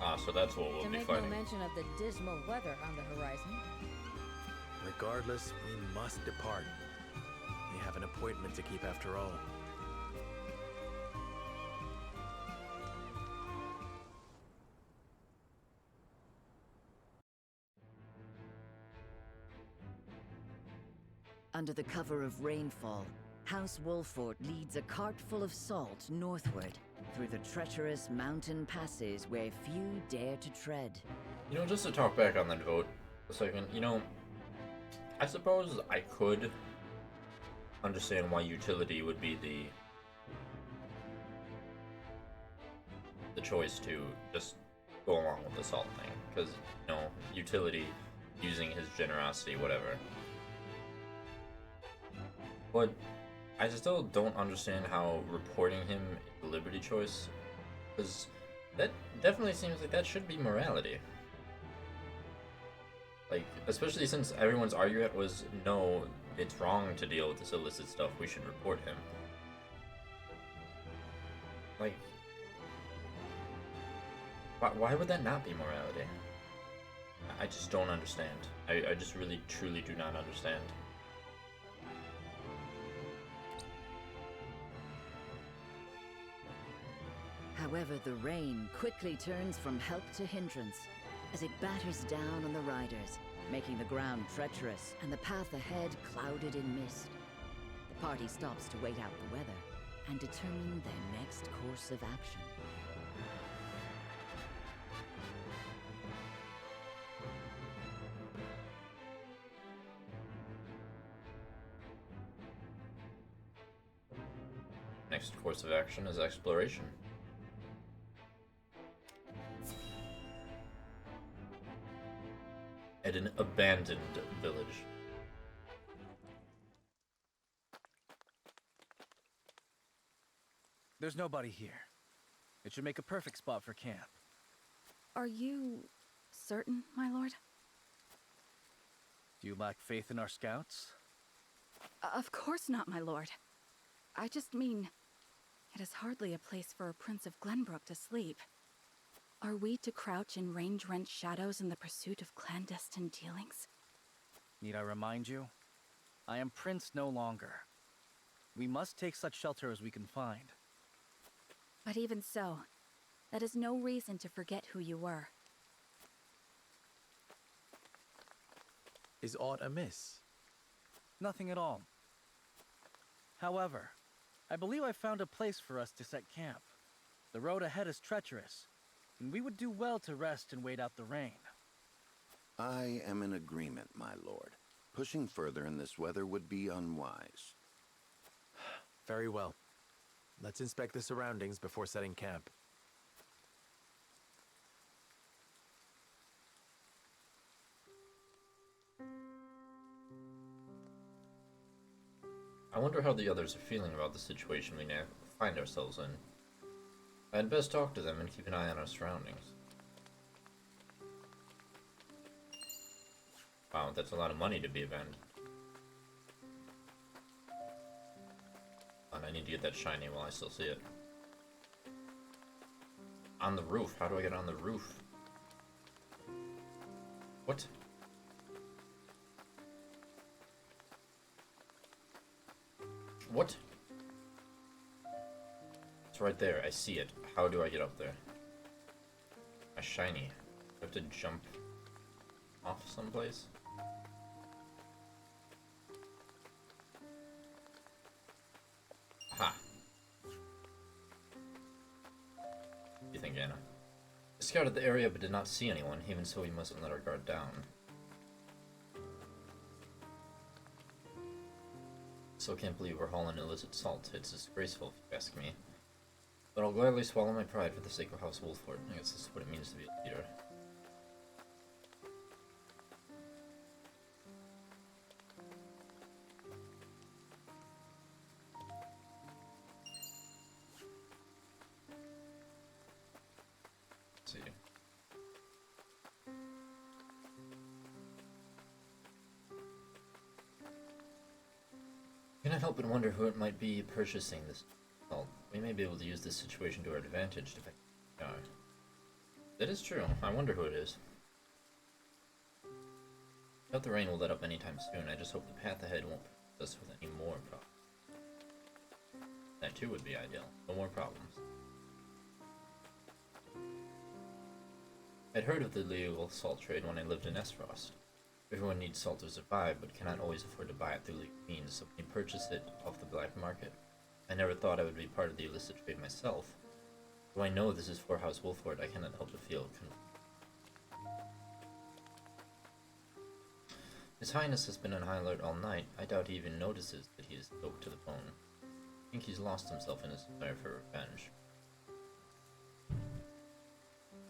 Ah, so that's what we'll To be make fighting. no mention of the dismal weather on the horizon. Regardless, we must depart. We have an appointment to keep after all. Under the cover of rainfall, House Wolfort leads a cart full of salt northward, through the treacherous mountain passes where few dare to tread. You know, just to talk back on that vote a second, you know, I suppose I could understand why utility would be the choice to just go along with the salt thing, because, you know, utility, using his generosity, whatever. But I still don't understand how reporting him is a liberty choice, because that definitely seems like that should be morality. Like, especially since everyone's argument was, no, it's wrong to deal with this illicit stuff, we should report him. Like, why would that not be morality? I just don't understand. I just really, truly do not understand. However, the rain quickly turns from help to hindrance as it batters down on the riders, making the ground treacherous and the path ahead clouded in mist. The party stops to wait out the weather and determine their next course of action. Next course of action is exploration. At an abandoned village. There's nobody here. It should make a perfect spot for camp. Are you certain, my lord? Do you lack faith in our scouts? Of course not, my lord. I just mean, it is hardly a place for a Prince of Glenbrook to sleep. Are we to crouch in range-rent shadows in the pursuit of clandestine dealings? Need I remind you? I am Prince no longer. We must take such shelter as we can find. But even so, that is no reason to forget who you were. Is aught amiss? Nothing at all. However, I believe I found a place for us to set camp. The road ahead is treacherous, and we would do well to rest and wait out the rain. I am in agreement, my lord. Pushing further in this weather would be unwise. Very well. Let's inspect the surroundings before setting camp. I wonder how the others are feeling about the situation we now find ourselves in. I'd best talk to them and keep an eye on our surroundings. Wow, that's a lot of money to be abandoned. And I need to get that shiny while I still see it. On the roof. How do I get on the roof? What? What? It's right there. I see it. How do I get up there? A shiny. I have to jump off someplace? Aha. What do you think, Anna? I scouted the area but did not see anyone. Even so, we mustn't let our guard down. Still can't believe we're hauling illicit salt. It's disgraceful, if you ask me. But I'll gladly swallow my pride for the sake of House Wolfort. I guess this is what it means to be a leader. Let's see. I cannot help but wonder who it might be purchasing this salt. We may be able to use this situation to our advantage to pick the guard. That is true. I wonder who it is. I doubt the rain will let up anytime soon. I just hope the path ahead won't put us with any more problems. That too would be ideal. No more problems. I'd heard of the illegal salt trade when I lived in Esfrost. Everyone needs salt to survive, but cannot always afford to buy it through legal means, so we purchase it off the black market. I never thought I would be part of the illicit trade myself. Though I know this is for House Wolford, I cannot help but feel His Highness has been on high alert all night. I doubt he even notices that he is stoked to the bone. I think he's lost himself in his desire for revenge.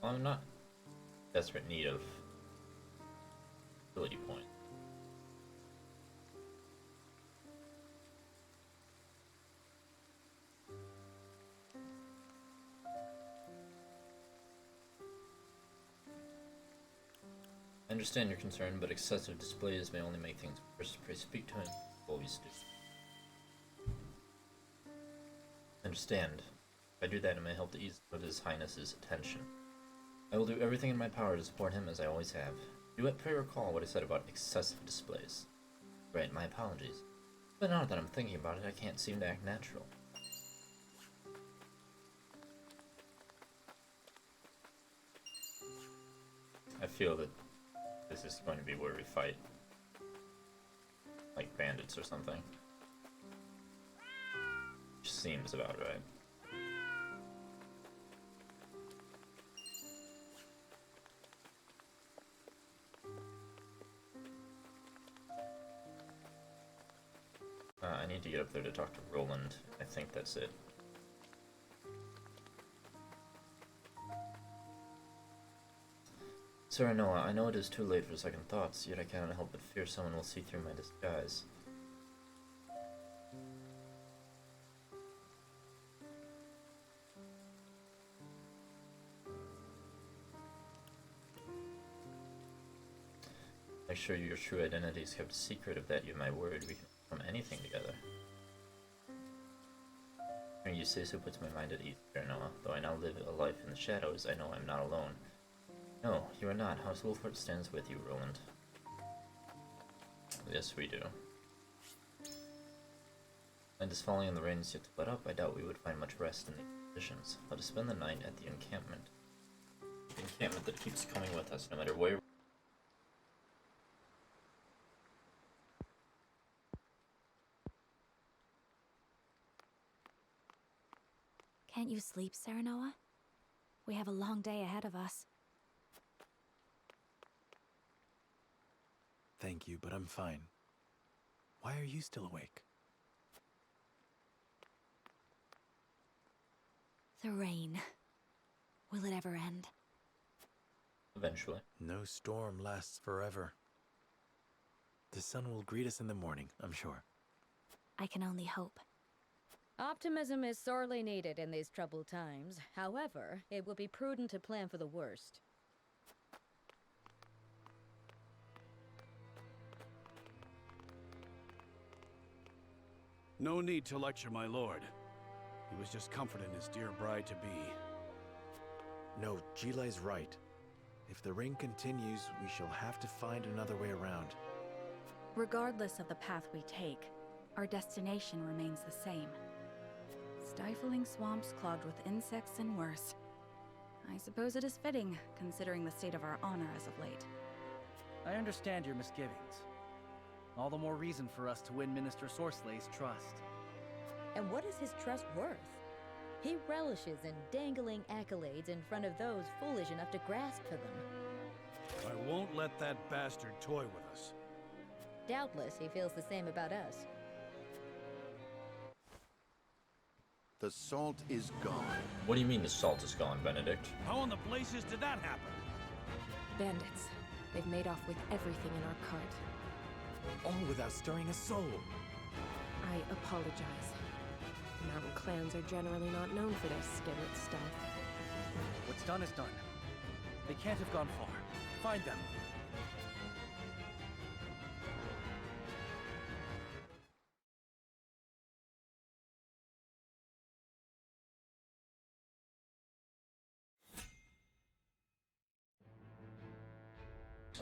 Well, I'm not in desperate need of ability points. I understand your concern, but excessive displays may only make things worse. Pray speak to him. Always do. Understand. If I do that, it may help to ease His Highness's attention. I will do everything in my power to support him as I always have. Do you pray recall what I said about excessive displays? Right, my apologies. But now that I'm thinking about it, I can't seem to act natural. I feel that this is going to be where we fight. Like bandits or something. Which seems about right. I need to get up there to talk to Roland. I think that's it. Serenoa, I know it is too late for second thoughts, yet I cannot help but fear someone will see through my disguise. Make sure your true identity is kept secret. If that you my word, we can become anything together. Hearing you say so puts my mind at ease, Serenoa. Though I now live a life in the shadows, I know I'm not alone. No, you are not. House Wolford stands with you, Roland. Yes, we do. Land is falling and the rain is yet to let up. I doubt we would find much rest in these conditions. Let us spend the night at the encampment. The encampment that keeps coming with us, no matter where. Can't you sleep, Serenoa? We have a long day ahead of us. Thank you, but I'm fine. Why are you still awake? The rain. Will it ever end? Eventually. No storm lasts forever. The sun will greet us in the morning, I'm sure. I can only hope. Optimism is sorely needed in these troubled times. However, it will be prudent to plan for the worst. No need to lecture my lord. He was just comforting his dear bride-to-be. No, Gilai's right. If the rain continues, we shall have to find another way around. Regardless of the path we take, our destination remains the same. Stifling swamps clogged with insects and worse. I suppose it is fitting, considering the state of our honor as of late. I understand your misgivings. All the more reason for us to win Minister Sorslay's trust. And what is his trust worth? He relishes in dangling accolades in front of those foolish enough to grasp for them. I won't let that bastard toy with us. Doubtless he feels the same about us. The salt is gone. What do you mean the salt is gone, Benedict? How in the blazes did that happen? Bandits. They've made off with everything in our cart. All without stirring a soul. I apologize. Mountain clans are generally not known for their skillet stuff. What's done is done. They can't have gone far. Find them.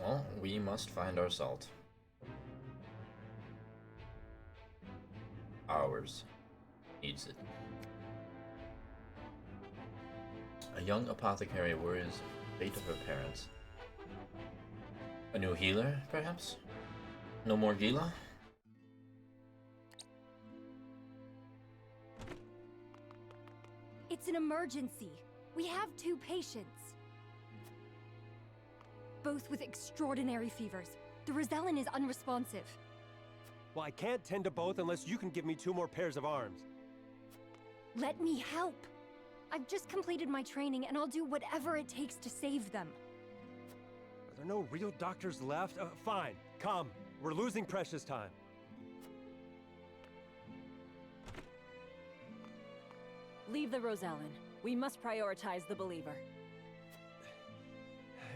Well, we must find our salt. Ours needs it. A young apothecary worries the fate of her parents. A new healer, perhaps? No more Gila? It's an emergency. We have 2 patients. Both with extraordinary fevers. The Rosellan is unresponsive. Well, I can't tend to both unless you can give me 2 more pairs of arms. Let me help. I've just completed my training, and I'll do whatever it takes to save them. Are there no real doctors left? Fine. Come. We're losing precious time. Leave the Rosellan. We must prioritize the Believer.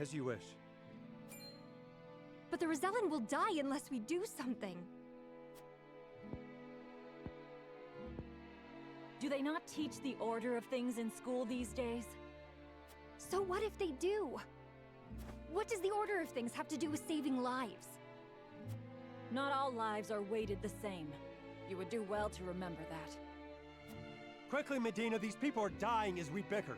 As you wish. But the Rosellan will die unless we do something. Do they not teach the order of things in school these days? So what if they do? What does the order of things have to do with saving lives? Not all lives are weighted the same. You would do well to remember that. Quickly, Medina, these people are dying as we bicker.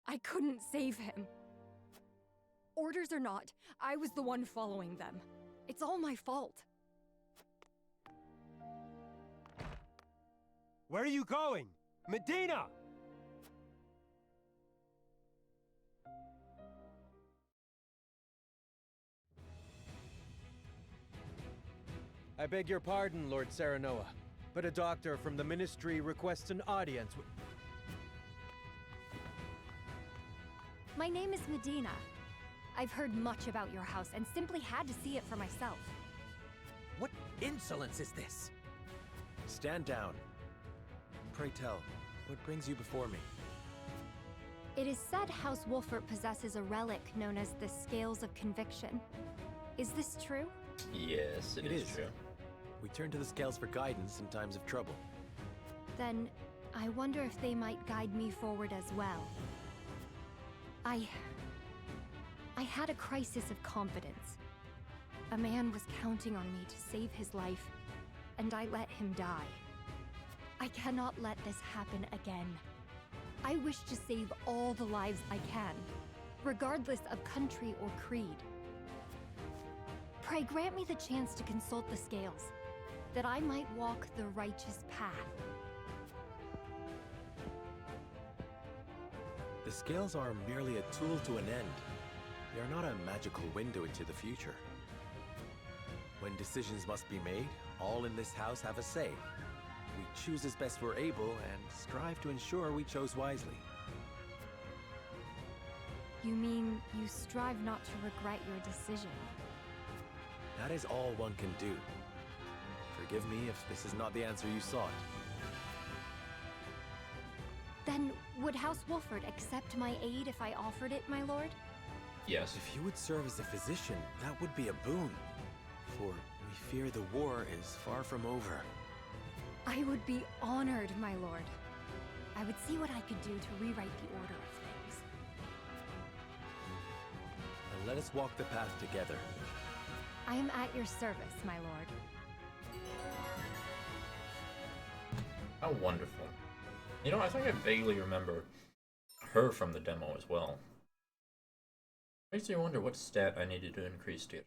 I couldn't save him. Orders or not, I was the one following them. It's all my fault. Where are you going? Medina! I beg your pardon, Lord Serenoa, but a doctor from the Ministry requests an audience with... My name is Medina. I've heard much about your house and simply had to see it for myself. What insolence is this? Stand down. Pray tell, what brings you before me? It is said House Wolfert possesses a relic known as the Scales of Conviction. Is this true? Yes, it is true. We turn to the scales for guidance in times of trouble. Then, I wonder if they might guide me forward as well. I had a crisis of confidence. A man was counting on me to save his life, and I let him die. I cannot let this happen again. I wish to save all the lives I can, regardless of country or creed. Pray grant me the chance to consult the scales, that I might walk the righteous path. The scales are merely a tool to an end. They are not a magical window into the future. When decisions must be made, all in this house have a say. We choose as best we're able and strive to ensure we chose wisely. You mean you strive not to regret your decision? That is all one can do. Forgive me if this is not the answer you sought. Then, would House Wolfert accept my aid if I offered it, my lord? Yes. If you would serve as a physician, that would be a boon. For we fear the war is far from over. I would be honored, my lord. I would see what I could do to rewrite the order of things. And let us walk the path together. I am at your service, my lord. How wonderful. You know, I think I vaguely remember her from the demo as well. Makes me wonder what stat I needed to increase to.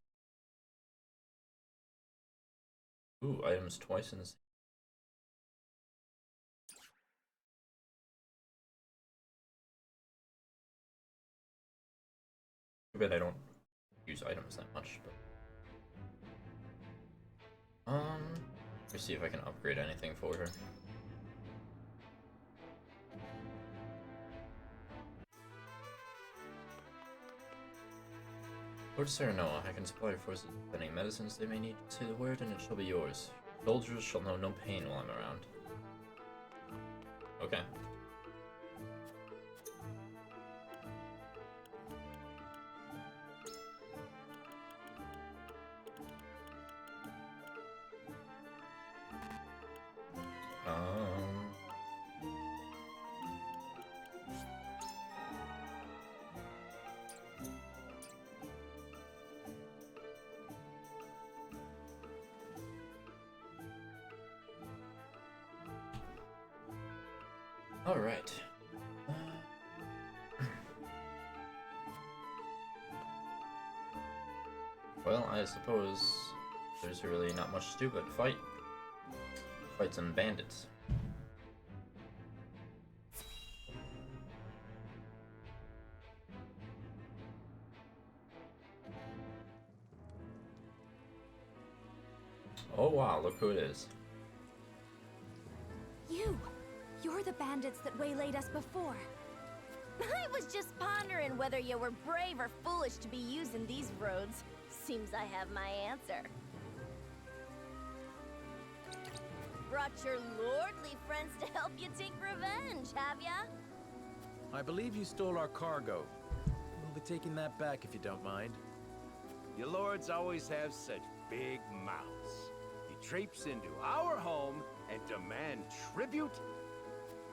Ooh, items twice in the same. I bet I don't use items that much, but let's see if I can upgrade anything for her. Lord Serenoa, I can supply your forces with any medicines they may need. Say the word and it shall be yours. Soldiers shall know no pain while I'm around. Okay. All right. Well, I suppose there's really not much to do but fight. Fight some bandits. Oh wow, look who it is. You're the bandits that waylaid us before. I was just pondering whether you were brave or foolish to be using these roads. Seems I have my answer. Brought your lordly friends to help you take revenge, have ya? I believe you stole our cargo. We'll be taking that back if you don't mind. Your lords always have such big mouths. You traipse into our home and demand tribute?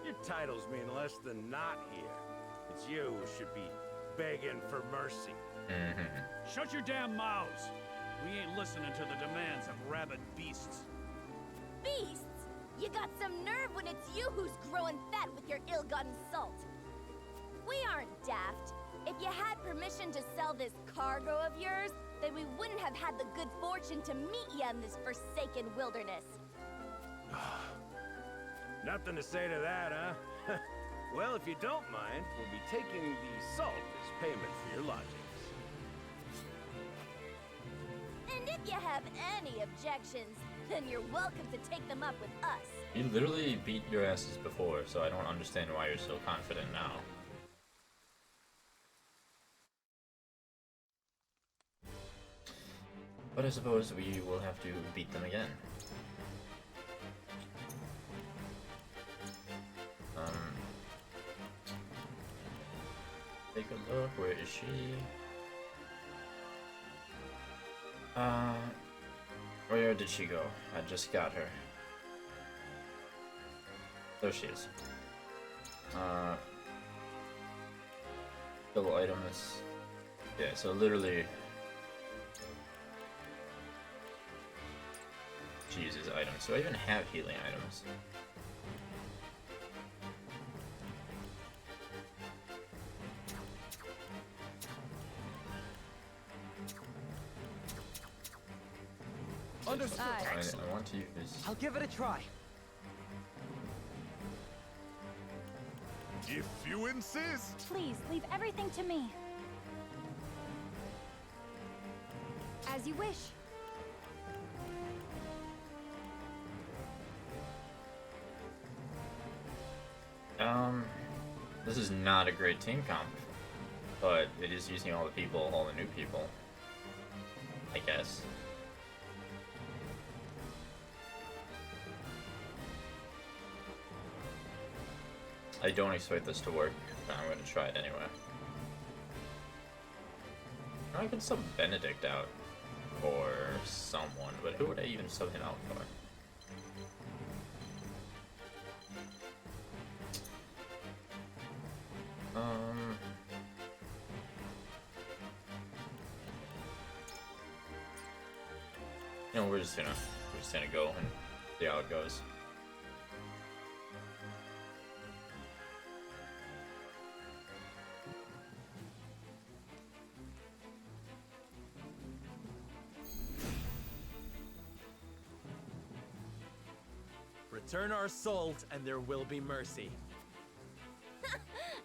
Your titles mean less than not here. It's you who should be begging for mercy. Shut your damn mouths! We ain't listening to the demands of rabid beasts. Beasts? You got some nerve when it's you who's growing fat with your ill-gotten salt. We aren't daft. If you had permission to sell this cargo of yours, then we wouldn't have had the good fortune to meet you in this forsaken wilderness. Nothing to say to that, huh? Well, if you don't mind, we'll be taking the salt as payment for your lodgings. And if you have any objections, then you're welcome to take them up with us. You literally beat your asses before, so I don't understand why you're so confident now. But I suppose we will have to beat them again. Take a look, where is she? Where did she go? I just got her. There she is. Double items. Yeah, so literally she uses items. Do I even have healing items? Understood. I want to use. I'll give it a try. If you insist. Please, leave everything to me. As you wish. This is not a great team comp, but it is using all the people, all the new people, I guess. I don't expect this to work, but I'm going to try it anyway. I could sub Benedict out for someone, but who would I even sub him out for? You know, we're just gonna go and see how it goes. Return our salt, and there will be mercy.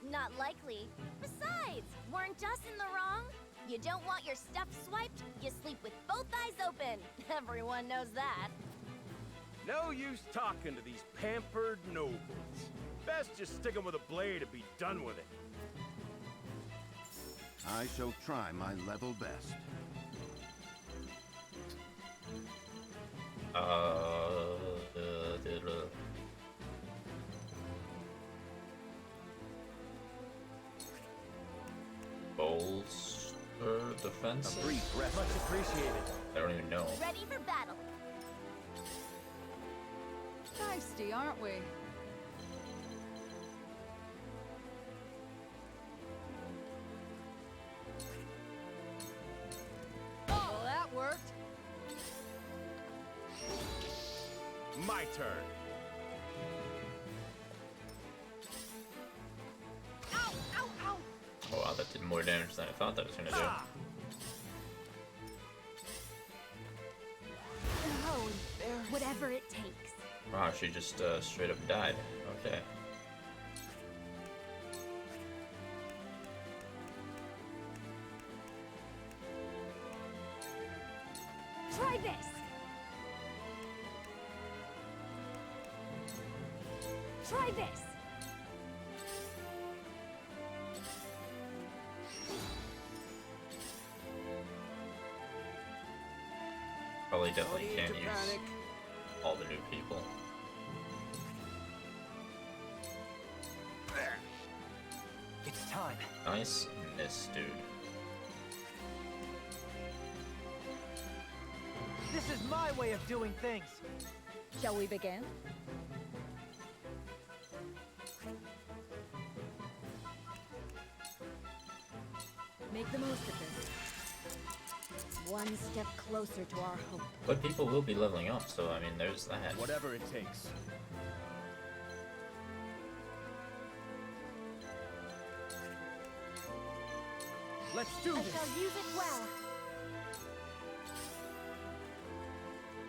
Not likely. Besides, weren't us in the wrong? You don't want your stuff swiped, you sleep with both eyes open. Everyone knows that. No use talking to these pampered nobles. Best just stick 'em with a blade and be done with it. I shall try my level best. Bolster defense? A brief rest. Much appreciated. I don't even know. Ready for battle. Feisty, aren't we? Oh, well, that worked. My turn. that did more damage than I thought that was gonna do. Oh, whatever it takes. Wow, she just straight up died. Okay. Try this. Try this. Probably definitely can't use all the new people. There. It's time. Nice miss, dude. This is my way of doing things. Shall we begin? Make the most of this. One step closer to our hope. But people will be leveling up, so I mean, there's that. Whatever it takes. Let's do I this. shall use it well.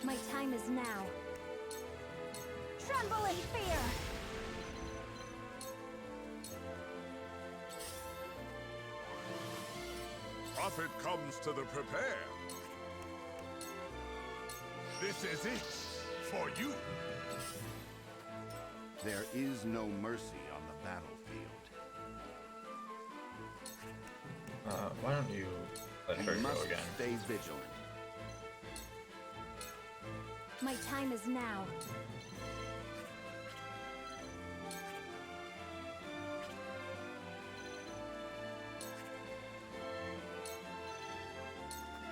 My time is now. Tremble in fear! Prophet comes to the prepared. This is it for you. There is no mercy on the battlefield. Why don't you let her You go must again? stay vigilant. My time is now.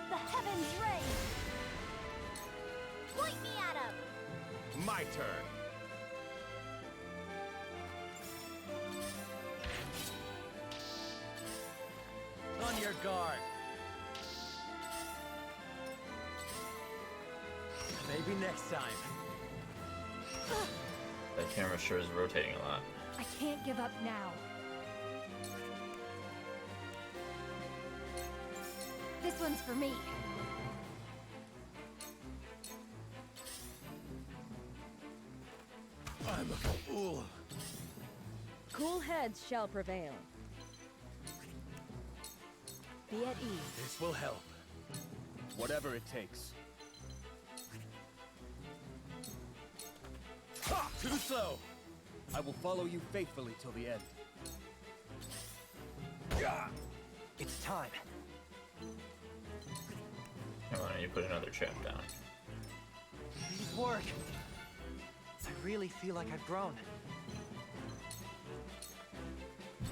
The heavens reign! Point me at him! My turn. On your guard. Maybe next time. That camera sure is rotating a lot. I can't give up now. This one's for me. I'm a fool. Cool heads shall prevail. Be at ease. This will help. Whatever it takes. Ha! Too slow! I will follow you faithfully till the end. It's time. Come on, you put another chap down. These work. I really feel like I've grown.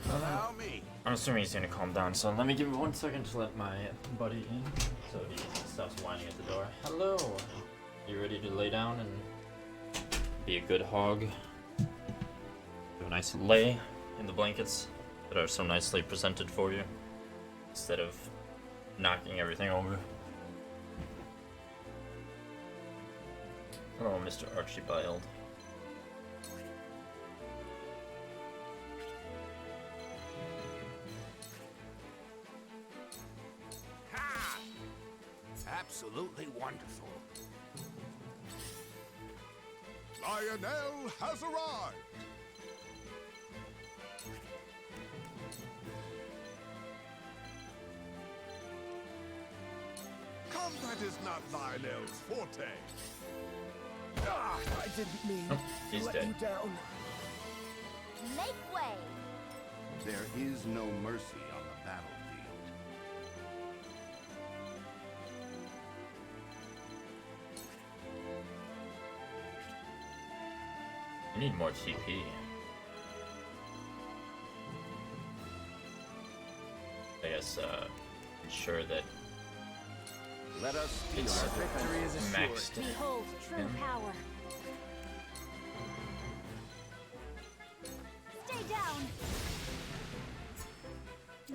Allow me. I'm assuming he's gonna calm down, so let me give him 1 second to let my buddy in so he stops whining at the door. Hello! You ready to lay down and be a good hog? Do a nice lay in the blankets that are so nicely presented for you instead of knocking everything over. Hello, Mr. Archibald. Ha! Absolutely wonderful. Lionel has arrived. Combat is not Lionel's forte. Ah, I didn't mean He's to let dead. you down. Make way! There is no mercy on the battlefield. You need more TP. I guess, ensure that Let us steal it's our victory is assured. maxed. Behold true him. power. Stay down!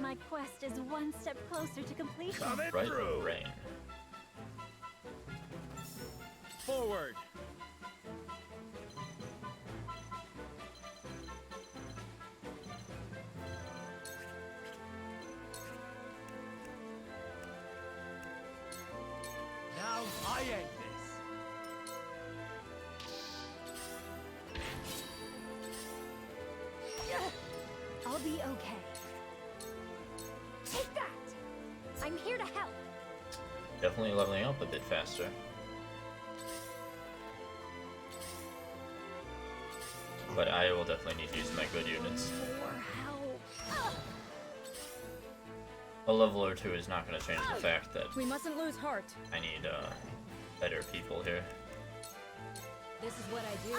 My quest is one step closer to completion. Coming Right through. rain. Forward! Definitely leveling up a bit faster. But I will definitely need to use my good units. A level or two is not going to change the fact that We mustn't lose heart. I need better people here. This is what I do.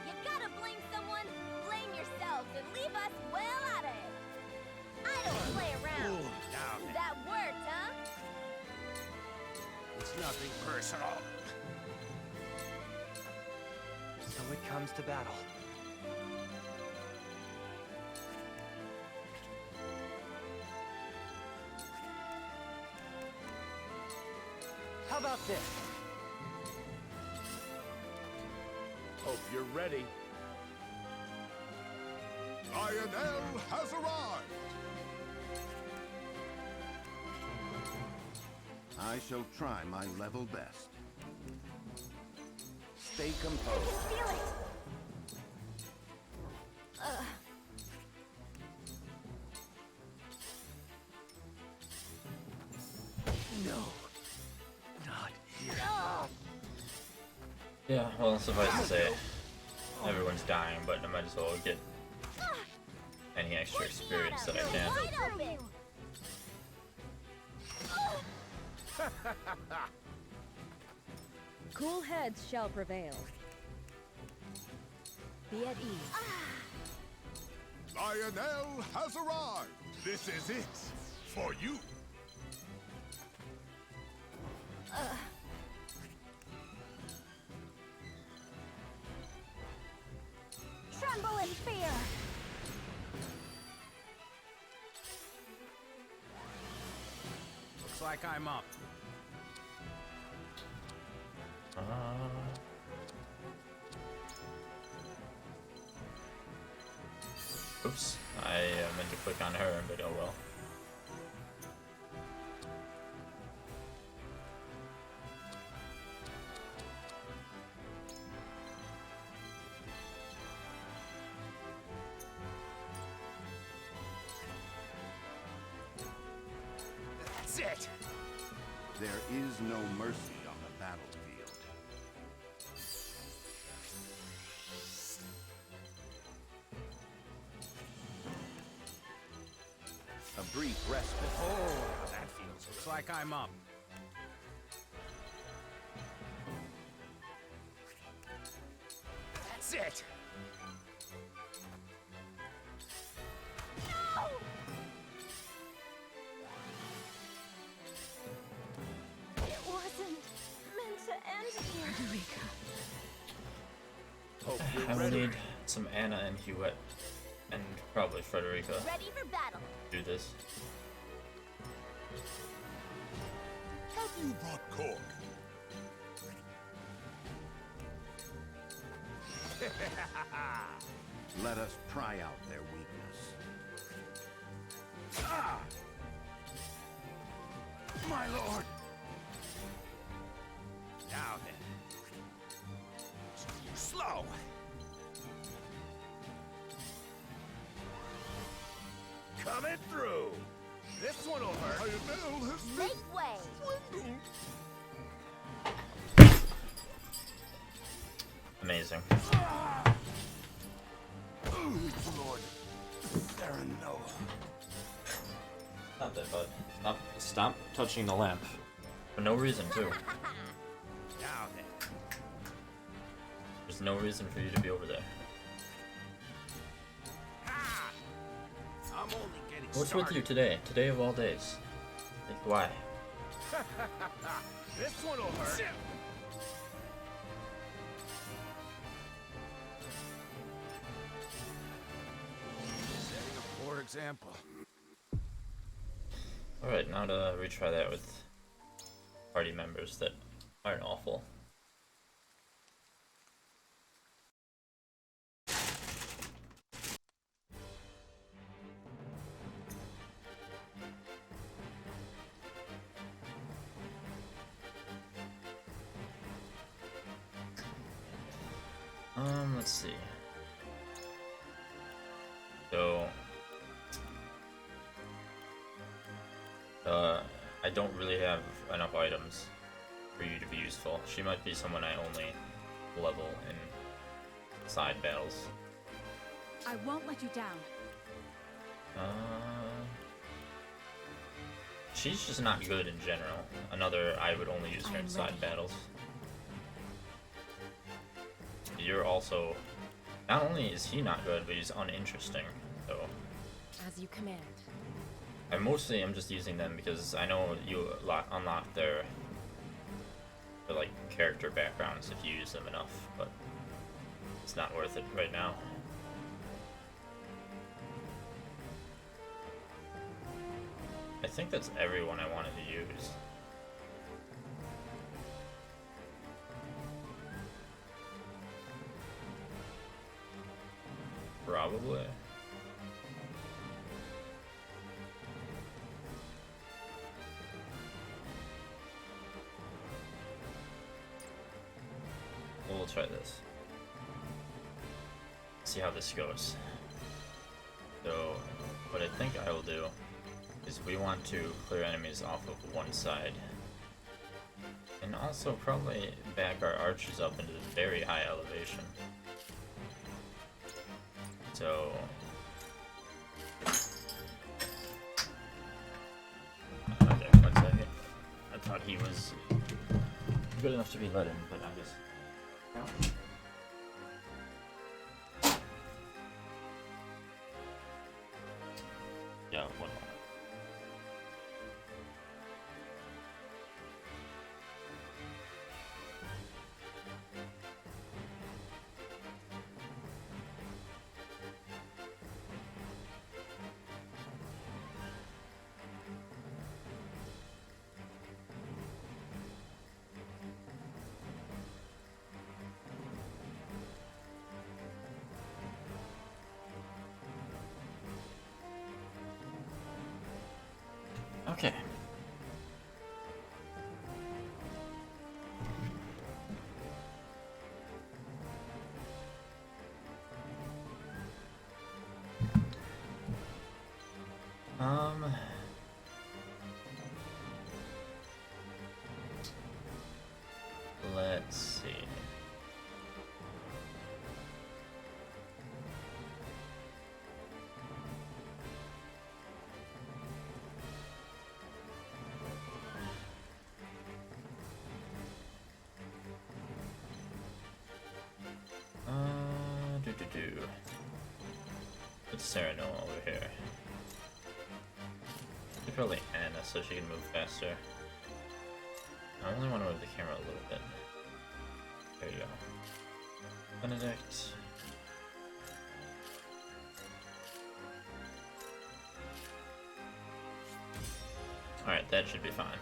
You gotta blame someone, blame yourself, and leave us well out of it. I don't play around. Ooh, now That worked, huh? it's nothing personal. So it comes to battle. How about this? Hope you're ready. Lionel has arrived! I shall try my level best. Stay composed. Feel it. No. Not here. Yeah, well, suffice to say, everyone's dying, but I might as well get any extra experience that I can. Wide open. Cool heads shall prevail. Be at ease. Lionel has arrived! This is it! For you! Tremble in fear. Looks like I'm up. Oops, I meant to click on her, but oh well. That's it. There is no mercy on the battlefield. A brief respite. Oh, that feels. Looks like I'm up. That's it. It wasn't meant to end here. Hope I you're will ready. need some Anna and Hewitt, and probably Frederica, Ready for battle. to do this. Have you brought cork? Let us try out their weakness. Ah! My lord. Now then. Slow. Coming through. This one will hurt. Lionel has been Make way. swindled! Amazing. Lord Serenoa. Not that bad. Stop touching the lamp. For no reason, too. Now then. There's no reason for you to be over there. Ha! I'm only getting What's started. with you today? Today of all days. Like, why? This one will hurt. Setting a poor example. Alright, now to retry that with party members that aren't awful. Let's see. So, I don't really have enough items for you to be useful. She might be someone I only level in side battles. I won't let you down. She's just not good in general. Another I would only use her in side battles. You're also... Not only is he not good, but he's uninteresting, so... As you command. I mostly am just using them because I know you unlock their like character backgrounds if you use them enough, but it's not worth it right now. I think that's everyone I wanted to use. Probably. We'll try this. See how this goes. So, what I think I will do is we want to clear enemies off of one side. And also probably back our archers up into very high elevation. So... Okay, 1 second. I thought he was good enough to be let in, but I just... Yeah, 1 moment. Okay. Let's see. Put Serenoa over here. Probably Anna so she can move faster. I only want to move the camera a little bit. There you go. Benedict. Alright, that should be fine.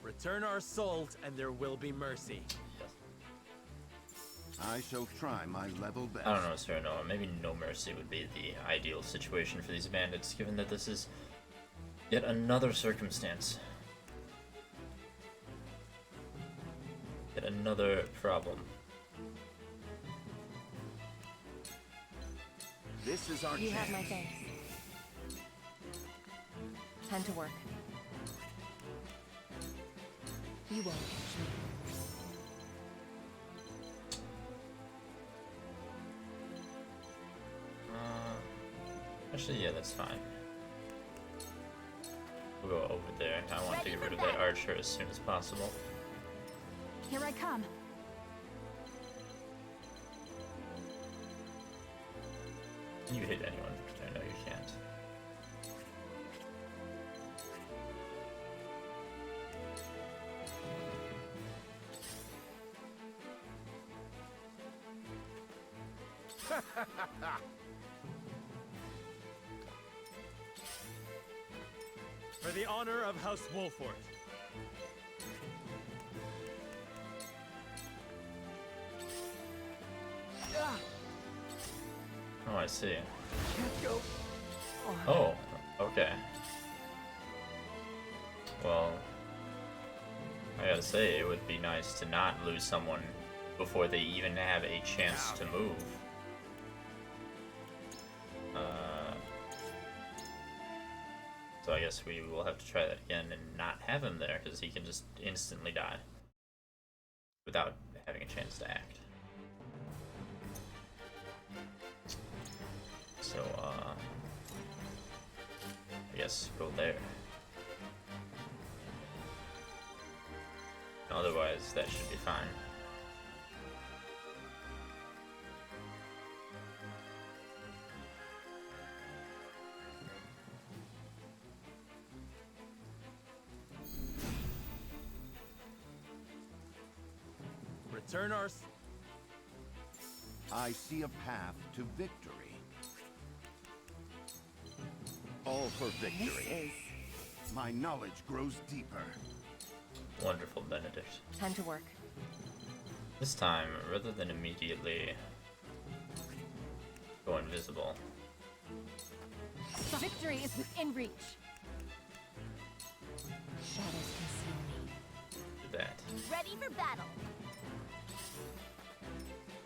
Return our salt, and there will be mercy. I shall try my level best. I don't know, Serenoa. Maybe no mercy would be the ideal situation for these bandits, given that this is yet another circumstance. Yet another problem. This is our You chance. have my thanks. Time to work. You won't catch me. Actually, yeah, that's fine. We'll go over there. I want to get rid of that archer as soon as possible. Here I come. Can you hit anyone? I know you can't. For the honor of House Wolfort. Oh, I see. Can't go. Oh, okay. Well, I gotta say, it would be nice to not lose someone before they even have a chance to move. So I guess we will have to try that again and not have him there, because he can just instantly die without having a chance to act. So, I guess go there. Otherwise, that should be fine. Return our... I see a path to victory. All for victory. My knowledge grows deeper. Wonderful, Benedict. Time to work. This time, rather than immediately go invisible. Victory is within reach. Shadows conceal me. Do that. Ready for battle.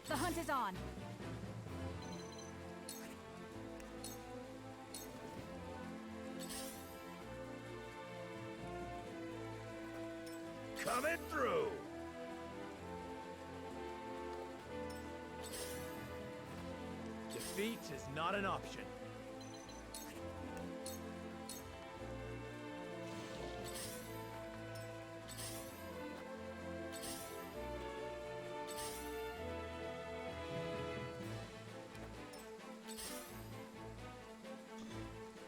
The hunt is on. Coming through! Defeat is not an option.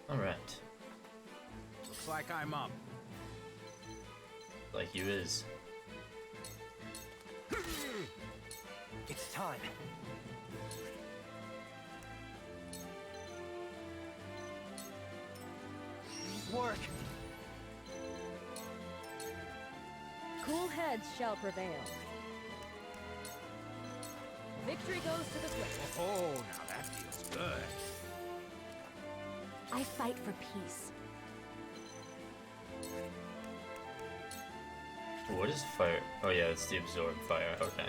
All right. Looks like I'm up. Like you is. It's time. Work. Cool heads shall prevail. Victory goes to the swift. Oh, now that feels good. I fight for peace. What is fire? Oh yeah, it's the absorb fire. Okay.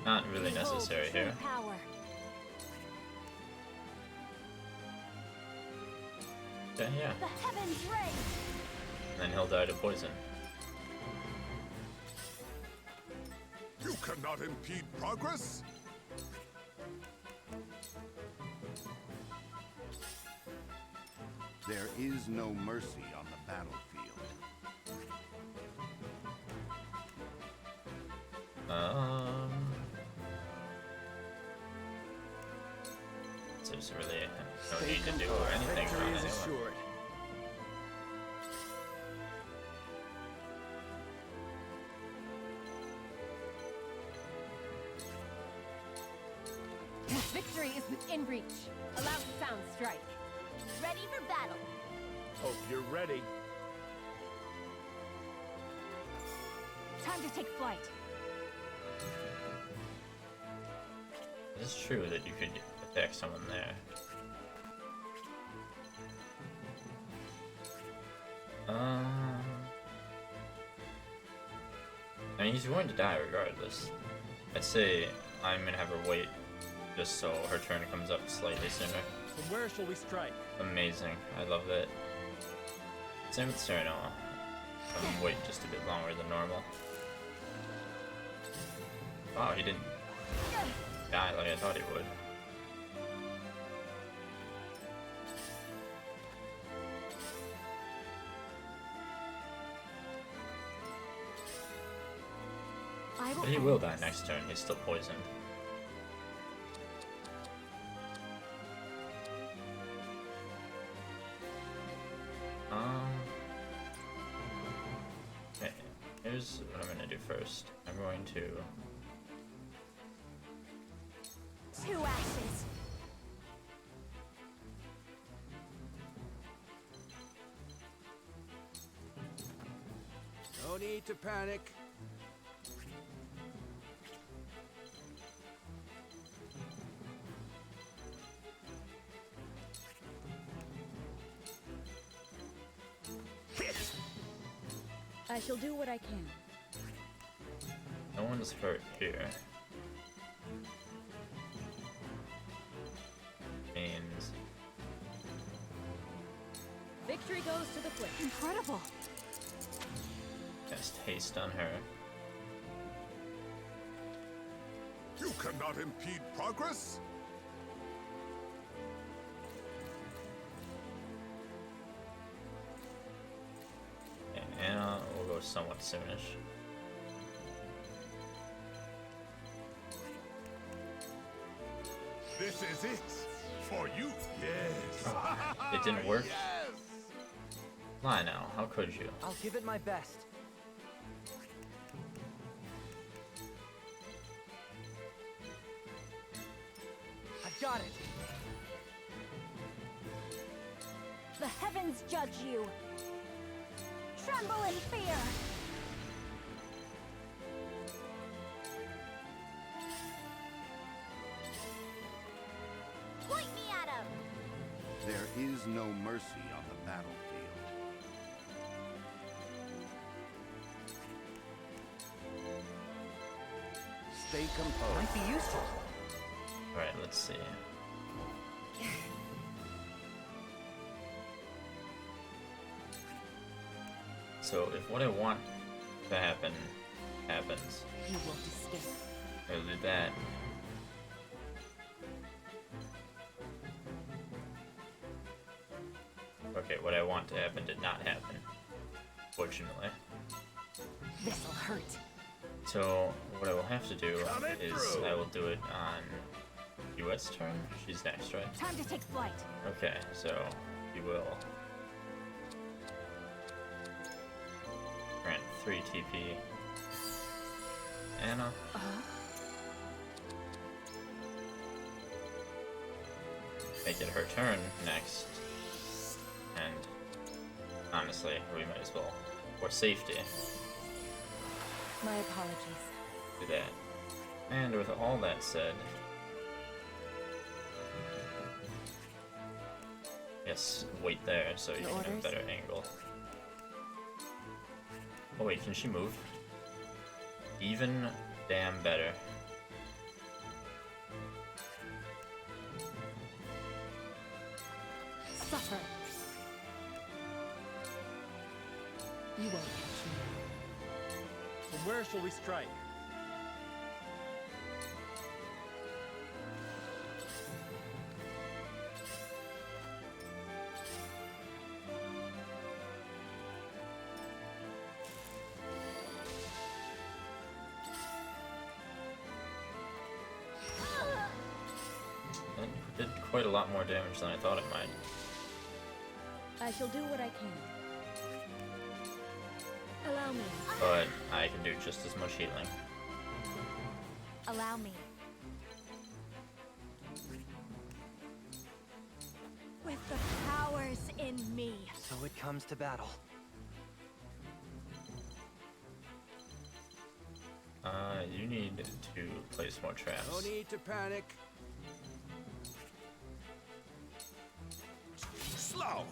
Not really necessary here. Power. Okay, yeah. The heavens rage. And then he'll die to poison. You cannot impede progress? There is no mercy on the battlefield. So there's really no need to do anything around anyone. Assured. Victory is within reach. Allow sound strike. Ready for battle. Hope you're ready. Time to take flight. It is true that you could attack someone there. I mean, he's going to die regardless. I'd say I'm gonna have her wait just so her turn comes up slightly sooner. From where shall we strike? Amazing. I love that. Same with Serenoa. I'm wait just a bit longer than normal. Wow, he didn't die like I thought he would. But he will die next turn, he's still poisoned. Okay, here's what I'm gonna do first. I'm going to... Two ashes. No need to panic. I shall do what I can. No one's hurt here. Means Victory goes to the Flint. Incredible. cast haste on her. You cannot impede progress? And Anna will go somewhat soonish. This is it. For you, yes. It didn't work? Yes. Lionel, how could you? I'll give it my best. I've got it. The heavens judge you. Tremble in fear. Point me at him! There is no mercy on the battlefield. Stay composed. Might be useful. Alright, let's see. So if what I want to happen happens, You won't escape. I'll do that. Okay, what I want to happen did not happen, fortunately. This'll hurt. So what I will have to do is I will do it on Duet's turn. She's next, right? Time to take flight. Okay, so you will grant 3 TP. Anna. Make it her turn next. And honestly, we might as well, for safety, My apologies. do that. And with all that said, yes, wait there so you Your can have a orders? better angle. Oh wait, can she move? Even damn better. Suffer. You won't catch me. From where shall we strike? That did quite a lot more damage than I thought it might. I shall do what I can. Allow me. But I can do just as much healing. Allow me. With the powers in me. So it comes to battle. You need to place more traps. No need to panic. Slow.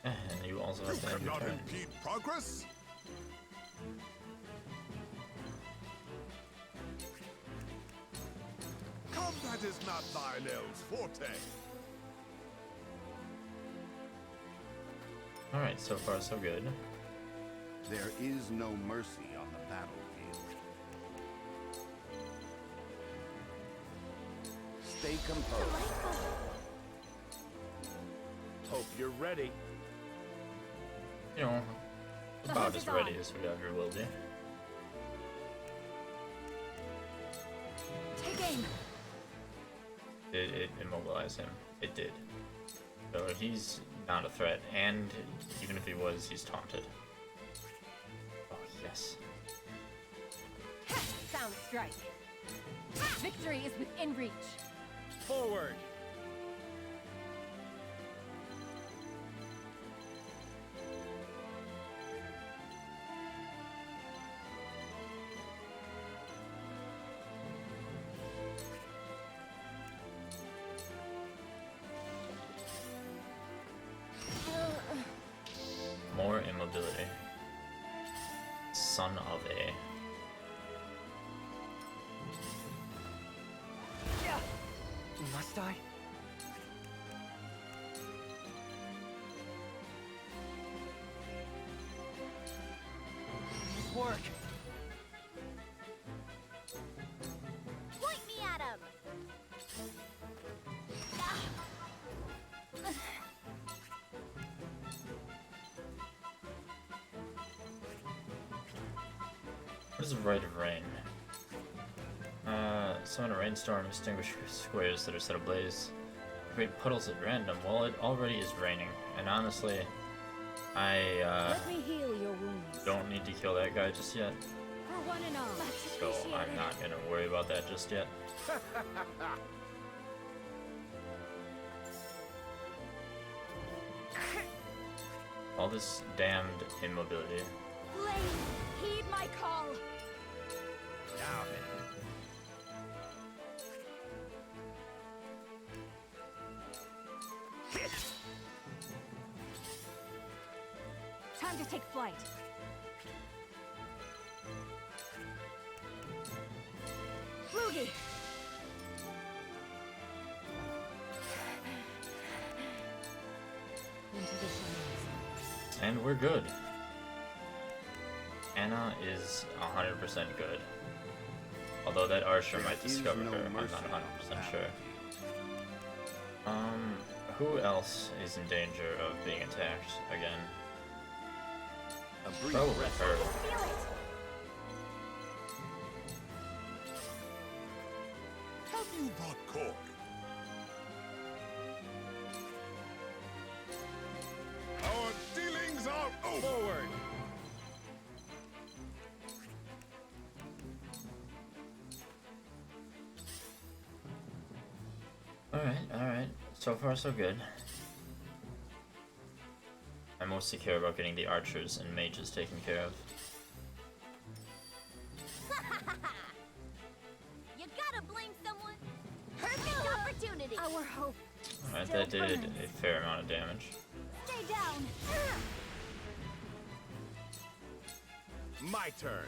And you also You have to end your cannot turn. impede progress? Combat is not Lionel's forte. Alright, so far so good. There is no mercy on the battlefield. Stay composed. Hope you're ready. You know, about as ready as we ever will be. Take aim. It immobilized him. It did. So he's not a threat, and even if he was, he's taunted. Oh, yes. Sound strike. Victory is within reach. Forward! son of a. Must I? Work! Point me at him! What is Rite of Rain? Summon a rainstorm, extinguish squares that are set ablaze. Create puddles at random. Well, it already is raining, and honestly, I Let me heal your wounds. don't need to kill that guy just yet, For one and all. so I'm not gonna worry about that just yet. All this damned immobility. Blade, heed my call. Now then. Time to take flight. Flugie! Into the shadows. And we're good. Anna is 100% good. Although that Archer might discover her, I'm not 100% sure. Who else is in danger of being attacked again? Probably her. Have you brought cork? Our dealings are over! Forward! Alright. So far, so good. I mostly care about getting the archers and mages taken care of. You gotta blame someone. Perfect opportunity. Our hope. Alright, that did a fair amount of damage. Stay down. My turn.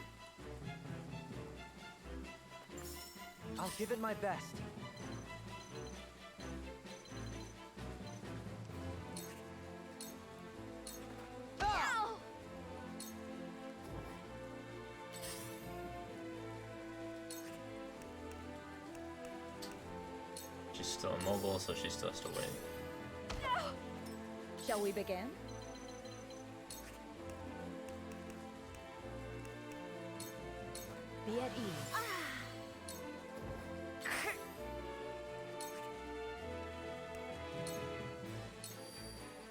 I'll give it my best. She's still immobile, so she still has to wait. Shall we begin? Be at ease.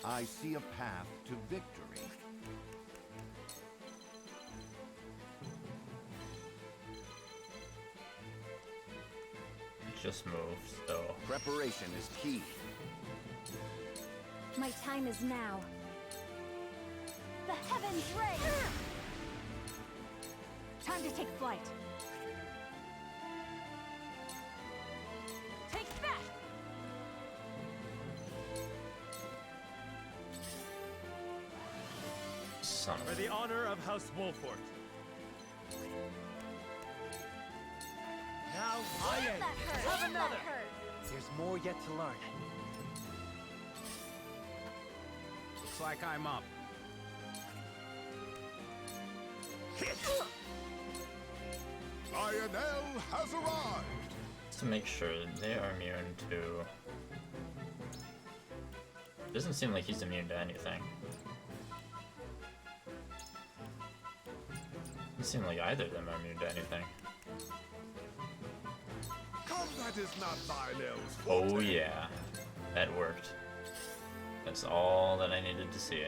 I see a path to victory. Just moved, so. Preparation is key. My time is now. The heavens ring. Time to take flight. Take that! Son of For the honor of House Wolfort. Now I end. Have another. There's more yet to learn. Looks like I'm up. Lionel has arrived! Just to make sure they are immune to. Doesn't seem like he's immune to anything. Doesn't seem like either of them are immune to anything. Combat is not Lionel's Oh forte. yeah, that worked. That's all that I needed to see.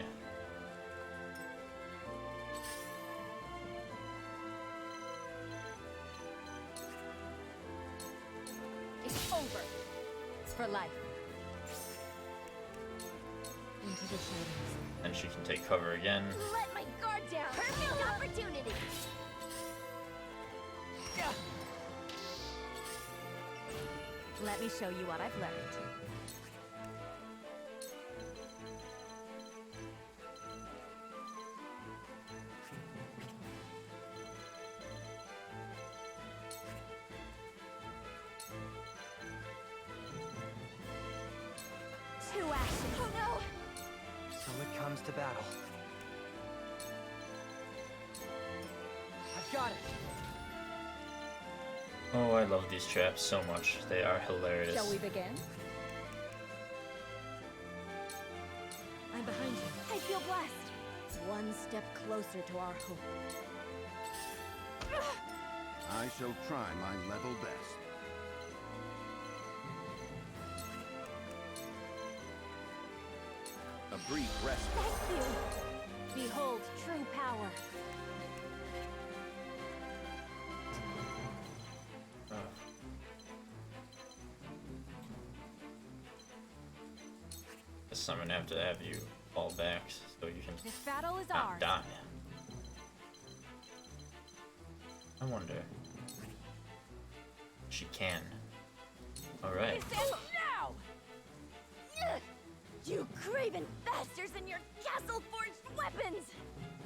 It's over. For life. Into the shadows. And she can take cover again. Let my guard down. Perfect opportunity. Let me show you what I've learned. ashes! Oh no! So it comes to battle. I've got it! Oh, I love these traps so much. They are hilarious. Shall we begin? I'm behind you. I feel blessed. One step closer to our hope. I shall try my level best. A brief respite. Thank you! Behold true power. Guess I'm gonna have to have you fall back so you can This battle is not ours. die. I wonder. She can. Alright. This ends now! Ugh! You craven bastards and your castle-forged weapons!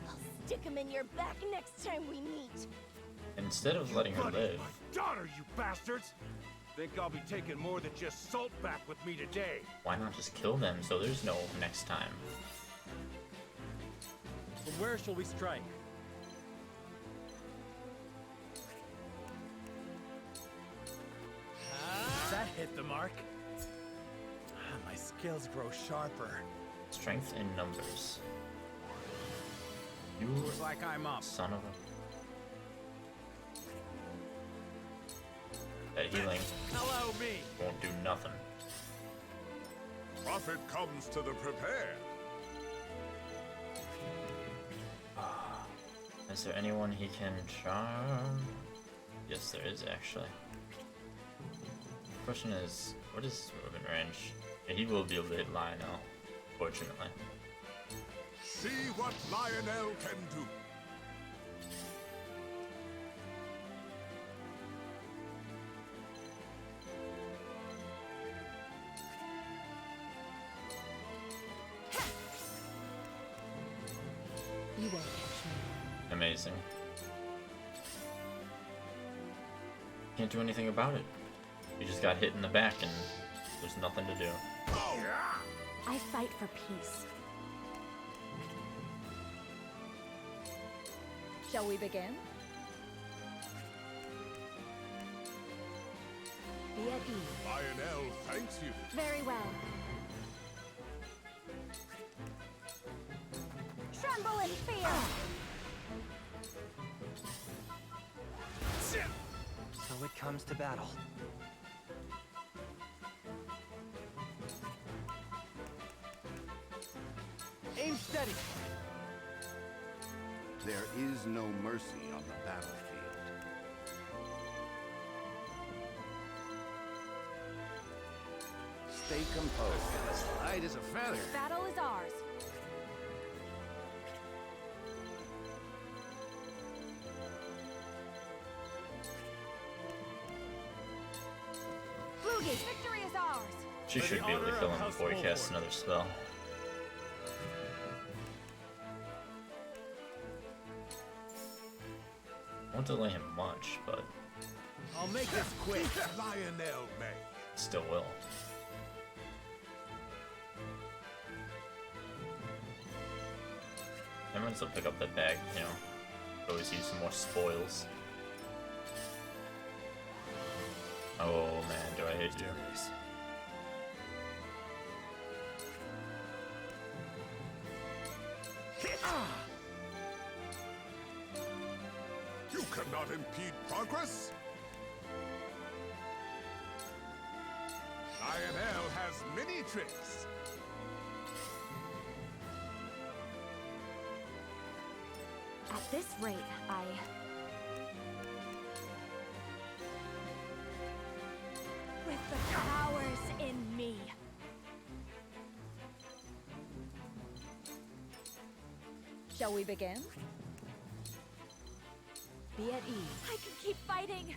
I'll stick them in your back next time we meet. Instead of letting her live, My daughter, you bastards! Think I'll be taking more than just salt back with me today. why not just kill them so there's no next time? From where shall we strike? That hit the mark. My skills grow sharper. Strength in numbers. You Looks like I'm up. son of a... That healing Hello, me. won't do nothing. Prophet comes to the prepared. Is there anyone he can charm? Yes, there is actually. The question is, what is movement range? Yeah, he will be able to hit Lionel, fortunately. See what Lionel can do. You won't catch me. Amazing. Can't do anything about it. You just got hit in the back and there's nothing to do. I fight for peace. Shall we begin? Be at ease. Lionel thanks you. Very well. Tremble in fear! So it comes to battle. Aim steady. There is no mercy on the battlefield. Stay composed. As light as a feather. This battle is ours. Boogie, victory is ours. She For the should be able to honor kill of him House before he casts Wolford. another spell. I won't delay him much, but I'll make this quick. Lionel may. still will. I might as well pick up that bag, you know. Always use some more spoils. Oh man, do I hate you. You cannot impede progress. Lionel has many tricks. At this rate, With the powers in me. Shall we begin? Be at ease. I can keep fighting.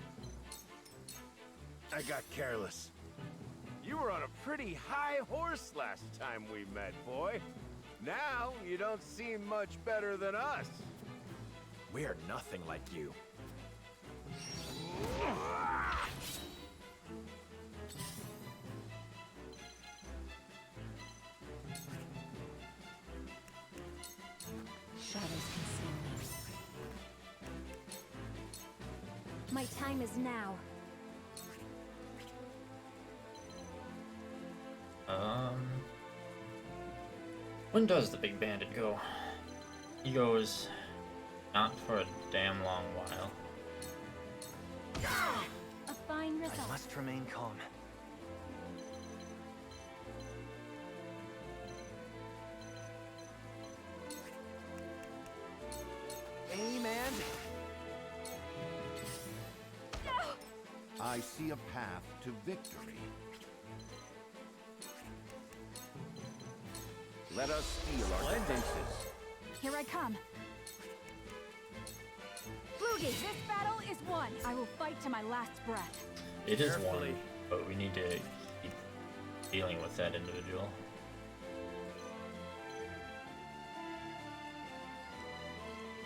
I got careless. You were on a pretty high horse last time we met, boy. Now you don't seem much better than us. We are nothing like you. My time is now. When does the big bandit go? He goes not for a damn long while. A fine result. I must remain calm. Aim and... I see a path to victory. Let us steal our defenses. Here I come. Flugy, this battle is won. I will fight to my last breath. It is one, but we need to keep dealing with that individual.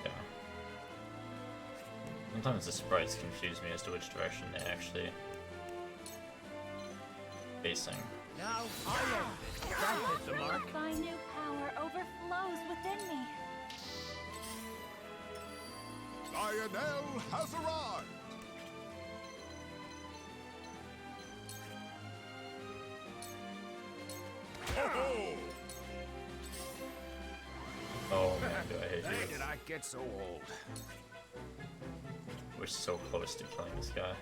Yeah. Sometimes the sprites confuse me as to which direction they're actually facing. Now I am that hit the mark. My new power overflows within me. Lionel has arrived! Oh man, do I hate Dang you. it, I get so old. We're so close to killing this guy.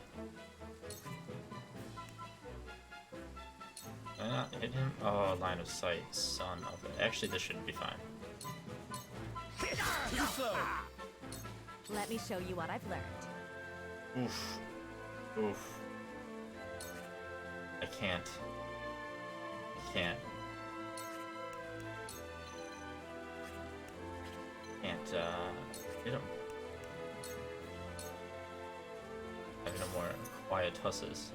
Did I not hit him? Oh, line of sight, son of it. Actually, this shouldn't be fine. Too slow. Let me show you what I've learned. Oof. Oof. I can't. Can't hit him. I have no more quiet tusses.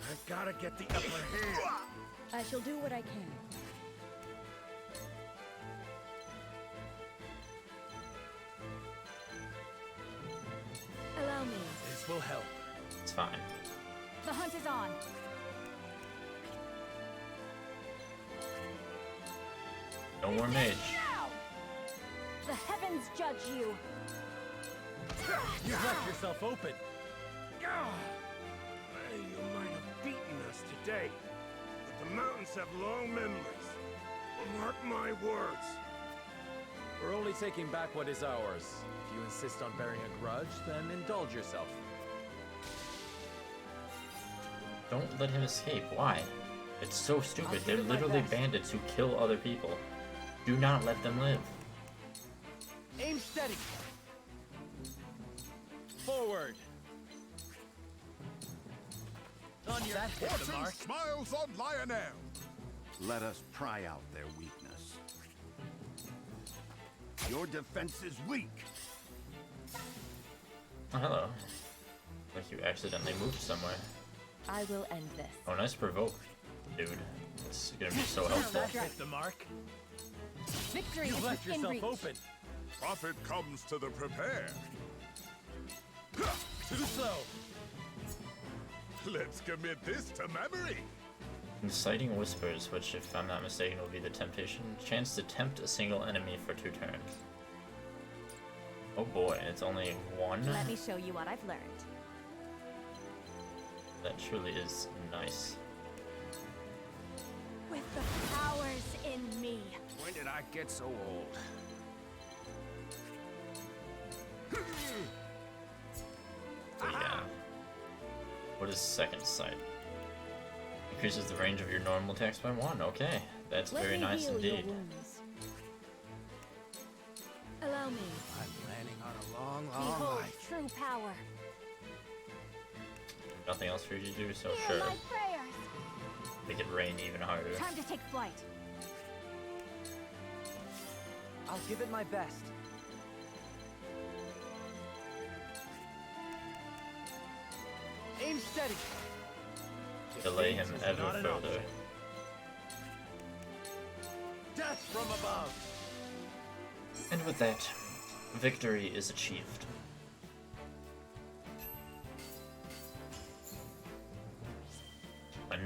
I've gotta get the upper hand. I shall do what I can. Allow me. This will help. It's fine. The hunt is on. No more mage. The heavens judge you. You left yourself open. You might have beaten us today, but the mountains have long memories. Mark my words. We're only taking back what is ours. If you insist on bearing a grudge, then indulge yourself. Don't let him escape. Why? It's so stupid. They're give it my literally best. bandits who kill other people. Do not let them live. Aim steady. Forward. On your Fortune smiles on Lionel! Let us pry out their weakness. Your defense is weak. Oh, hello. Like you accidentally moved somewhere. I will end this. Oh, nice provoke, dude. It's gonna be so helpful. Hit the mark. Victory You is left within yourself reach. open. Profit comes to the prepared. Too slow. Let's commit this to memory. Inciting whispers, which, if I'm not mistaken, will be the temptation. Chance to tempt a single enemy for 2 turns. Oh boy, it's only 1? Let me show you what I've learned. That truly is nice. With the powers in me. When did I get so old? So yeah. What is second sight? Increases the range of your normal attacks by 1. Okay, that's Let very me nice heal your indeed. wounds. Allow me. I'm planning on a long, Behold life. true power. Nothing else for you to do, so Hear sure. my prayers. Make it rain even harder. Time to take flight. I'll give it my best. Aim steady. Delay him This is ever not an further. option. Death from above. And with that, victory is achieved.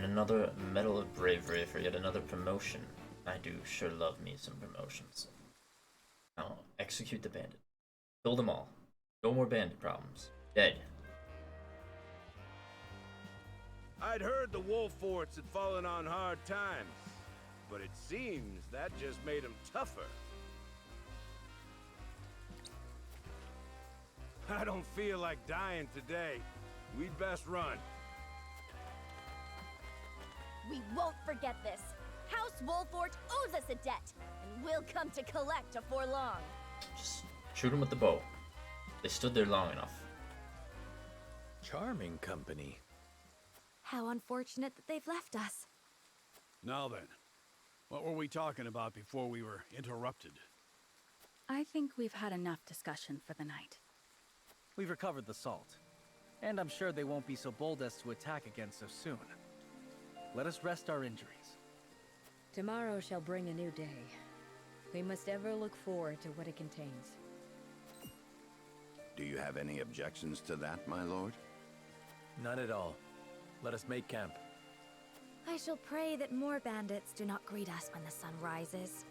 And another Medal of Bravery for yet another promotion. I do sure love me some promotions. Now, execute the bandit. Kill them all. No more bandit problems. Dead. I'd heard the Wolforts had fallen on hard times, but it seems that just made them tougher. I don't feel like dying today. We'd best run. We won't forget this. House Wolfort owes us a debt, and we'll come to collect afore long. Just shoot them with the bow. They stood there long enough. Charming company. How unfortunate that they've left us. Now then, what were we talking about before we were interrupted? I think we've had enough discussion for the night. We've recovered the salt, and I'm sure they won't be so bold as to attack again so soon. Let us rest our injuries. Tomorrow shall bring a new day. We must ever look forward to what it contains. Do you have any objections to that, my lord? None at all. Let us make camp. I shall pray that more bandits do not greet us when the sun rises.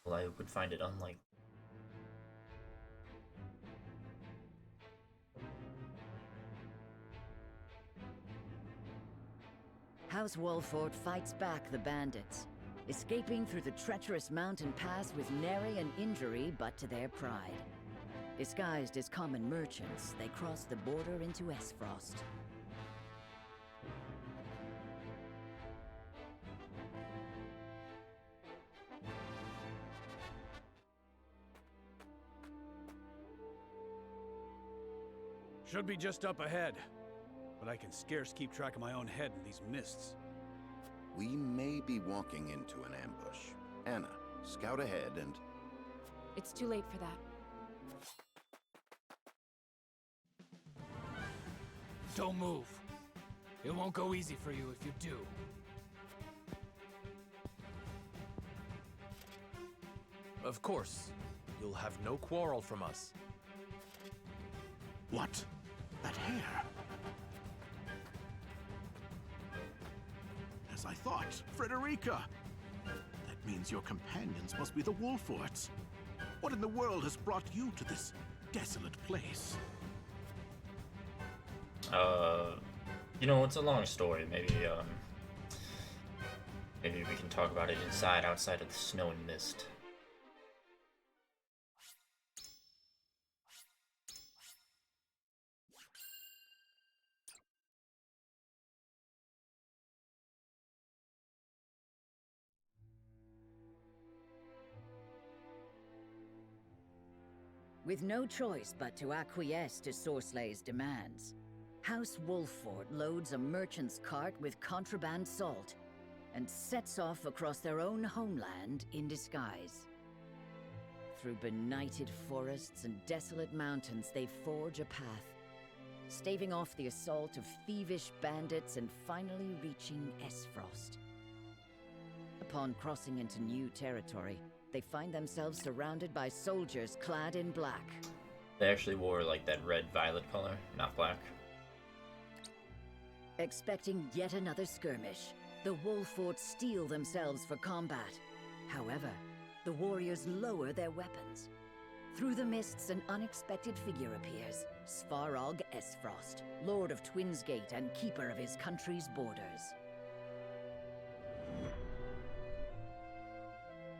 Well, I would find it unlikely. House Wolfort fights back the bandits, escaping through the treacherous mountain pass with nary an injury but to their pride. Disguised as common merchants, they cross the border into Esfrost. Should be just up ahead, but I can scarce keep track of my own head in these mists. We may be walking into an ambush. Anna, scout ahead and... It's too late for that. Don't move. It won't go easy for you if you do. Of course. You'll have no quarrel from us. What? That hair? As I thought, Frederica! That means your companions must be the Wolforts. What in the world has brought you to this desolate place? You know, it's a long story. Maybe we can talk about it outside of the snow and mist. With no choice but to acquiesce to Sorslay's demands, House Wolfort loads a merchant's cart with contraband salt and sets off across their own homeland in disguise. Through benighted forests and desolate mountains, they forge a path, staving off the assault of thievish bandits and finally reaching Esfrost. Upon crossing into new territory, they find themselves surrounded by soldiers clad in black. They actually wore like that red-violet color, not black. Expecting yet another skirmish, the Wolforts steel themselves for combat. However, the warriors lower their weapons. Through the mists, an unexpected figure appears, Svarog Esfrost, Lord of Twinsgate and keeper of his country's borders.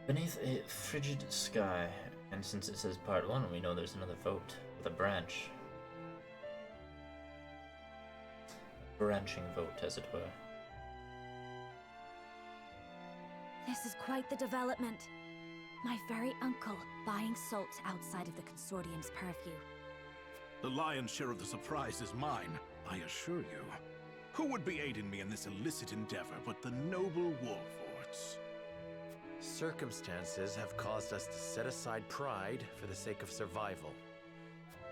Beneath a frigid sky, and since it says part 1, we know there's another vote with a branch. Branching vote, as it were. This is quite the development. My very uncle buying salt outside of the Consortium's purview. The lion's share of the surprise is mine, I assure you. Who would be aiding me in this illicit endeavor but the noble Wolforts? Circumstances have caused us to set aside pride for the sake of survival.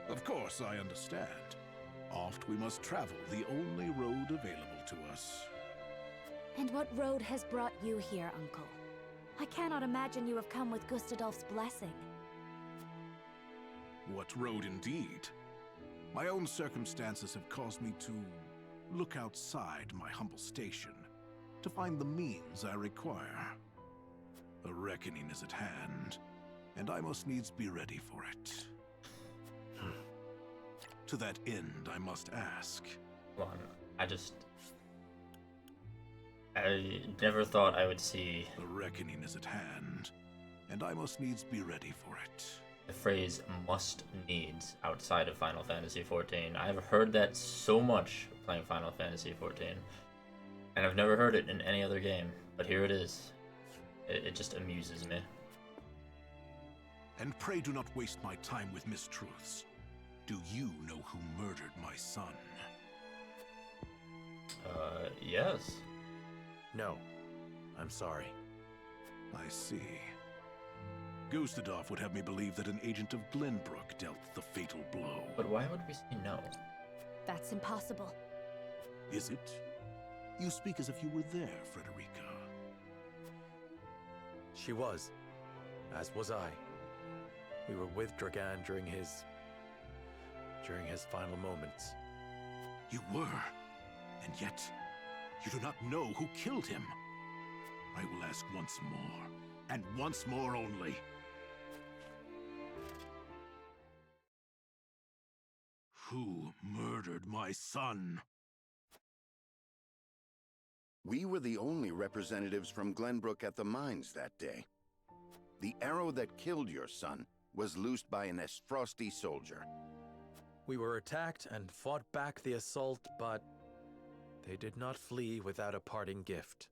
Of course, I understand. Oft we must travel the only road available to us. And what road has brought you here, Uncle? I cannot imagine you have come with Gustadolf's blessing. What road indeed? My own circumstances have caused me to look outside my humble station to find the means I require. A reckoning is at hand, and I must needs be ready for it. To that end, I must ask. Hold on, I never thought I would see the reckoning is at hand, and I must needs be ready for it. The phrase must needs outside of Final Fantasy XIV. I've heard that so much playing Final Fantasy XIV, and I've never heard it in any other game, but here it is. It just amuses me. And pray do not waste my time with mistruths. Do you know who murdered my son? Yes. No. I'm sorry. I see. Gustadov would have me believe that an agent of Glenbrook dealt the fatal blow. But why would we say no? That's impossible. Is it? You speak as if you were there, Frederica. She was. As was I. We were with Dragan during his final moments. You were? And yet, you do not know who killed him. I will ask once more, and once more only. Who murdered my son? We were the only representatives from Glenbrook at the mines that day. The arrow that killed your son was loosed by an Esfrosti soldier. We were attacked and fought back the assault, but they did not flee without a parting gift.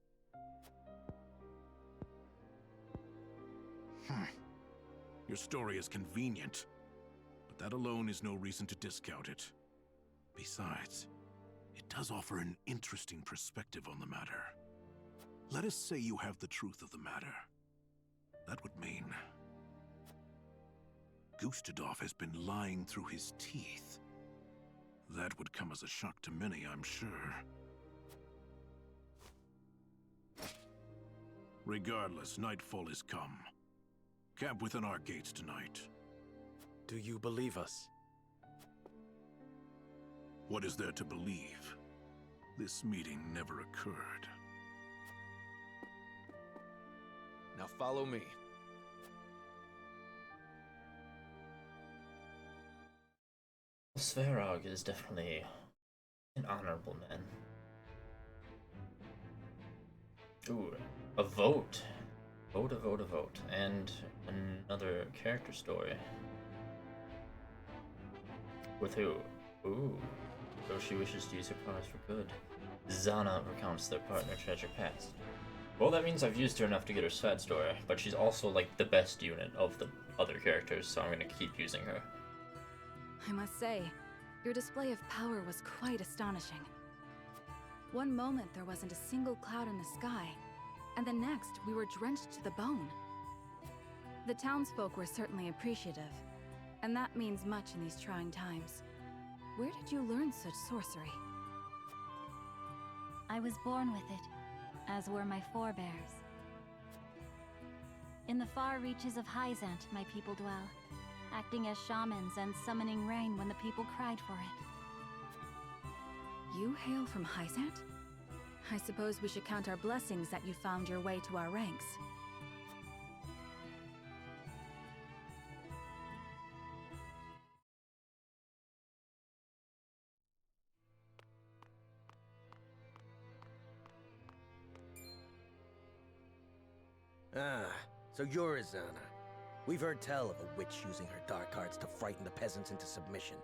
Your story is convenient, but that alone is no reason to discount it. Besides, it does offer an interesting perspective on the matter. Let us say you have the truth of the matter. That would mean Gustadov has been lying through his teeth. That would come as a shock to many, I'm sure. Regardless, nightfall is come. Camp within our gates tonight. Do you believe us? What is there to believe? This meeting never occurred. Now follow me. Sverog is definitely an honorable man. Ooh, a vote. Vote, a vote, a vote. And another character story. With who? Ooh. Though she wishes to use her powers for good. Zana recounts their partner treasure past. Well, that means I've used her enough to get her sad story, but she's also like the best unit of the other characters, so I'm gonna keep using her. I must say, your display of power was quite astonishing. One moment there wasn't a single cloud in the sky, and the next we were drenched to the bone. The townsfolk were certainly appreciative, and that means much in these trying times. Where did you learn such sorcery? I was born with it, as were my forebears. In the far reaches of Hyzant, my people dwell, acting as shamans and summoning rain when the people cried for it. You hail from Hyzant? I suppose we should count our blessings that you found your way to our ranks. Ah, so you're Izana. We've heard tell of a witch using her dark arts to frighten the peasants into submission.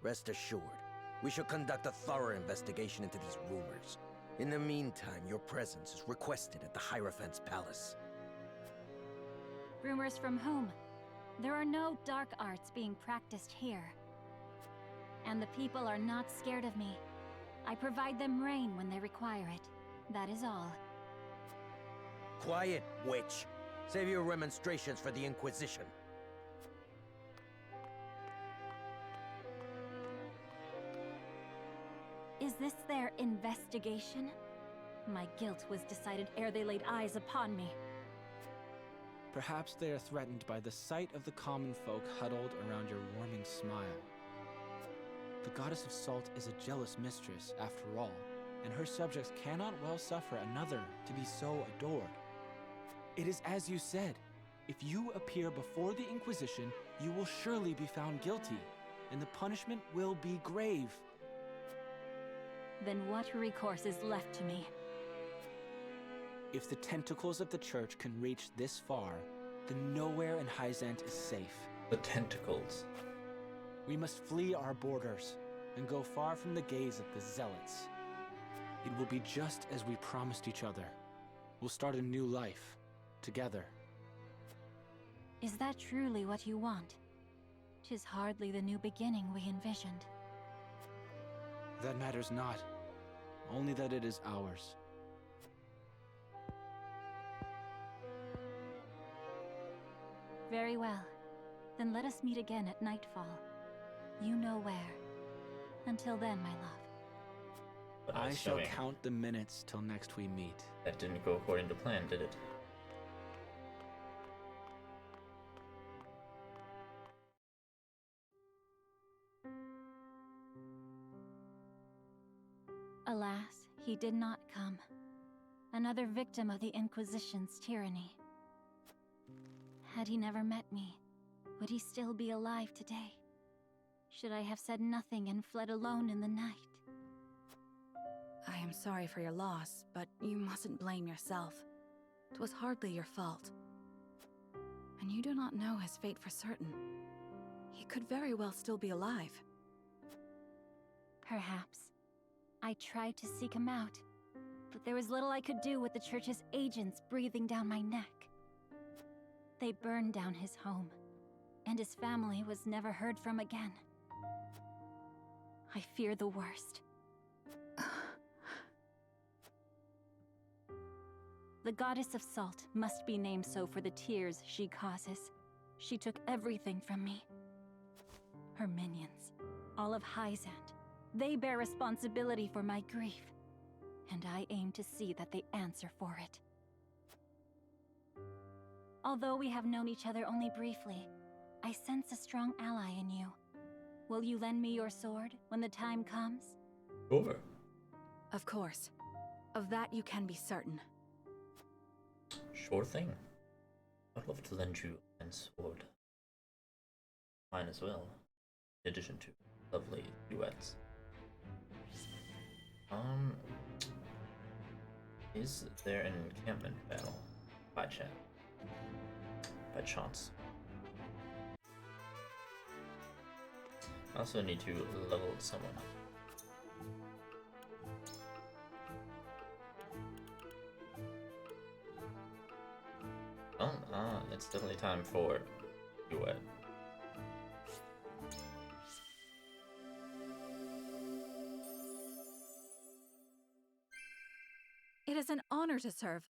Rest assured, we shall conduct a thorough investigation into these rumors. In the meantime, your presence is requested at the Hierophant's palace. Rumors from whom? There are no dark arts being practiced here. And the people are not scared of me. I provide them rain when they require it. That is all. Quiet, witch! Save your remonstrations for the Inquisition. Is this their investigation? My guilt was decided ere they laid eyes upon me. Perhaps they are threatened by the sight of the common folk huddled around your warming smile. The Goddess of Salt is a jealous mistress, after all, and her subjects cannot well suffer another to be so adored. It is as you said. If you appear before the Inquisition, you will surely be found guilty, and the punishment will be grave. Then what recourse is left to me? If the tentacles of the Church can reach this far, then nowhere in Hyzant is safe. The tentacles. We must flee our borders and go far from the gaze of the Zealots. It will be just as we promised each other. We'll start a new life, together. Is that truly what you want? 'Tis hardly the new beginning we envisioned. That matters not. Only that it is ours. Very well. Then let us meet again at nightfall. You know where. Until then, my love. But I shall showing. count the minutes till next we meet. That didn't go according to plan, did it? Alas, he did not come. Another victim of the Inquisition's tyranny. Had he never met me, would he still be alive today? Should I have said nothing and fled alone in the night? I am sorry for your loss, but you mustn't blame yourself. 'Twas hardly your fault. And you do not know his fate for certain. He could very well still be alive. Perhaps. I tried to seek him out, but there was little I could do with the Church's agents breathing down my neck. They burned down his home, and his family was never heard from again. I fear the worst. The Goddess of Salt must be named so for the tears she causes. She took everything from me. Her minions, all of Hyzant, they bear responsibility for my grief, and I aim to see that they answer for it. Although we have known each other only briefly, I sense a strong ally in you. Will you lend me your sword when the time comes? Sure. Of course. Of that you can be certain. Sure thing. I'd love to lend you a sword. Mine as well. In addition to lovely duets. Is there an encampment battle? By chance. I also need to level someone up. Well, it's definitely time for duet. It is an honor to serve.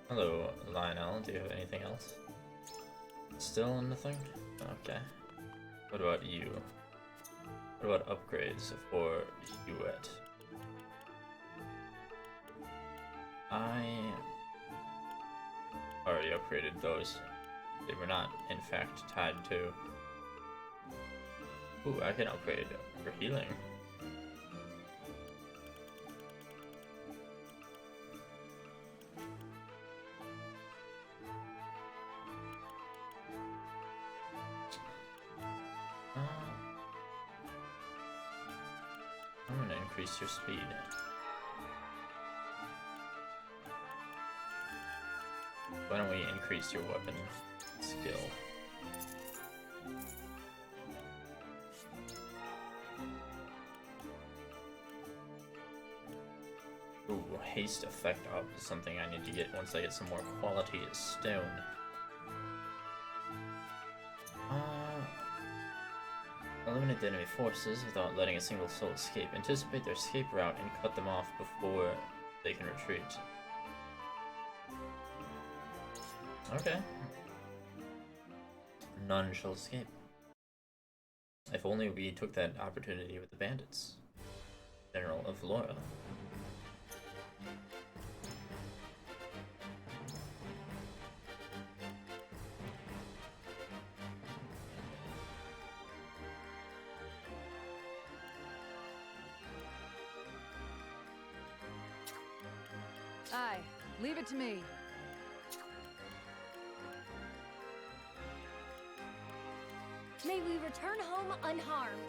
Hello, Lionel. Do you have anything else? Still nothing? Okay. What about you? What about upgrades for duet? I already upgraded those. They were not, in fact, tied to... Ooh, I can upgrade for healing. I'm gonna increase your speed. Why don't we increase your weapon skill? Ooh, haste effect up is something I need to get once I get some more quality stone. Eliminate the enemy forces without letting a single soul escape. Anticipate their escape route and cut them off before they can retreat. Okay. None shall escape. If only we took that opportunity with the bandits. General of Laura. Aye, leave it to me. May we return home unharmed.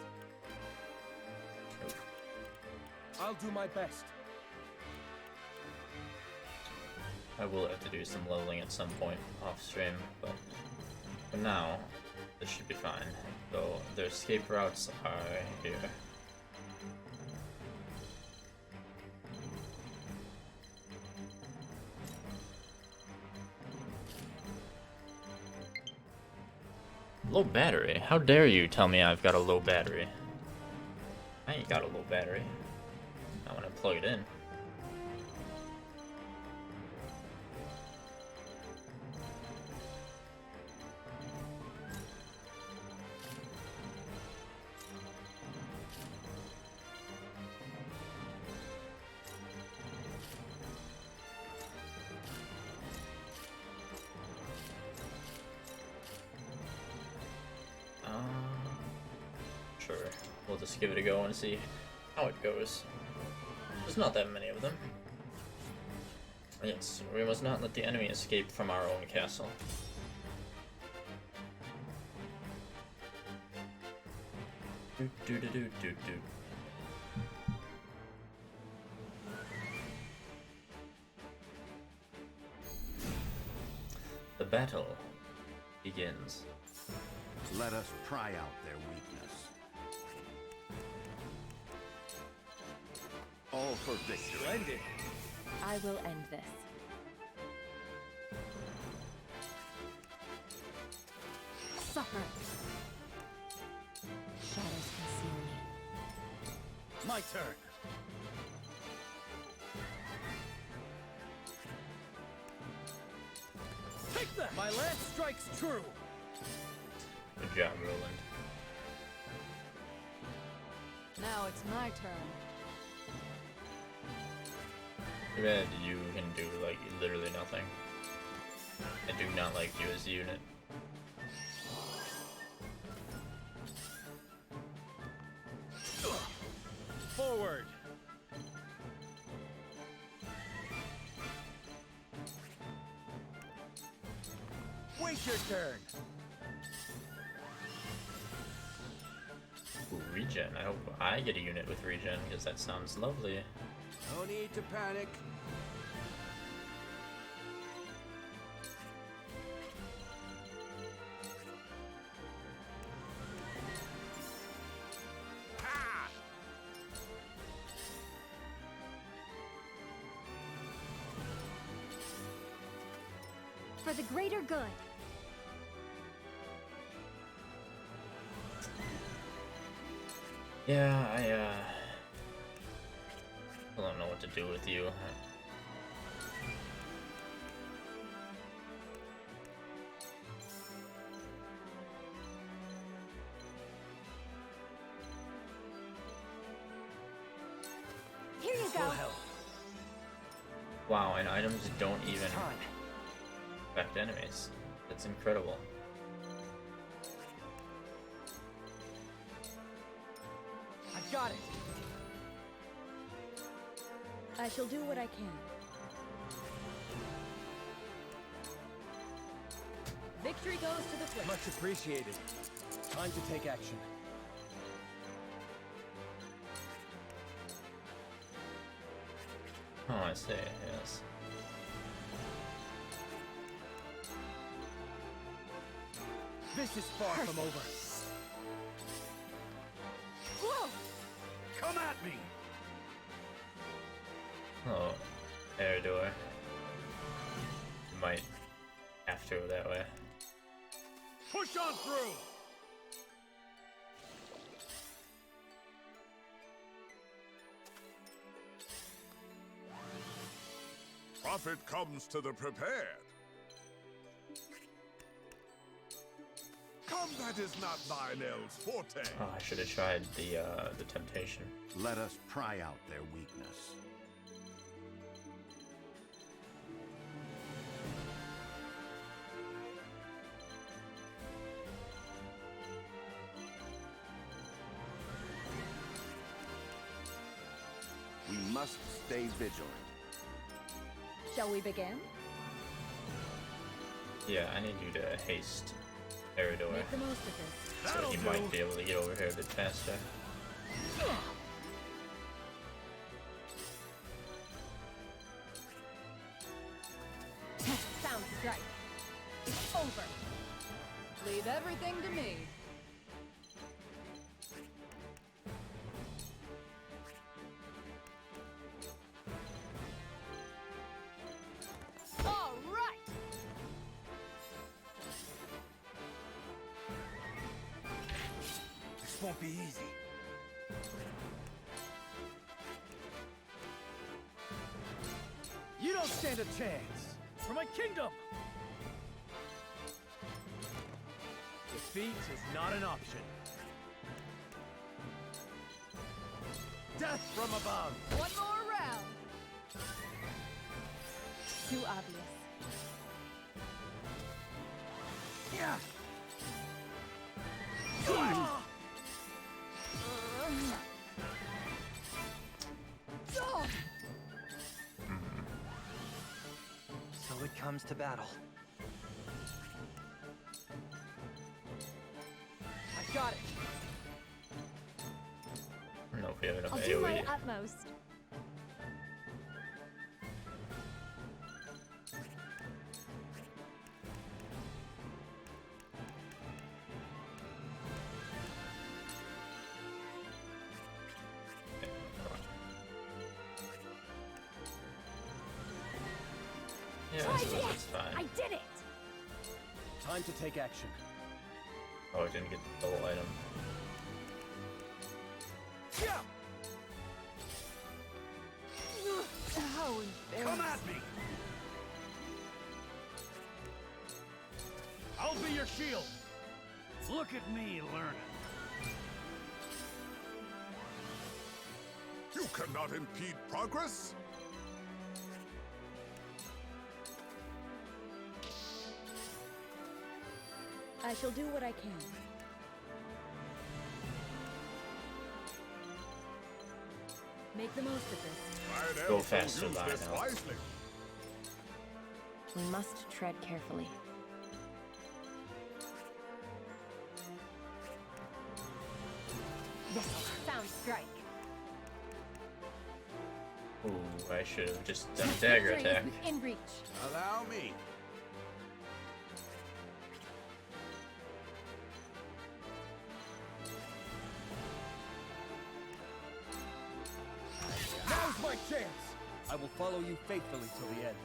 I'll do my best. I will have to do some leveling at some point off stream, but for now, this should be fine. So their escape routes are here. Low battery? How dare you tell me I've got a low battery? I ain't got a low battery. Not when I plug it in. Sure, we'll just give it a go and see how it goes. There's not that many of them. Yes, we must not let the enemy escape from our own castle. Do do do do do do. The battle begins. Let us try out their weakness. All for victory. Splendid. I will end this. Suffer. Shadows conceal me. My turn. Take that! My lance strikes true. Good job, Roland. Now it's my turn. Too bad you can do, like, literally nothing. I do not like you as a unit. Forward. Wait your turn. Ooh, regen. I hope I get a unit with regen, because that sounds lovely. No need to panic. For the greater good. Yeah, I don't know what to do with you. Here you go. Wow, and items don't even affect enemies. That's incredible. I've got it. I shall do what I can. Victory goes to the Flint. Much appreciated. Time to take action. Oh, I see, yes. This is far from over. Whoa! Come at me! Oh, Eridor. Might have to go that way. Push on through! Profit comes to the prepared. Combat is not thine elves' forte. Oh, I should have tried the temptation. Let us pry out their weakness. We must stay vigilant. Shall we begin? Yeah, I need you to haste Eridor, Make the most of this. so he might be able to get over here a bit faster. Sound strike. It's over. Leave everything to me. All right. This won't be easy. You don't stand a chance! For my kingdom! Defeat is not an option. Death from above! One more round. Too obvious. Yeah! So it comes to battle. I got it. I don't know if we have enough I'll do my AoE. utmost. Yeah, I suppose that's fine. I did it! Time to take action. Oh, I didn't get the double item. Yeah! How Come at me! I'll be your shield. Look at me learning. You cannot impede progress. I shall do what I can. Make the most of this. Fine Go elves don't faster, use Lion this Elf. wisely. We must tread carefully. Sound strike. Ooh, I should have just done a dagger Victory attack. is in reach. Allow me. Now's my chance! I will follow you faithfully till the end.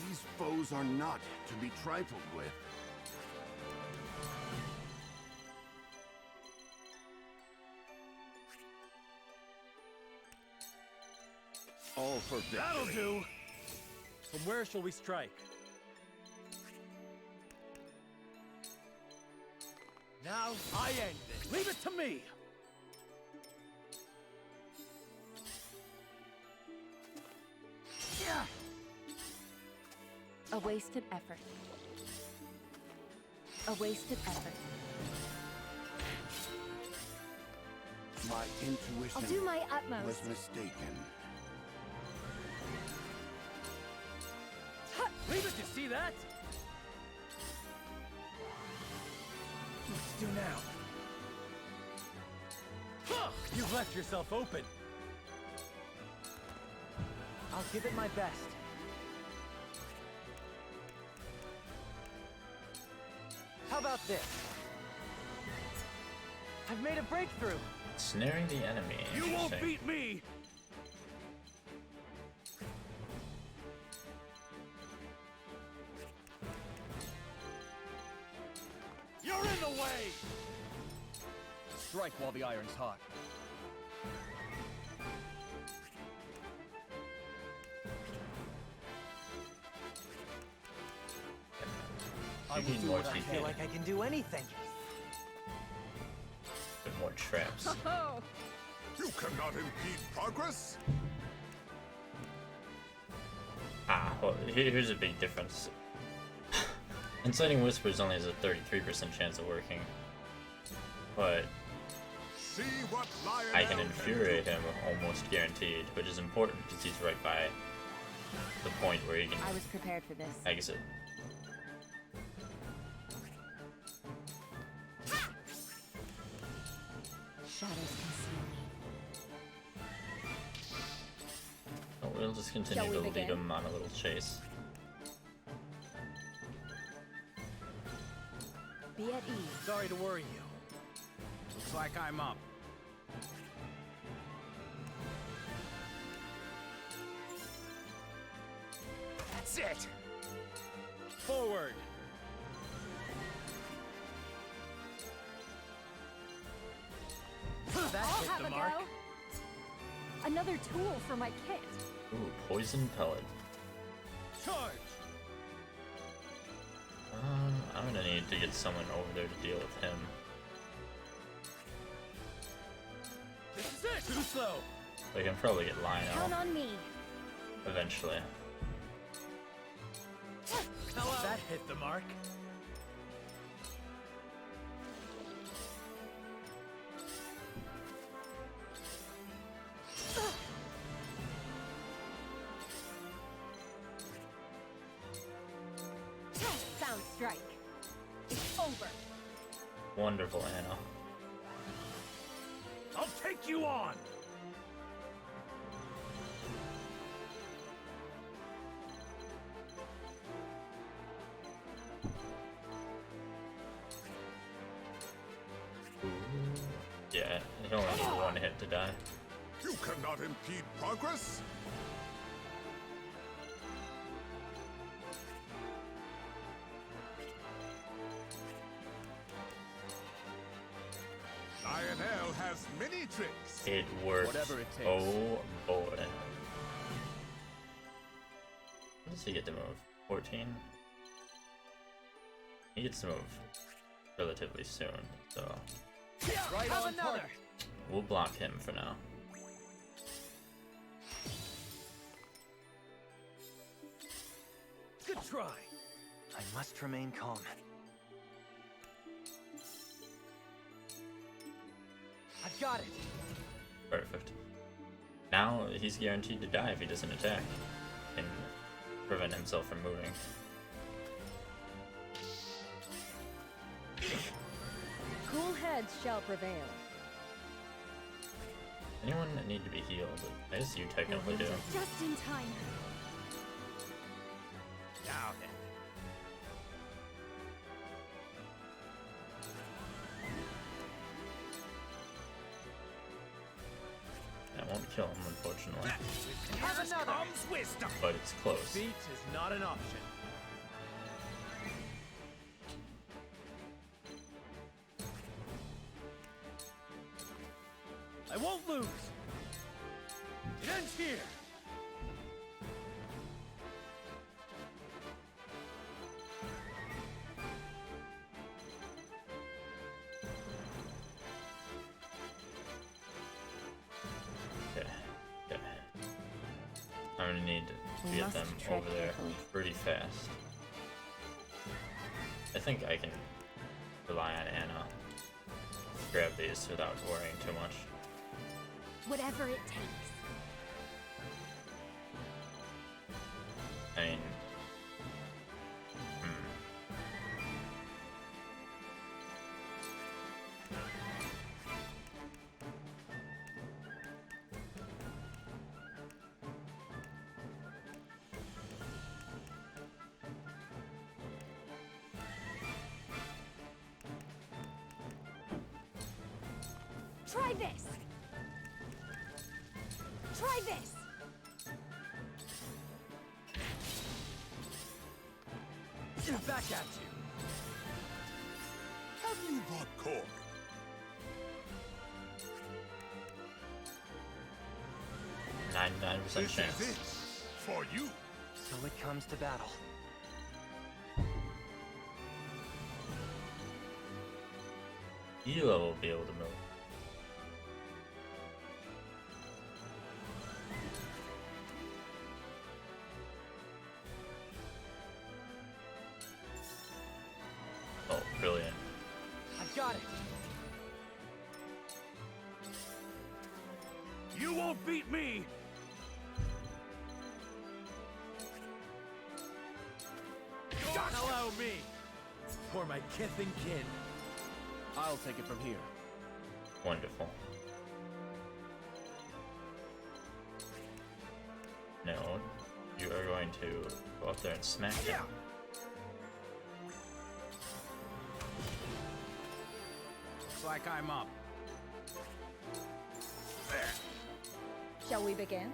These foes are not to be trifled with. All for victory. That'll do! From where shall we strike? Now I end this. Leave it to me! Yeah! A wasted effort. A wasted effort. My intuition I'll do my utmost. was mistaken. Leave it, you see that? Let's do now. You've left yourself open. I'll give it my best. How about this? I've made a breakthrough. Snaring the enemy. You won't Interesting. beat me! You're in the way! Strike while the iron's hot. You need more I TP. feel like I can do anything. Put more traps. You cannot impede progress. Well, here's a big difference. Inciting Whispers only has a 33% chance of working. But See what Lionel I can infuriate him almost guaranteed, which is important because he's right by the point where he can I was prepared for this. exit. Shadows conceal me. Oh, we'll just continue Shall we to lead begin? him on a little chase. Be at ease. Sorry to worry you. Looks like I'm up. That's it! Forward! That I'll hit have the a mark. go. Another tool for my kit. Ooh, Poison Pellet. Charge! I'm gonna need to get someone over there to deal with him. This is it! Too slow! I can probably get Lionel Count on me. eventually. That hit the mark. Sound strike. It's over. Wonderful, Anna. I'll take you on! Yeah, you only need one hit to die. You cannot impede progress. Lionel has many tricks. It works. Whatever it takes. Oh boy. When does he get to move? 14? He gets to move relatively soon, so Right on target. we'll block him for now. Good try. I must remain calm. I've got it. Perfect. Now he's guaranteed to die if he doesn't attack and prevent himself from moving. Cool heads shall prevail. Anyone need to be healed? I guess you technically do. Just in time. Now then. That won't kill him, unfortunately. Have another. Comes wisdom. But it's close. Defeat is not an option. I won't lose. It ends here. Okay. Okay. I'm gonna need to We get must them tread over there carefully. pretty fast. I think I can rely on Anna. Grab these without worrying too much. Whatever it takes. I mean, Try this. Try this. Back at you. Have you brought cork? %99 chance. This is it for you. So it comes to battle. Hila will be able to move. Oh, brilliant. I got it. You won't beat me! Allow me! For my kith and kin. I'll take it from here. Wonderful. No, you are going to go up there and smack him. Looks like I'm up. There. Shall we begin?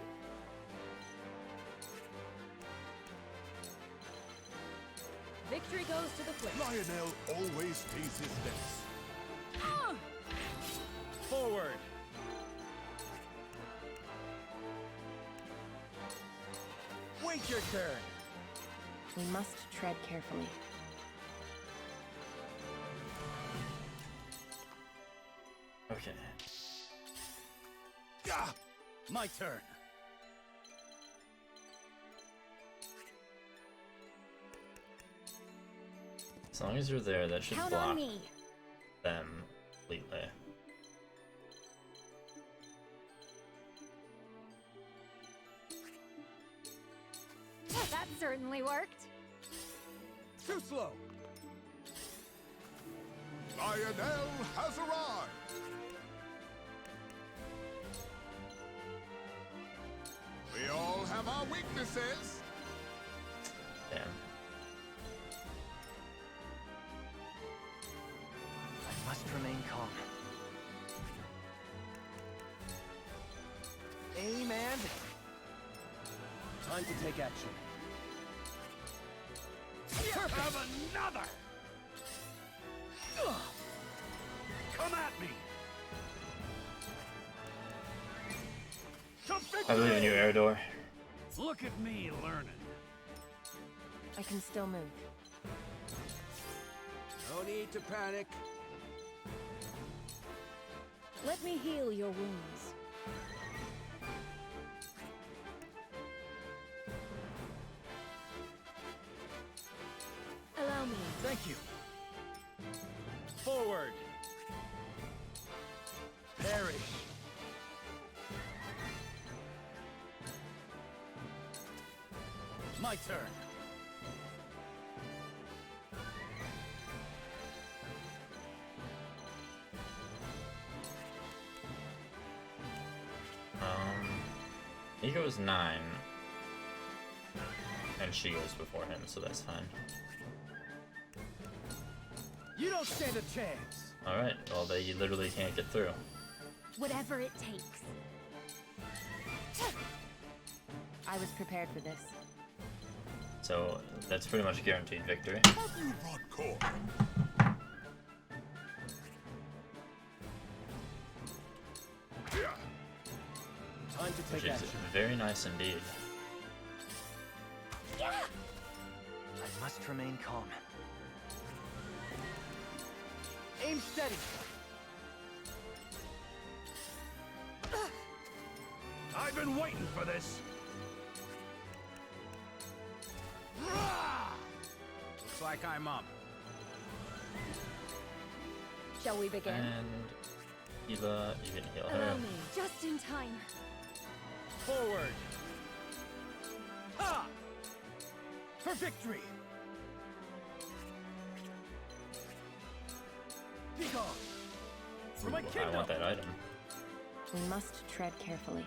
Victory goes to the Flint. Lionel always pays his debts. Forward! Wait your turn! We must tread carefully. Okay. My turn. As long as you're there, that should Count on block me. them completely. That certainly worked. Too slow. Lionel has arrived. We all have our weaknesses. Damn. I must remain calm. Aim and... Time to take action. Have another! Ugh. Come at me! I believe in you, Eridor. Look at me learning. I can still move. No need to panic. Let me heal your wounds. Allow me. Thank you. Forward! Perish! My turn. He goes 9. And she goes before him, so that's fine. You don't stand a chance! Alright, well they literally can't get through. Whatever it takes. I was prepared for this. So that's pretty much guaranteed victory. Have you brought corn? Time to Which take is action. very nice indeed. I must remain calm. Aim steady. I've been waiting for this. Looks like I'm up. Shall we begin? And Hila, you can heal her. Allow me. Just in time. Forward! Ha! For victory! Be gone! For my Ooh, I kingdom! want that item. We must tread carefully.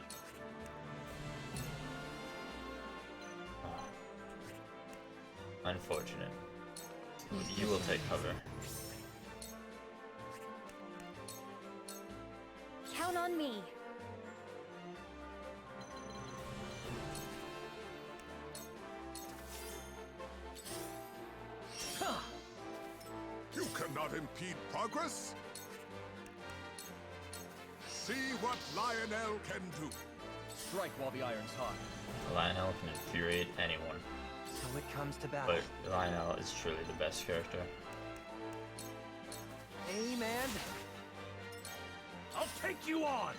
Unfortunate. You will take cover. Count on me. You cannot impede progress. See what Lionel can do. Strike while the iron's hot. Lionel can infuriate anyone, So it comes to battle. but Lionel is truly the best character. Aim and... I'll take you on!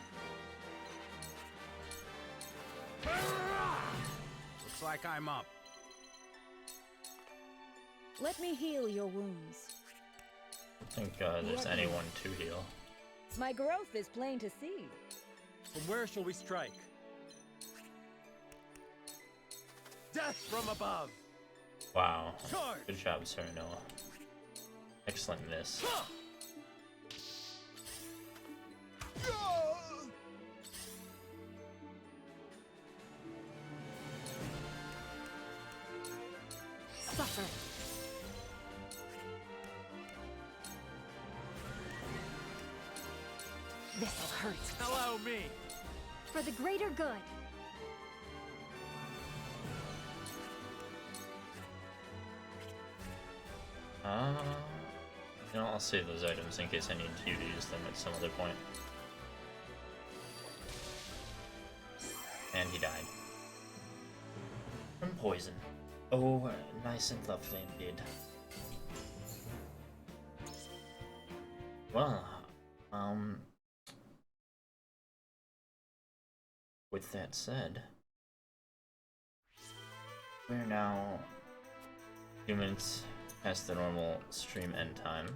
Looks like I'm up. Let me heal your wounds. I don't think there's anyone to heal. My growth is plain to see. From where shall we strike? Death from above! Wow. Charge! Good job, Serenoa. Excellent miss. Suffer. This'll hurt. Allow me! For the greater good. You know, I'll save those items in case I need to use them at some other point. And he died. From poison. Oh, nice and lovely indeed. Well, with that said, we're now 2 minutes past the normal stream end time,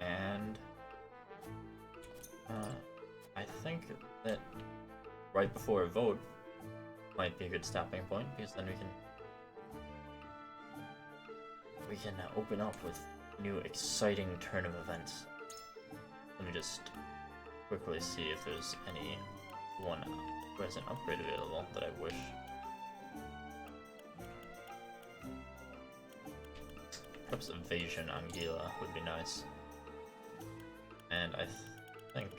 and I think that right before a vote might be a good stopping point, because then we can open up with a new exciting turn of events. Let me just quickly see if there's anyone who has an upgrade available that I wish. Perhaps Evasion on Gila would be nice. And I think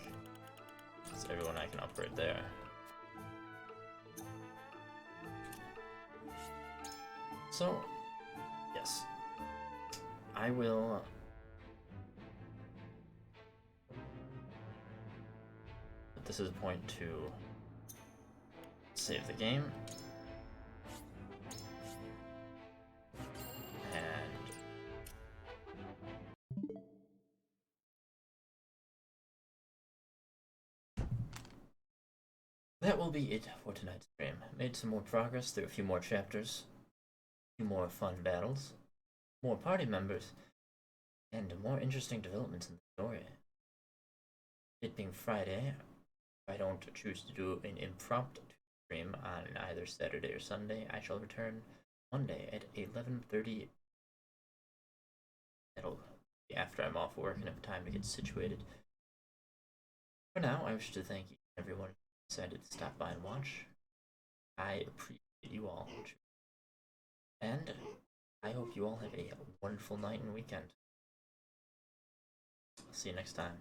it's everyone I can upgrade there. So, yes. I will... But this is a point to save the game. That will be it for tonight's stream. Made some more progress through a few more chapters, a few more fun battles, more party members, and more interesting developments in the story. It being Friday, if I don't choose to do an impromptu stream on either Saturday or Sunday, I shall return Monday at 11:30. That'll be after I'm off work and have time to get situated. For now, I wish to thank everyone who decided to stop by and watch. I appreciate you all. And I hope you all have a wonderful night and weekend. See you next time.